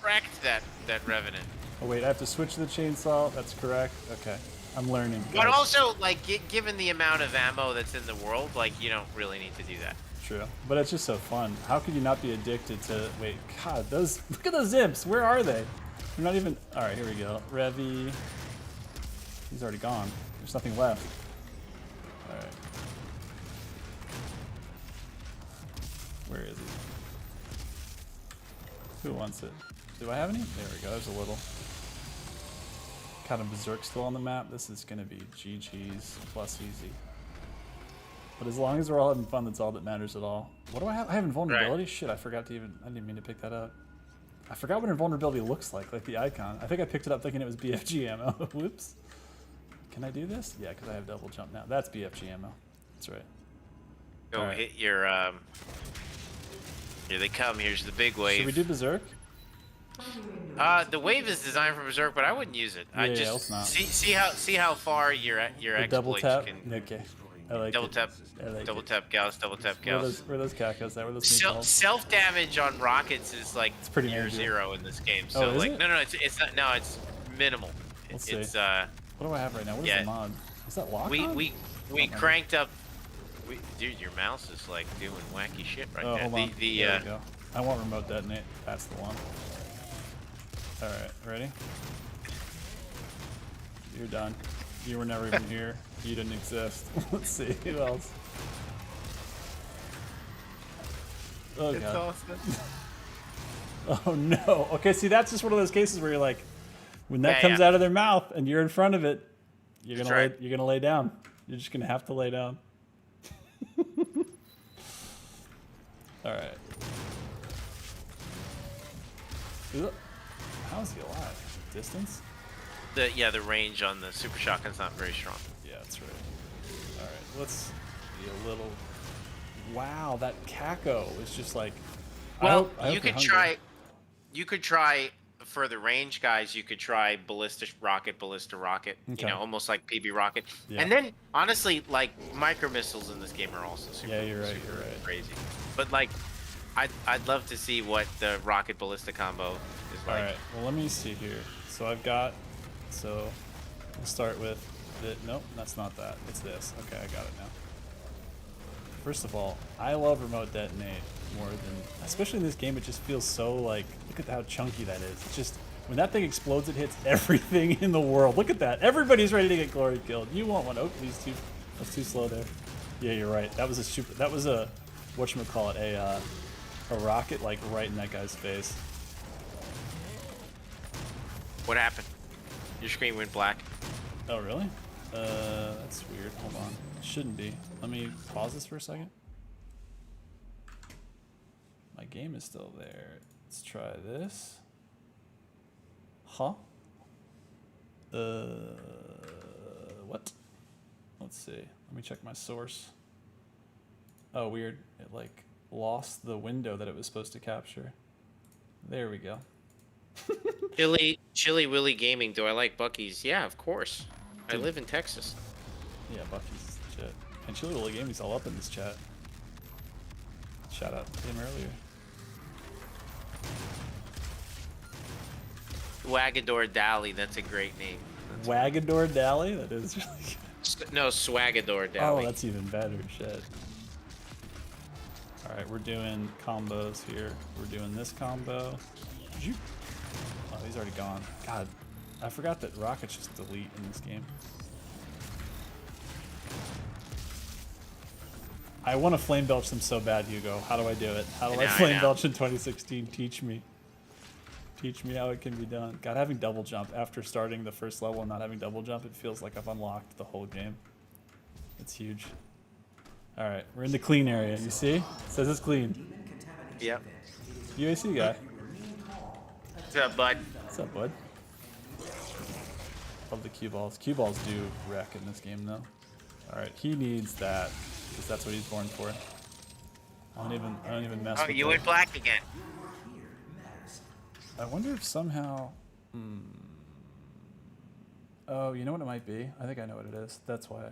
wrecked that Revenant. Oh wait, I have to switch to the chainsaw. That's correct. Okay, I'm learning. But also, like, given the amount of ammo that's in the world, like, you don't really need to do that. True, but it's just so fun. How could you not be addicted to? Wait, God, look at those imps. Where are they? They're not even. All right, here we go. Revy. He's already gone. There's nothing left. All right. Where is he? Who wants it? Do I have any? There we go. There's a little. Kind of Berserk still on the map. This is going to be GG's plus easy. But as long as we're all having fun, that's all that matters at all. What do I have? I have invulnerability? Right. Shit, I forgot to even... I didn't mean to pick that up. I forgot what invulnerability looks like the icon. I think I picked it up thinking it was BFG ammo. Whoops. Can I do this? Yeah, because I have double jump now. That's BFG ammo. That's right. Go right. Hit your... Here they come. Here's the big wave. Should we do Berserk? The wave is designed for Berserk, but I wouldn't use it. I just see how far your exploits double tap? can... Okay. I like double tap, double tap gauss, double tap gauss. Where those cacos at? Where those self damage on rockets is like it's pretty near zero in this game. So like it? no, it's not. No, it's minimal. Let's it's see. What do I have right now? What is the mod? Is that lock on? We cranked up. Dude, your mouse is like doing wacky shit right there. Hold on. There we go. I want remote detonate. That's the one. All right, ready? You're done. You were never even here. You didn't exist. Let's see who else. Oh god. Awesome. Oh no. Okay, see that's just one of those cases where you're like, when that comes out of their mouth and you're in front of it, you're gonna lay down. You're just gonna have to lay down. All right. How is he alive? Distance? The range on the super shotgun's not very strong. Yeah, that's right. All right, let's be a little. Wow, that caco is just like. Well, you could try. You could try for the range guys. You could try ballista rocket. Okay. You know, almost like PB rocket. Yeah. And then honestly, like micro missiles in this game are also super. Yeah, you're right. Crazy. But like, I'd love to see what the rocket ballista combo is like. All right. Well, let me see here. So I've got. So we'll start with the, nope, that's not that. It's this. Okay, I got it now. First of all, I love remote detonate more than, especially in this game, it just feels so like, look at how chunky that is. It's just, when that thing explodes, it hits everything in the world. Look at that. Everybody's ready to get Glory killed. You want one. Oh, that's too slow there. Yeah, you're right. That was a whatchamacallit, a rocket like right in that guy's face. What happened? Your screen went black. Oh, really? That's weird. Hold on. It shouldn't be. Let me pause this for a second. My game is still there. Let's try this. Huh? What? Let's see. Let me check my source. Oh, weird. It like lost the window that it was supposed to capture. There we go. Chili Willy Gaming. Do I like Buc-ee's? Yeah, of course. I live in Texas. Yeah, Buc-ee's is the shit. And Chili Willy Gaming's all up in this chat. Shout out to him earlier. Wagador Dally. That's a great name. Wagador Dally? That is really good. No, Swagador Dally. Oh, that's even better. Shit. All right, we're doing combos here. We're doing this combo. Oh, he's already gone. God, I forgot that rockets just delete in this game. I want to flame belch them so bad, Hugo. How do I do it? How do I flame belch in 2016? Teach me. Teach me how it can be done. God, having double jump after starting the first level and not having double jump, it feels like I've unlocked the whole game. It's huge. All right, we're in the clean area. You see? It says it's clean. Yep. UAC guy. What's up, bud? What's up, bud? Love the cue balls. Cue balls do wreck in this game, though. All right, he needs that because that's what he's born for. I don't even mess with. Oh, you went black again. I wonder if somehow. Oh, you know what it might be? I think I know what it is. That's why.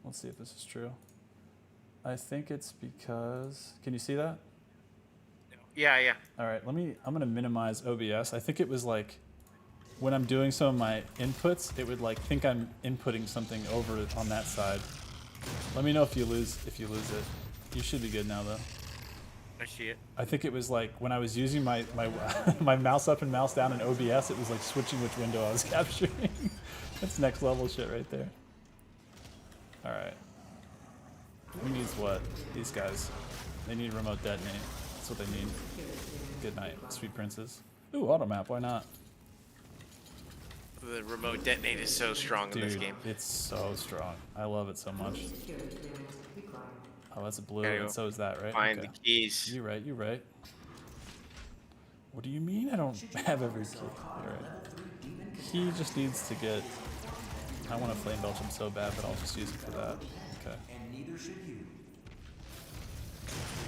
Let's see if this is true. I think it's because. Can you see that? Yeah. All right, I'm gonna minimize OBS. I think it was like when I'm doing some of my inputs, it would like think I'm inputting something over on that side. Let me know if you lose it. You should be good now though. I see it. I think it was like when I was using my my mouse up and mouse down in OBS, it was like switching which window I was capturing. That's next level shit right there. All right. Who needs what? These guys. They need remote detonate. That's what they need. Good night, sweet princes. Ooh, auto map. Why not? The remote detonate is so strong in this Dude, game. it's so strong. I love it so much. Oh, that's a blue, Gotta and go so is that, right? Find the keys. You're right, you're right. What do you mean I don't have every key? You're right. He just needs to get... I want to flame belch him so bad, but I'll just use it for that. Okay. And neither should you.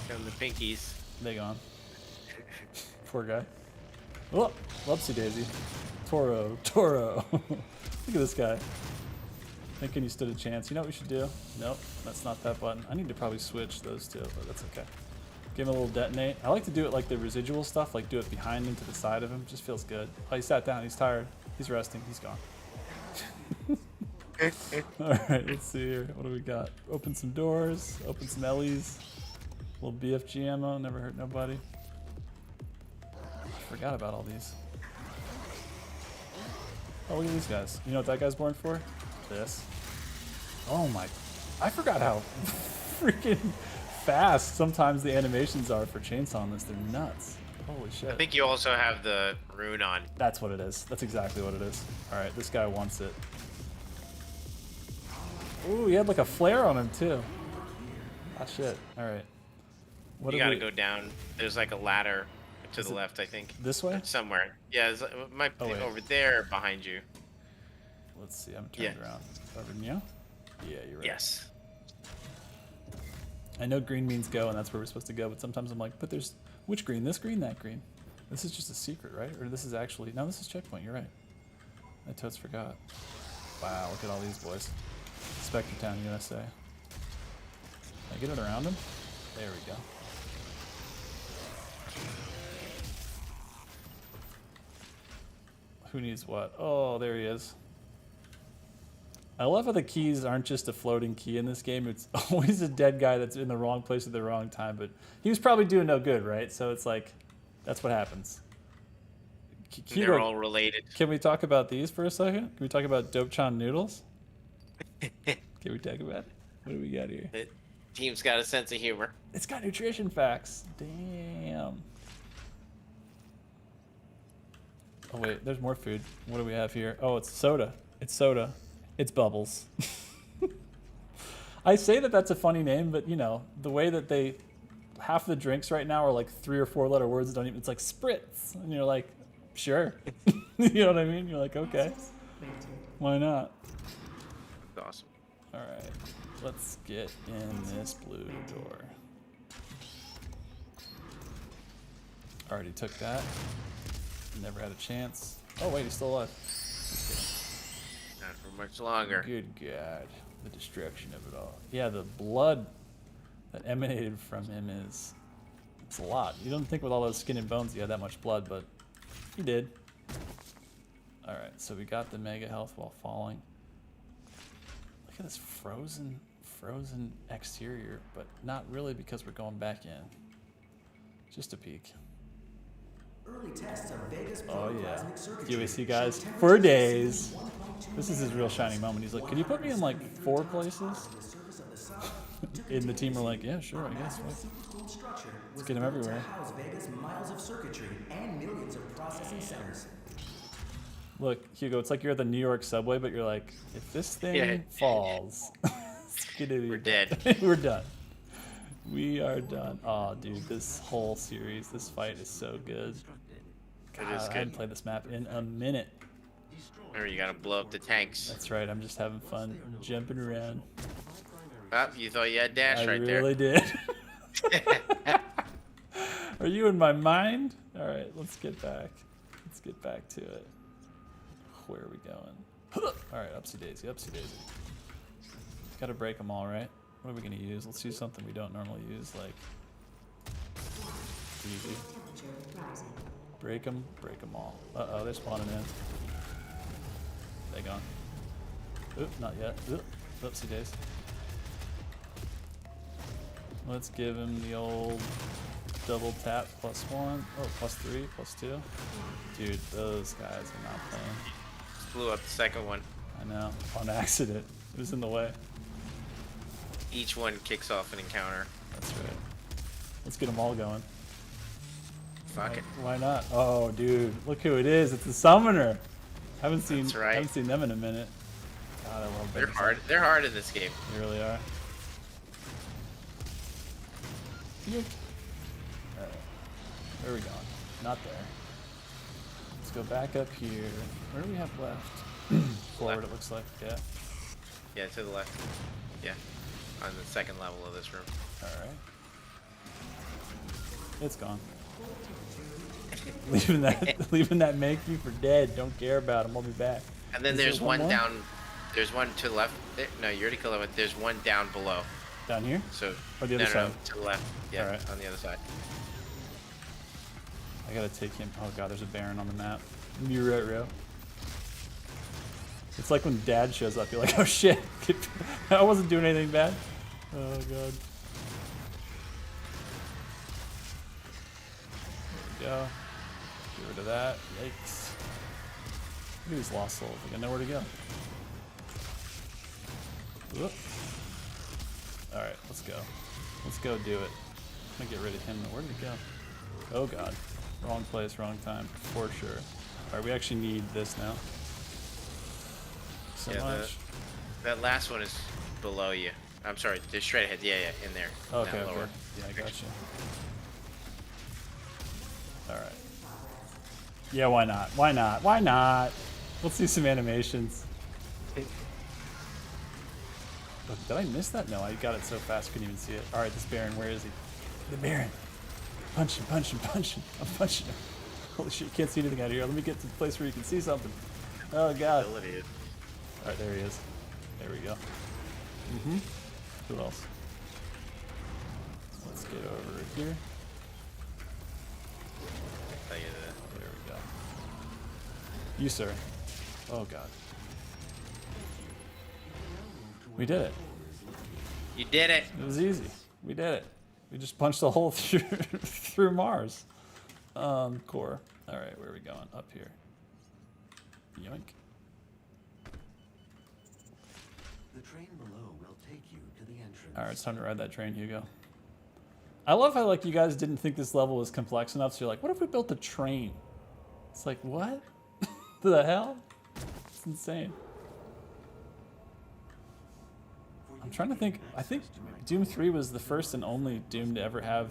Down the pinkies. They gone. Poor guy. Oh, whoopsie daisy. Toro. Look at this guy. Thinking he stood a chance. You know what we should do? Nope, that's not that button. I need to probably switch those two, but that's okay. Give him a little detonate. I like to do it like the residual stuff, like do it behind him to the side of him. Just feels good. Oh, he sat down. He's tired. He's resting. He's gone. Alright, let's see here. What do we got? Open some doors. Open some Ellie's. A little BFG ammo. Never hurt nobody. I forgot about all these. Oh, look at these guys. You know what that guy's born for? This. Oh my. I forgot how freaking fast sometimes the animations are for chainsaw on this. They're nuts. Holy shit. I think you also have the rune on. That's what it is. That's exactly what it is. Alright, this guy wants it. Ooh, he had like a flare on him too. Ah shit. Alright. You gotta go down. There's like a ladder to the left, I think. This way? Somewhere. Yeah, it might be wait. over there behind you. Let's see, I'm turned around. Over near? Yeah, you're right. Yes. I know green means go, and that's where we're supposed to go, but sometimes I'm like, but there's which green? This green, that green. This is just a secret, right? Or this is actually no, this is checkpoint. You're right. I totes forgot. Wow, look at all these boys. Spectre Town, USA. Can I get it around him? There we go. Who needs what? Oh, there he is. I love how the keys aren't just a floating key in this game. It's always a dead guy that's in the wrong place at the wrong time, but he was probably doing no good, right? So it's like, that's what happens. They're all related. Can we talk about these for a second? Can we talk about Dope-chan noodles? Can we talk about it? What do we got here? The team's got a sense of humor. It's got nutrition facts. Damn. Oh wait, there's more food. What do we have here? Oh, it's soda. It's soda. It's Bubbles. I say that that's a funny name, but you know, the way that they, half the drinks right now are like 3 or 4 letter words that don't even, it's like spritz. And you're like, sure. You know what I mean? You're like, okay. Why not? Awesome. All right, let's get in this blue door. Already took that. Never had a chance. Oh wait, he's still alive. Not for much longer. Good God, the destruction of it all. Yeah, the blood that emanated from him it's a lot. You don't think with all those skin and bones he had that much blood, but he did. All right, so we got the mega health while falling. Look at this frozen exterior, but not really because we're going back in. Just a peek. Early tests of Vegas Oh yeah, protoplasmic circuitry UAC guys, show for temperatures days. exceeding 1.2 This is his real shining moment. He's like, could you put me in like 4 places? the surface of the sun to And the team were contain like, yeah, sure, I guess. massive super-cooled structure was get 'em built everywhere. to house Vegas miles of circuitry and millions of processing centers. Look, Hugo, it's like you're at the New York subway, but you're like, if this thing Yeah. falls, it's gonna be We're bad. dead. We're done. We are done. Oh, dude, this whole series, this fight is so good. God, is I good. haven't played this map in a minute. Remember, you gotta blow up the tanks. That's right, I'm just having fun jumping around. Oh, you thought you had dash I right really did. Are you in my mind? All right, let's get back. Let's get back to it. Where are we going? All right, upsy daisy, upsy daisy. Got to break them all, right? What are we gonna use? Let's use something we don't normally use, like easy. Break them all. Uh-oh, they're spawning in. They gone. Oop, not yet. Oop, oopsie days. Let's give him the old double tap +1. Oh, +3, +2. Dude, those guys are not playing. Just blew up the second one. I know, on accident. It was in the way. Each one kicks off an encounter. That's right. Let's get them all going. Fuck it. Why not? Oh, dude, look who it is. It's a summoner. Haven't seen them in a minute. God, I love They're Banter. hard. They're hard in this game. They really are. Alright, where are we going? Not there. Let's go back up here. Where do we have left? Forward, it looks like. Yeah. Yeah, to the left. Yeah, on the second level of this room. Alright. It's gone. leaving that make me for dead. Don't care about him. I'll be back. And then there's one down. There's one to the left. No, you already killed him. There's one down below. Down here? So or the other side? No, to the left. Yeah, Alright. on the other side. I gotta take him. Oh god, there's a Baron on the map. You're right, Ro. It's like when Dad shows up. You're like, oh shit, I wasn't doing anything bad. Oh god. There we go. Get rid of that. Yikes. Look at these lost souls. I got nowhere to go. Whoop. Alright, let's go. Let's go do it. I'm gonna get rid of him. Where did he go? Oh god. Wrong place, wrong time. For sure. Alright, we actually need this now. So much. That last one is below you. I'm sorry, they're straight ahead. Yeah, in there. Okay, Down okay. lower. Yeah, I got you. Alright. Yeah, why not? Why not? Why not? Let's see some animations. Look, did I miss that? No, I got it so fast, couldn't even see it. Alright, this Baron, where is he? The Baron! Punch him, punch him, punch him. I'm punching him. Holy shit, you can't see anything out here. Let me get to the place where you can see something. Oh god. Alright, there he is. There we go. Who else? Let's get over here. There we go. You, sir. Oh god. We did it. You did it. It was easy. We did it. We just punched a hole through Mars. Core. Alright, where are we going? Up here. Yoink. The train below will take you to the entrance. Alright, it's time to ride that train, Hugo. I love how like you guys didn't think this level was complex enough, so you're like, what if we built a train? It's like, what? The hell? It's insane. I'm trying to think. I think Doom 3 was the first and only Doom to ever have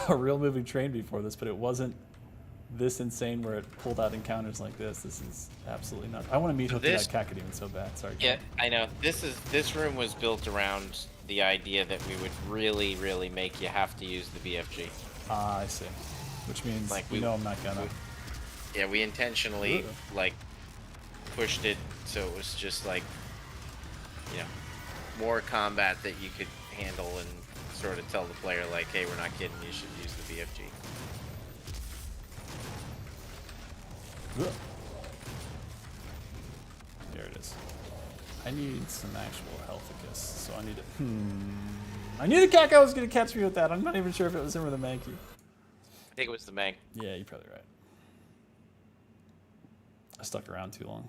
a real moving train before this, but it wasn't this insane where it pulled out encounters like this. This is absolutely nuts. I want to meet Hooky that Kakadian so bad. Sorry. Yeah, I know. This room was built around the idea that we would really make you have to use the BFG. Ah, I see. Which means like we know I'm not gonna. Yeah, we intentionally like pushed it so it was just like, you know, more combat that you could handle and sort of tell the player like, hey, we're not kidding, you should use the BFG. There it is. I need some actual healthicus, so I need to. I knew the Kako was gonna catch me with that. I'm not even sure if it was him or the Mankey. I think it was the Mank. Yeah, you're probably right. I stuck around too long.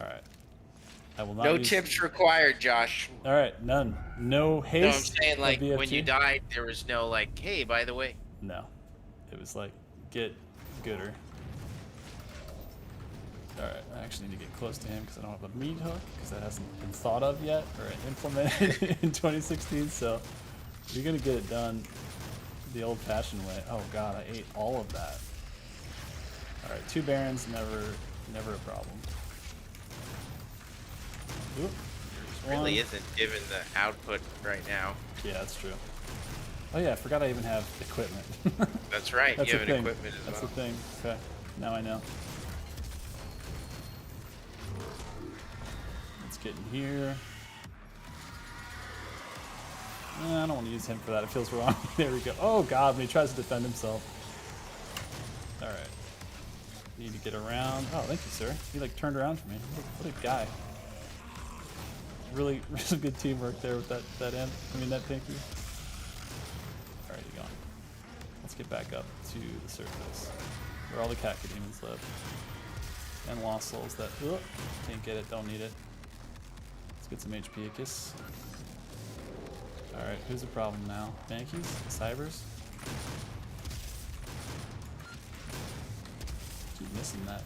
Alright. I will not No use... tips required, Josh. Alright, none. No haste. No, I'm saying like BFG. when you died, there was no like, hey, by the way. No. It was like, get gooder. Alright, I actually need to get close to him because I don't have a meat hook, because that hasn't been thought of yet or implemented in 2016, so you're gonna get it done the old-fashioned way. Oh god, I ate all of that. Alright, 2 Barons, never a problem. Oop, Really isn't given the output right now. Yeah, that's true. Oh yeah, I forgot I even have equipment. That's right, That's you a have an thing. equipment as That's well. the thing. Okay, now I know. Let's get in here. I don't want to use him for that. It feels wrong. There we go. Oh god, when he tries to defend himself. All right. Need to get around. Oh, thank you, sir. He like turned around for me. What a guy. Really good teamwork there with that imp. I mean that pinky. get back up to the surface, where all the cacodemons live. And lost souls that can't get it, don't need it. Let's get some HP kiss. Alright, who's the problem now? Yankees? Cybers? Keep missing that.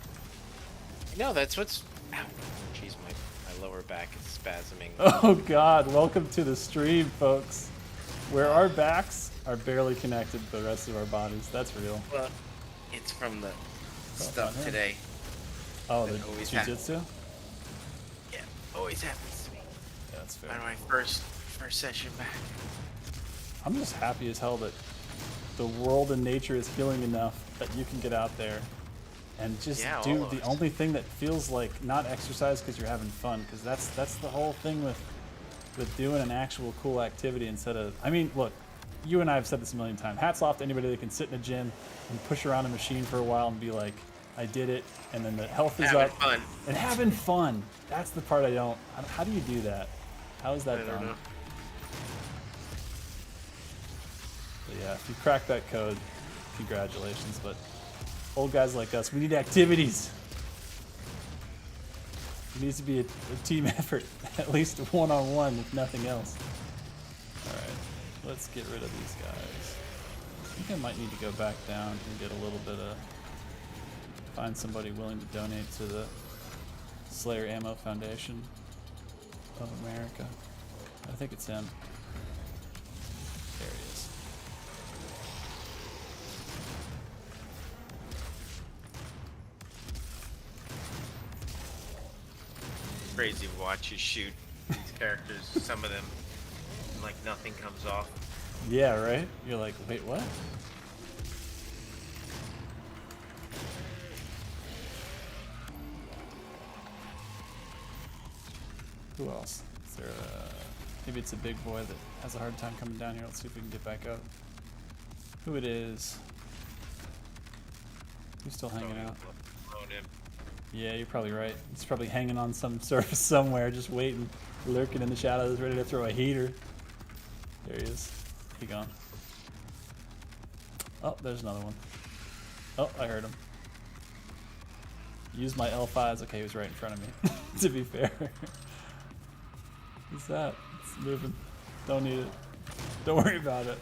No, that's what's. Ow. Jeez, my lower back is spasming. Oh god, welcome to the stream, folks. Where our backs are barely connected to the rest of our bodies. That's real. Well, it's from the stuff today. Oh, the always jujitsu? Yeah, always happens to me. Yeah, that's fair. On my first session back. I'm just happy as hell that the world and nature is healing enough that you can get out there and just do the only thing that feels like not exercise because you're having fun. Because that's the whole thing with doing an actual cool activity instead of. I mean, look, you and I have said this a million times. Hats off to anybody that can sit in a gym and push around a machine for a while and be like, I did it, and then the health is up. Fun. And having fun. That's the part I don't. How do you do that? How is that done? I don't know. But yeah, if you crack that code, congratulations. But old guys like us, we need activities. It needs to be a team effort, at least one-on-one, if nothing else. All right, let's get rid of these guys. I think I might need to go back down and get a little bit of. Find somebody willing to donate to the Slayer Ammo Foundation of America. I think it's him. There he is. Crazy to watch you shoot these characters. Some of them, like nothing comes off. Yeah, right? You're like, wait, what? Who else? Is there maybe it's a big boy that has a hard time coming down here. Let's see if we can get back up. Who it is? Who's still hanging out? Yeah, you're probably right. He's probably hanging on some surface somewhere, just waiting, lurking in the shadows, ready to throw a heater. There he is. He gone. Oh, there's another one. Oh, I heard him. Use my L5s. Okay, he was right in front of me, to be fair. What's that? It's moving. Don't need it. Don't worry about it.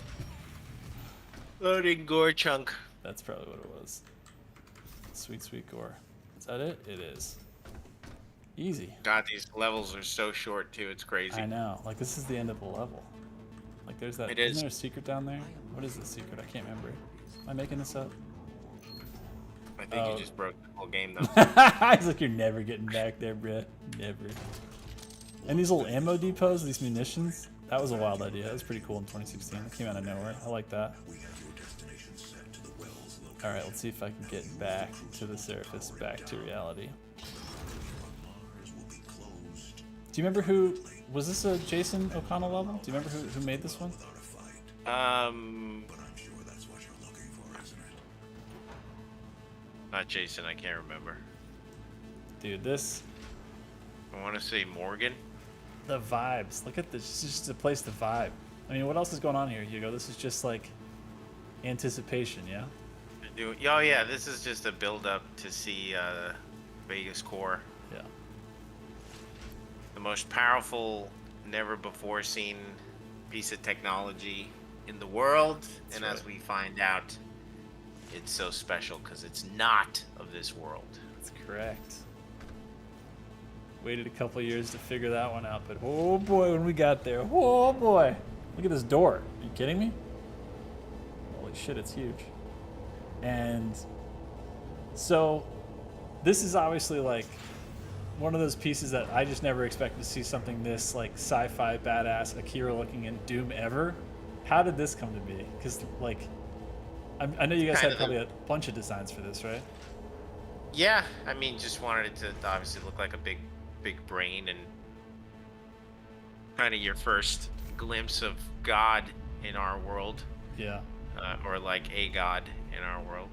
Loading Gore chunk. That's probably what it was. Sweet, sweet Gore. Is that it? It is. Easy. God, these levels are so short too. It's crazy. I know. Like, this is the end of the level. Like, there's that. It Isn't is. there a secret down there? What is the secret? I can't remember. Am I making this up? I think you just broke the whole game though. He's like, you're never getting back there, bruh. Never. And these little ammo depots, these munitions, that was a wild idea. That was pretty cool in 2016. It came out of nowhere. I like that. Alright, let's see if I can get back to the surface, back to reality. Do you remember who... Was this a Jason O'Connell level? Do you remember who made this one? Not Jason, I can't remember. Dude, this... I want to say Morgan. The vibes. Look at this. It's just a place to vibe. I mean, what else is going on here, Hugo? This is just like anticipation, yeah? Oh yeah, this is just a build-up to see Vegas Core. Yeah. The most powerful, never-before-seen piece of technology in the world. And as we find out, it's so special because it's not of this world. That's correct. Waited a couple years to figure that one out, but oh boy, when we got there, oh boy. Look at this door. Are you kidding me? Holy shit, it's huge. And so this is obviously like one of those pieces that I just never expected to see something this like sci-fi badass Akira looking in Doom ever. How did this come to be? Because like I know you guys had probably a bunch of designs for this, right? Yeah, I mean, just wanted it to obviously look like a big brain and kind of your first glimpse of God in our world. Yeah. Or like a God in our world.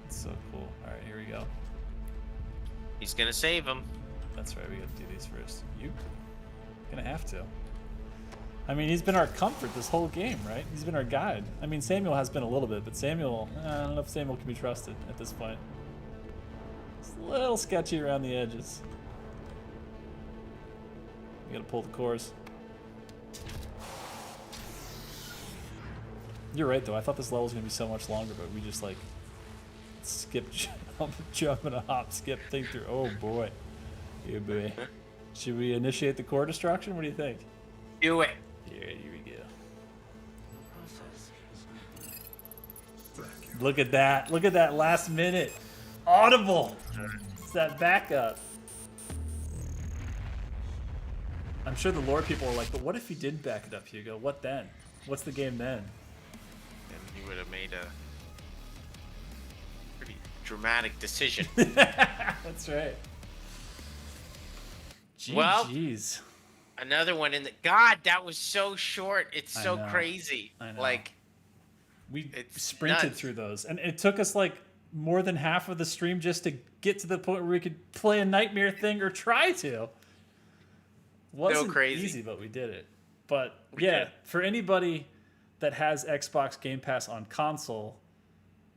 It's so cool. All right, here we go. He's gonna save him. That's right. We got to do these first. You gonna have to. I mean, he's been our comfort this whole game, right? He's been our guide. I mean, Samuel has been a little bit, but Samuel, I don't know if Samuel can be trusted at this point. It's a little sketchy around the edges. We gotta pull the cores. You're right, though. I thought this level was gonna be so much longer, but we just like skip, jump, and a hop, skip thing through. Oh boy, yeah boy. Should we initiate the core destruction? What do you think? Do it. Here we go. Look at that. Look at that last minute. Audible. It's that backup. I'm sure the lore people are like, but what if he didn't back it up, Hugo? What then? What's the game then? And he would have made a pretty dramatic decision. That's right. Well, Jeez. Another one in the God, that was so short. It's so know. crazy. I know. Like We it's sprinted nuts. through those, and it took us like more than half of the stream just to get to the point where we could play a nightmare thing or try to. Wasn't crazy. easy, but we did it. But We yeah, did. for anybody that has Xbox Game Pass on console,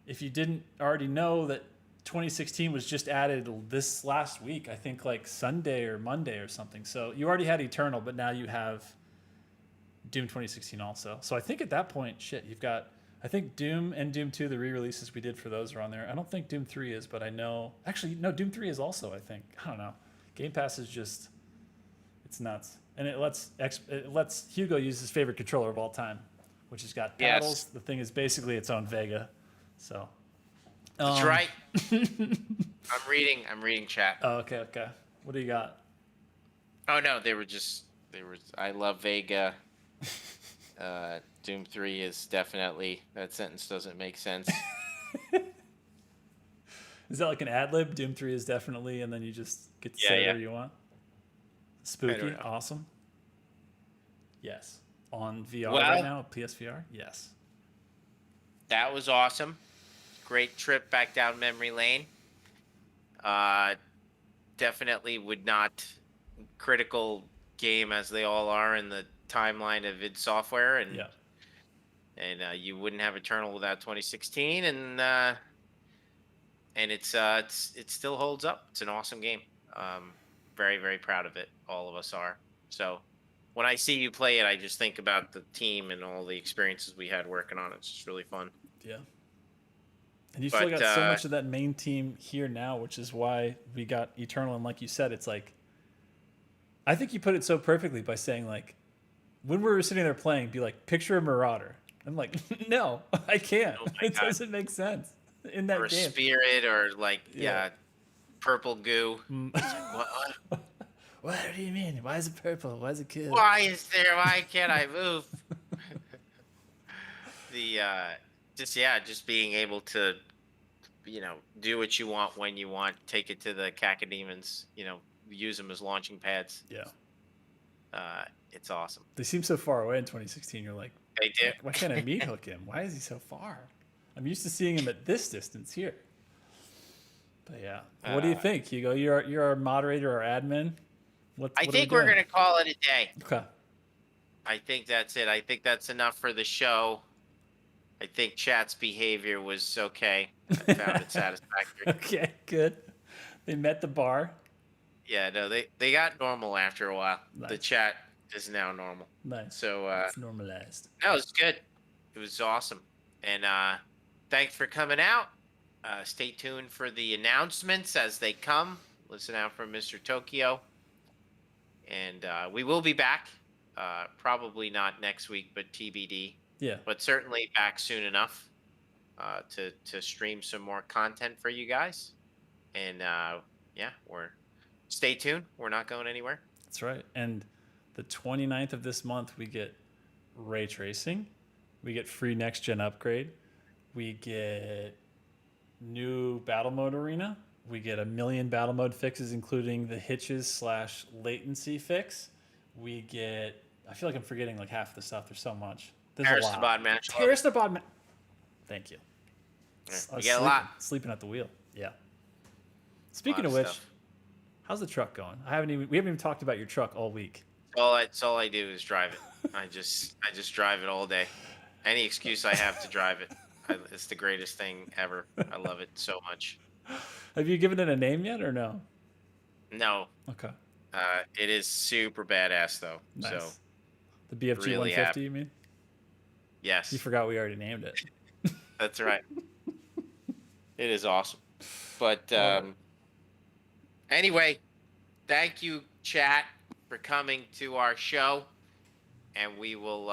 if you didn't already know that 2016 was just added this last week, I think like Sunday or Monday or something. So you already had Eternal, but now you have Doom 2016 also. So I think at that point, shit, you've got, I think Doom and Doom 2, the re-releases we did for those are on there. I don't think Doom 3 is, but I know, actually, no, Doom 3 is also, I think. I don't know. Game Pass is just, it's nuts. And it lets Hugo use his favorite controller of all time, which has got paddles. Yes. The thing is basically its own Vega. So. That's right. I'm reading chat. Oh, okay. What do you got? Oh no, they were. I love Vega. Doom 3 is definitely, that sentence doesn't make sense. Is that like an ad lib? Doom 3 is definitely, and then you just get to Yeah, say yeah. whatever you want? Spooky. know. Awesome. Yes. On VR Well- right now, PSVR? Yes. That was awesome. Great trip back down memory lane. Definitely would not critical game as they all are in the timeline of id Software, and Yeah. and you wouldn't have Eternal without 2016, and it still holds up. It's an awesome game. Very, very proud of it. All of us are. So when I see you play it, I just think about the team and all the experiences we had working on it. It's just really fun. Yeah. And you still But, got so much of that main team here now, which is why we got Eternal. And like you said, it's like, I think you put it so perfectly by saying, like, when we were sitting there playing, be like, picture a Marauder. I'm like, no, I can't. Oh my It God. doesn't make sense in that Or game. Spirit, or like, Yeah. purple goo. It's like, what? What do you mean? Why is it purple? Why is it killed? Why can't I move? Just being able to, do what you want when you want, take it to the cacodemons, use them as launching pads. Yeah. It's awesome. They seem so far away in 2016. You're like, They do. why can't I meat hook him? Why is he so far? I'm used to seeing him at this distance here. But yeah, what do you think, Hugo? You're our moderator, our admin. I think we're going to call it a day. Okay. I think that's it. I think that's enough for the show. I think chat's behavior was okay. I found it satisfactory. Okay, good. They met the bar. Yeah, no, they got normal after a while. The Nice. chat is now normal. Nice. So It's normalized. that was good. It was awesome. And thanks for coming out. Stay tuned for the announcements as they come. Listen out for Mr. Tokyo. And we will be back. Probably not next week, but TBD. Yeah. But certainly back soon enough to stream some more content for you guys. And stay tuned. We're not going anywhere. That's right. And the 29th of this month, we get ray tracing. We get free next gen upgrade. We get new battle mode arena. We get 1 million battle mode fixes, including the hitches / latency fix. We get, I feel like I'm forgetting like half the stuff. There's so much. There's a lot. Aristobot match. Aristobot Thank you. I We was get a lot. Sleeping at the wheel. Yeah. Speaking Lot of of which, stuff. how's the truck going? We haven't even talked about your truck all week. That's all I do is drive it. I just drive it all day. Any excuse I have to drive it. It's the greatest thing ever. I love it so much. Have you given it a name yet or no? No. Okay. It is super badass though. Nice. So The BFG really 150, happy. you mean? yes, You forgot we already named it. that's right. It is awesome. But anyway, thank you, chat, for coming to our show, and we will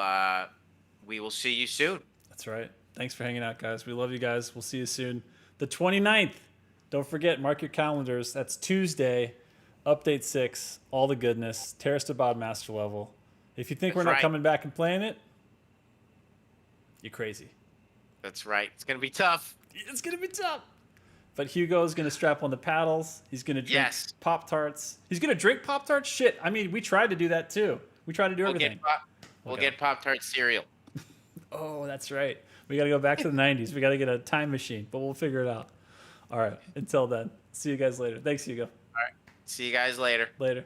see you soon. That's right. Thanks for hanging out, guys. We love you guys. We'll see you soon. The 29th. Don't forget, mark your calendars. That's Tuesday. Update 6. All the goodness. Terrace to Bod Master Level. If you think That's we're not right. coming back and playing it, you're crazy. That's right. It's gonna be tough. It's going to be tough. But Hugo's going to strap on the paddles. He's going to drink Yes. Pop-tarts. He's going to drink Pop-tarts? Shit. I mean, we tried to do that too. We tried to do everything. We'll Okay. get Pop-tart cereal. Oh, that's right. We got to go back to the 90s. We got to get a time machine, but we'll figure it out. All right. Until then, see you guys later. Thanks, Hugo. See you guys later. Later.